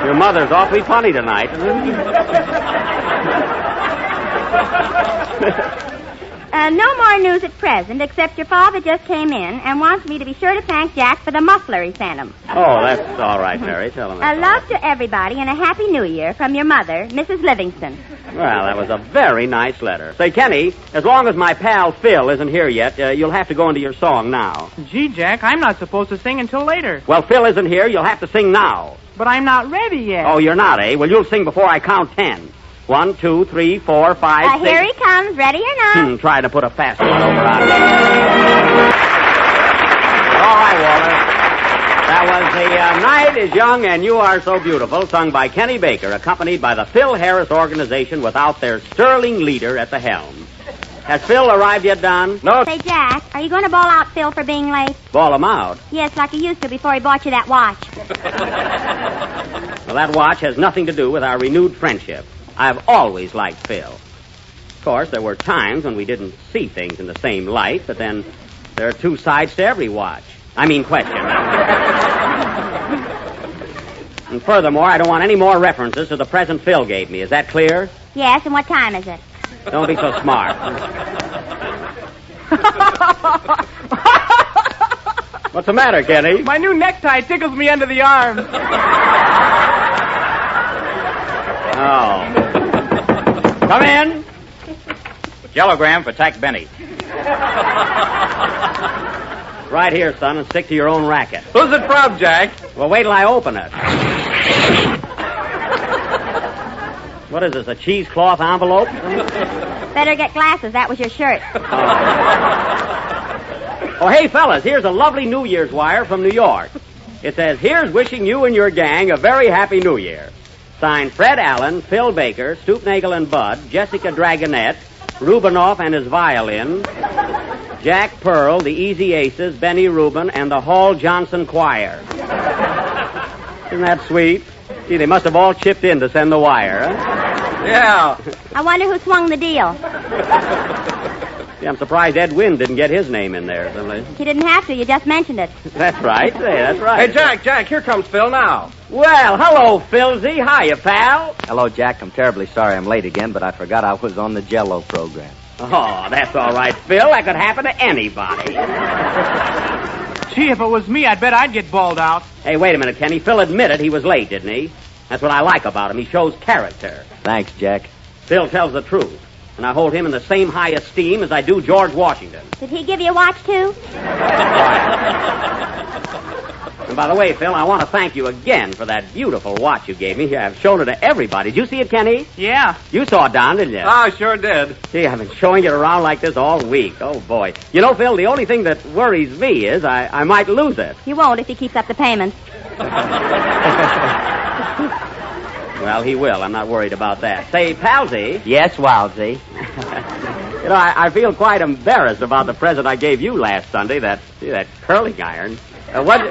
Your mother's awfully funny tonight. No more news at present, except your father just came in and wants me to be sure to thank Jack for the muffler he sent him. Oh, that's all right, Mary. Tell him. Love to everybody and a Happy New Year from your mother, Mrs. Livingston. Well, that was a very nice letter. Say, Kenny, as long as my pal Phil isn't here yet, you'll have to go into your song now. Gee, Jack, I'm not supposed to sing until later. Well, Phil isn't here. You'll have to sing now. But I'm not ready yet. Oh, you're not, eh? Well, you'll sing before I count 10. 1, 2, 3, 4, 5, 6. Here he comes, ready or not. Try to put a fast one over on me. All right, Walter. That was The Night is Young and You Are So Beautiful, sung by Kenny Baker, accompanied by the Phil Harris Organization without their sterling leader at the helm. Has Phil arrived yet, Don? No. Say, Jack, are you going to ball out Phil for being late? Ball him out? Yes, like he used to before he bought you that watch. Well, that watch has nothing to do with our renewed friendship. I've always liked Phil. Of course, there were times when we didn't see things in the same light, but then there are two sides to every watch. Question. And furthermore, I don't want any more references to the present Phil gave me. Is that clear? Yes, and what time is it? Don't be so smart. What's the matter, Kenny? My new necktie tickles me under the arm. Oh. Come in. Jellogram for Tack Benny. Right here, son, and stick to your own racket. Who's it from, Jack? Well, wait till I open it. What is this, a cheesecloth envelope? Better get glasses. That was your shirt. Oh, hey, fellas, here's a lovely New Year's wire from New York. It says, here's wishing you and your gang a very happy New Year. Signed Fred Allen, Phil Baker, Stoopnagel and Bud, Jessica Dragonette, Rubinoff and his violin, Jack Pearl, the Easy Aces, Benny Rubin, and the Hall Johnson Choir. Isn't that sweet? Gee, they must have all chipped in to send the wire, huh? Yeah. I wonder who swung the deal. Yeah, I'm surprised Ed Wynn didn't get his name in there. He didn't have to. You just mentioned it. That's right. That's right. Hey, Jack, here comes Phil now. Well, hello, Philzy. Hiya, pal. Hello, Jack. I'm terribly sorry I'm late again, but I forgot I was on the Jell-O program. Oh, that's all right, Phil. That could happen to anybody. Gee, if it was me, I bet I'd get balled out. Hey, wait a minute, Kenny. Phil admitted he was late, didn't he? That's what I like about him. He shows character. Thanks, Jack. Phil tells the truth. And I hold him in the same high esteem as I do George Washington. Did he give you a watch, too? And by the way, Phil, I want to thank you again for that beautiful watch you gave me. I've shown it to everybody. Did you see it, Kenny? Yeah. You saw it, Don, didn't you? Oh, I sure did. Gee, I've been showing it around like this all week. Oh, boy. You know, Phil, the only thing that worries me is I might lose it. You won't if he keeps up the payments. Well, he will. I'm not worried about that. Say, Palsy. Yes, Wowsy. You know, I feel quite embarrassed about the present I gave you last Sunday, that curling iron. What?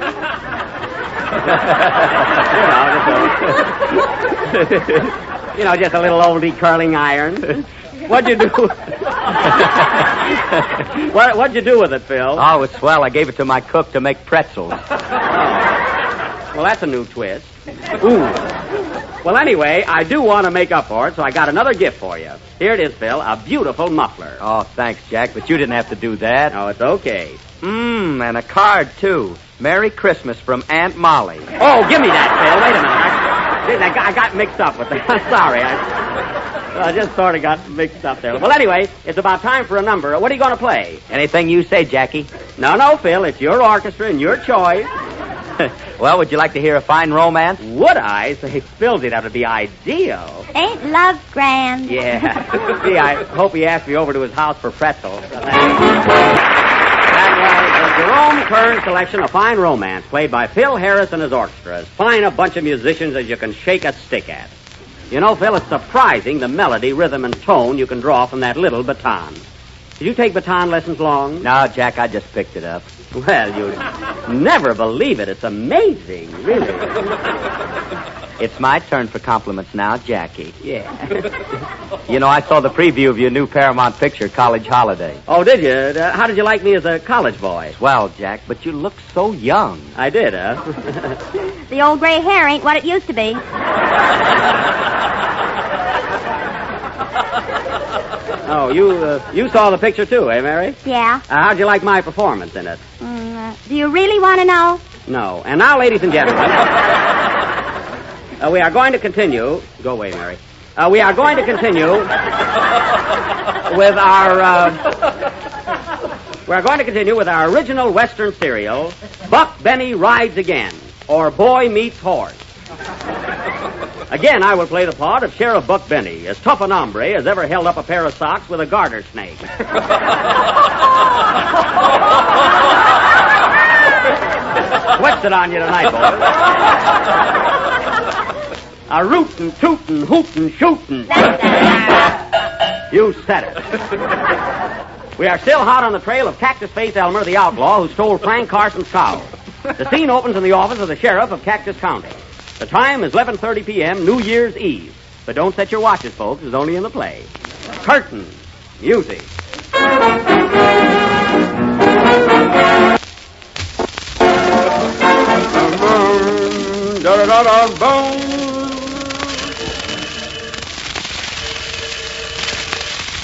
Just a little oldie curling iron. What'd you do? What'd you do with it, Phil? Oh, it's swell. I gave it to my cook to make pretzels. Well, that's a new twist. Ooh. Well, anyway, I do want to make up for it, so I got another gift for you. Here it is, Phil, a beautiful muffler. Oh, thanks, Jack, but you didn't have to do that. Oh, it's okay. And a card, too. Merry Christmas from Aunt Molly. Oh, give me that, Phil. Wait a minute. I got mixed up with that. I'm sorry. I just sort of got mixed up there. Well, anyway, it's about time for a number. What are you going to play? Anything you say, Jackie. No, Phil. It's your orchestra and your choice. Well, would you like to hear a fine romance? Would I? Say, Philsy, that would be ideal. Ain't love grand? Yeah. Gee, I hope he asked me over to his house for pretzels. That was the Jerome Kern selection of Fine Romance, played by Phil Harris and his orchestra. As fine a bunch of musicians as you can shake a stick at. You know, Phil, it's surprising the melody, rhythm, and tone you can draw from that little baton. Did you take baton lessons long? No, Jack, I just picked it up. Well, you'd never believe it. It's amazing, really. It's my turn for compliments now, Jackie. Yeah. You know, I saw the preview of your new Paramount picture, College Holiday. Oh, did you? How did you like me as a college boy? Well, Jack, but you look so young. I did, huh? The old gray hair ain't what it used to be. Oh, you saw the picture too, eh, Mary? Yeah. How'd you like my performance in it? Do you really want to know? No. And now, ladies and gentlemen, we are going to continue. Go away, Mary. We are going to continue with our. We're going to continue with our original Western serial, Buck Benny Rides Again, or Boy Meets Horse. Again, I will play the part of Sheriff Buck Benny, as tough an hombre as ever held up a pair of socks with a garter snake. What's it on you tonight, boys? A rootin', tootin', hootin', shootin'. You said it. We are still hot on the trail of Cactus Face Elmer, the outlaw who stole Frank Carson's cow. The scene opens in the office of the sheriff of Cactus County. The time is 11:30 p.m., New Year's Eve. But don't set your watches, folks. It's only in the play. Curtain. Music.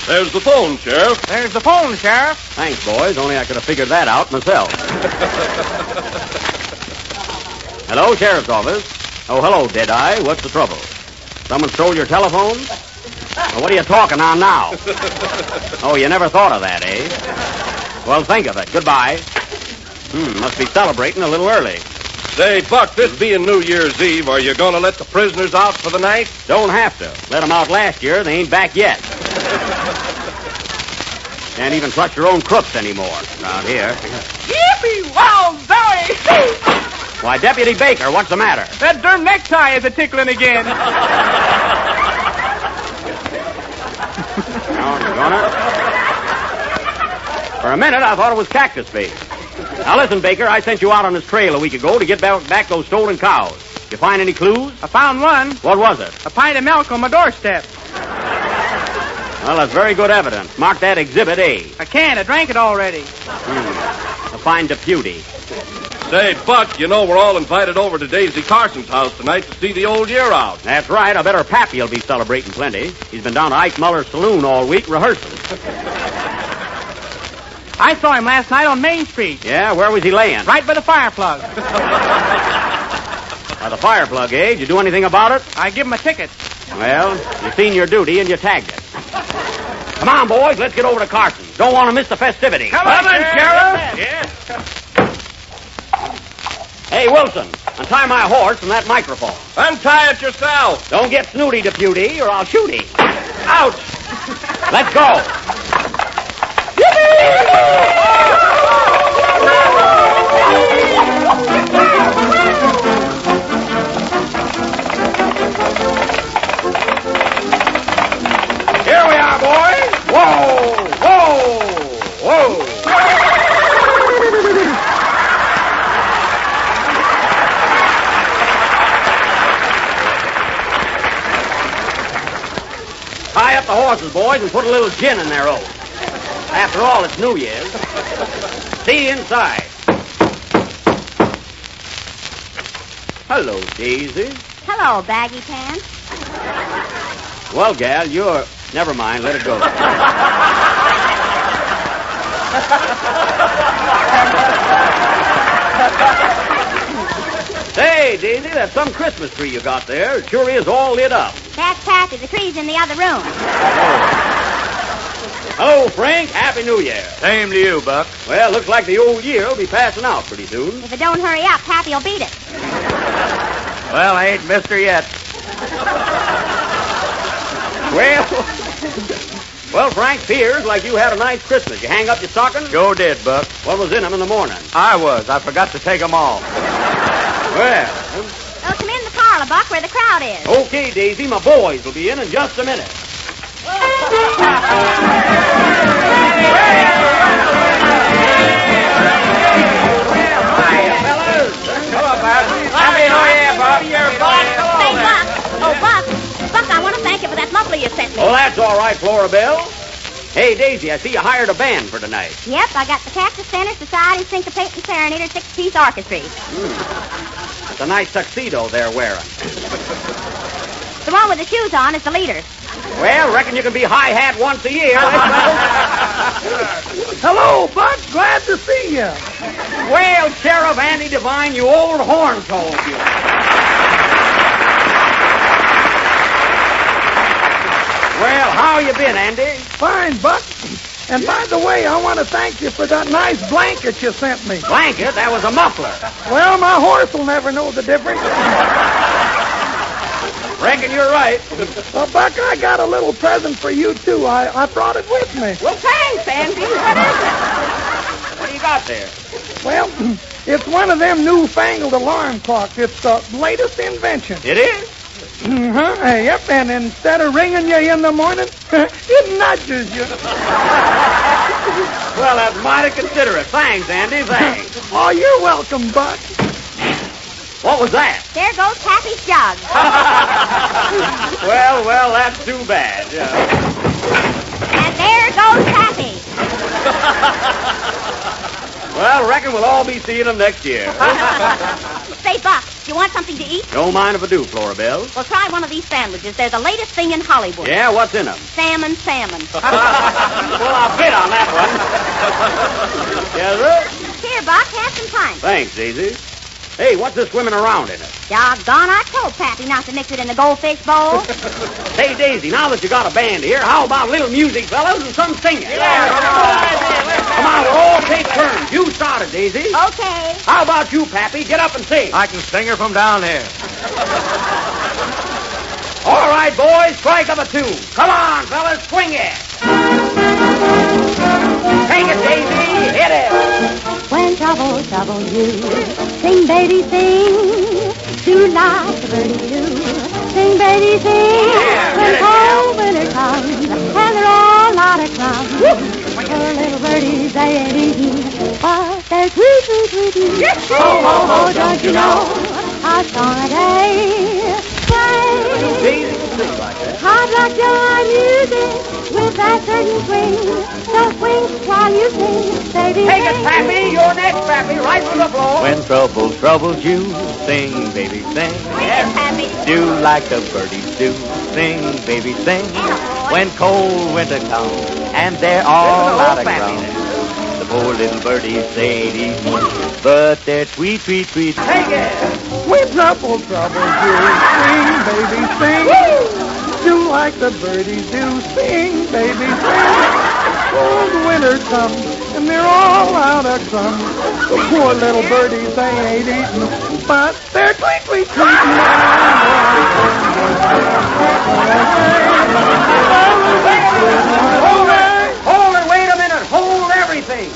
There's the phone, Sheriff. There's the phone, Sheriff. Thanks, boys. Only I could have figured that out myself. Hello, Sheriff's Office. Oh, hello, Deadeye. What's the trouble? Someone stole your telephone? Well, what are you talking on now? Oh, you never thought of that, eh? Well, think of it. Goodbye. Must be celebrating a little early. Say, Buck, this being New Year's Eve, are you going to let the prisoners out for the night? Don't have to. Let them out last year. They ain't back yet. Can't even trust your own crooks anymore around here. Yippee! Wow, Zoe! Why, Deputy Baker, what's the matter? That darn necktie is a-tickling again. For a minute, I thought it was Cactus Face. Now, listen, Baker, I sent you out on this trail a week ago to get back those stolen cows. You find any clues? I found one. What was it? A pint of milk on my doorstep. Well, that's very good evidence. Mark that Exhibit A. I can't. I drank it already. A fine deputy. Say, Buck, you know we're all invited over to Daisy Carson's house tonight to see the old year out. That's right. I bet her pappy'll be celebrating plenty. He's been down to Ike Muller's saloon all week rehearsing. I saw him last night on Main Street. Yeah? Where was he laying? Right by the fire plug. By the fire plug, eh? Did you do anything about it? I give him a ticket. Well, you seen your duty and you tagged it. Come on, boys. Let's get over to Carson. Don't want to miss the festivities. Come on, Sheriff. Yes. Hey, Wilson, untie my horse and that microphone. Untie it yourself. Don't get snooty, deputy, or I'll shoot him. Ouch! Let's go. Here we are, boys. Whoa, whoa, whoa. Tie up the horses, boys, and put a little gin in their oats. After all, it's New Year's. See you inside. Hello, Daisy. Hello, baggy pants. Well, gal, you're... Never mind, let it go. Say, Daisy, that's some Christmas tree you got there. It sure is all lit up. That's Pappy. The tree's in the other room. Hello, Frank. Happy New Year. Same to you, Buck. Well, looks like the old year will be passing out pretty soon. If it don't hurry up, Pappy will beat it. Well, I ain't missed her yet. Well, Frank, peers like you had a nice Christmas. You hang up your stockings? Sure did, Buck. What was in them in the morning? I forgot to take them all. Well, Oh, come in the parlor, Buck, where the crowd is. okay, Daisy, my boys will be in just a minute. Happy New Year, Buck. Say, Buck. Oh, Buck, I want to thank you for that muffler you sent me. Oh, that's all right, Florabelle. Hey, Daisy, I see you hired a band for tonight. Yep, I got the Cactus Center Society Syncopating Serenader 6-piece orchestra. It's a nice tuxedo they're wearing. The one with the shoes on is the leader. Well, reckon you can be hi-hat once a year. Hello, Buck. Glad to see you. Well, Sheriff Andy Devine, you old horn told you. Well, how you been, Andy? Fine, Buck. And by the way, I want to thank you for that nice blanket you sent me. Blanket? That was a muffler. Well, my horse will never know the difference. Reckon you're right. Well, Buck, I got a little present for you, too. I brought it with me. Well, thanks, Andy. What is it? What do you got there? Well, it's one of them newfangled alarm clocks. It's the latest invention. It is? Mm-hmm. Yep, and instead of ringing you in the morning, it nudges you. Well, that's mighty considerate. Thanks, Andy, thanks. Oh, you're welcome, Buck. What was that? There goes Pappy's jug. Well, that's too bad. Yeah. And there goes Pappy. Well, reckon we'll all be seeing them next year. Say, Buck, you want something to eat? Don't mind if I do, Florabelle. Well, try one of these sandwiches. They're the latest thing in Hollywood. Yeah, what's in them? Salmon. Well, I'll bet on that one. Yes, sir? Here, Buck, have some time. Thanks, Daisy. Hey, what's this swimming around in it? Doggone, I told Pappy not to mix it in the goldfish bowl. Hey, Daisy, now that you got a band here, how about a little music, fellas, and some singing? Yeah. Come on, we'll all take turns. You started, Daisy. Okay. How about you, Pappy? Get up and sing. I can sing her from down here. All right, boys, strike up a tune. Come on, fellas, swing it. Take it, Daisy. Hit it. When trouble you, sing, baby, sing. Do like the birdie do. Sing, baby, sing. When cold winter comes and they're all out of crumbs. The little birdies, they ain't eating, but they're sweet. Oh, don't you know a song a day? Play. Hard rock joy music with that certain swing. So swing while you sing, baby. Take it, Pappy. You're next, Pappy. Right to the floor. When trouble troubles you, sing, baby, sing. Yes, Pappy. Do like the birdies do, sing, baby, sing. When cold winter comes and they're all out of ground, the poor little birdies, they ain't eating, but they're sweet. Take it. When trouble you, sing, baby, sing. Do like the birdies do, sing, baby, sing. Cold winter comes and they're all out of crumbs. The poor little birdies, they ain't eating, but they're tweet. Hold it, wait a minute. Hold everything.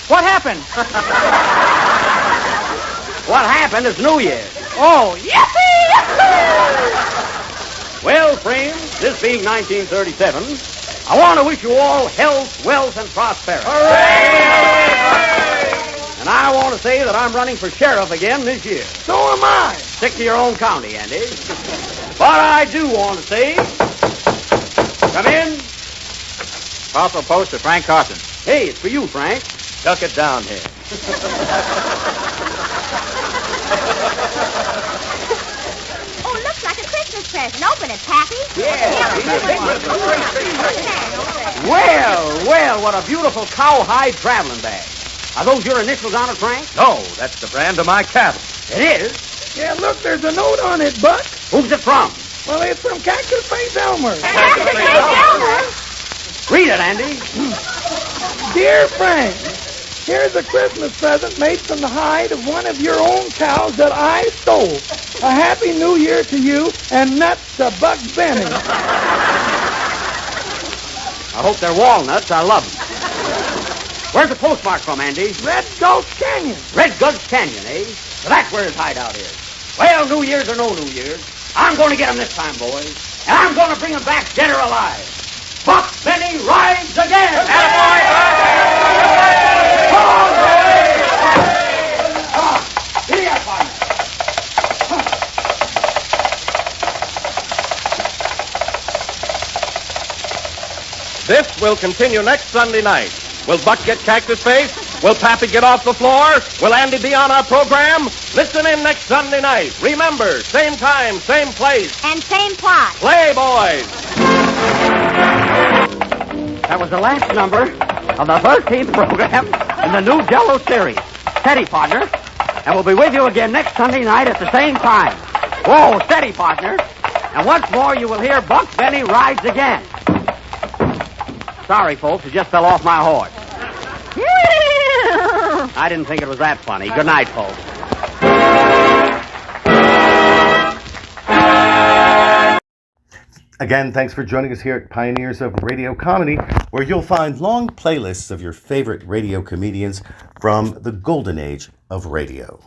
What happened? What happened is New Year's. Oh, yippee! Well, friends, this being 1937, I want to wish you all health, wealth, and prosperity. And I want to say that I'm running for sheriff again this year. So am I. Stick to your own county, Andy. But I do want to say, come in. Also post to Frank Carson. Hey, it's for you, Frank. Duck it down here. Oh, looks like a Christmas present. Open it, Pappy. Well, what a beautiful cowhide traveling bag. Are those your initials on it, Frank? No, that's the brand of my cattle. It is? Yeah, look, there's a note on it, Buck. Who's it from? Well, it's from Cactus Face Elmer. Read it, Andy. Dear Frank, here's a Christmas present made from the hide of one of your own cows that I stole. A Happy New Year to you, and nuts to Buck Benny. I hope they're walnuts. I love them. Where's the postmark from, Andy? Red Gulch Canyon. Red Gulch Canyon, eh? So that's where his hideout is. Well, New Year's or no New Year's, I'm going to get him this time, boys. And I'm going to bring him back dead or alive. Buck Benny rides again! This will continue next Sunday night. Will Buck get Cactus Face? Will Pappy get off the floor? Will Andy be on our program? Listen in next Sunday night. Remember, same time, same place. And same plot. Play, boys! That was the last number of the 13th program in the new Jello series. Steady, partner. And we'll be with you again next Sunday night at the same time. Whoa, steady, partner. And once more, you will hear Buck Benny rides again. Sorry, folks, it just fell off my horse. I didn't think it was that funny. Good night, folks. Again, thanks for joining us here at Pioneers of Radio Comedy, where you'll find long playlists of your favorite radio comedians from the golden age of radio.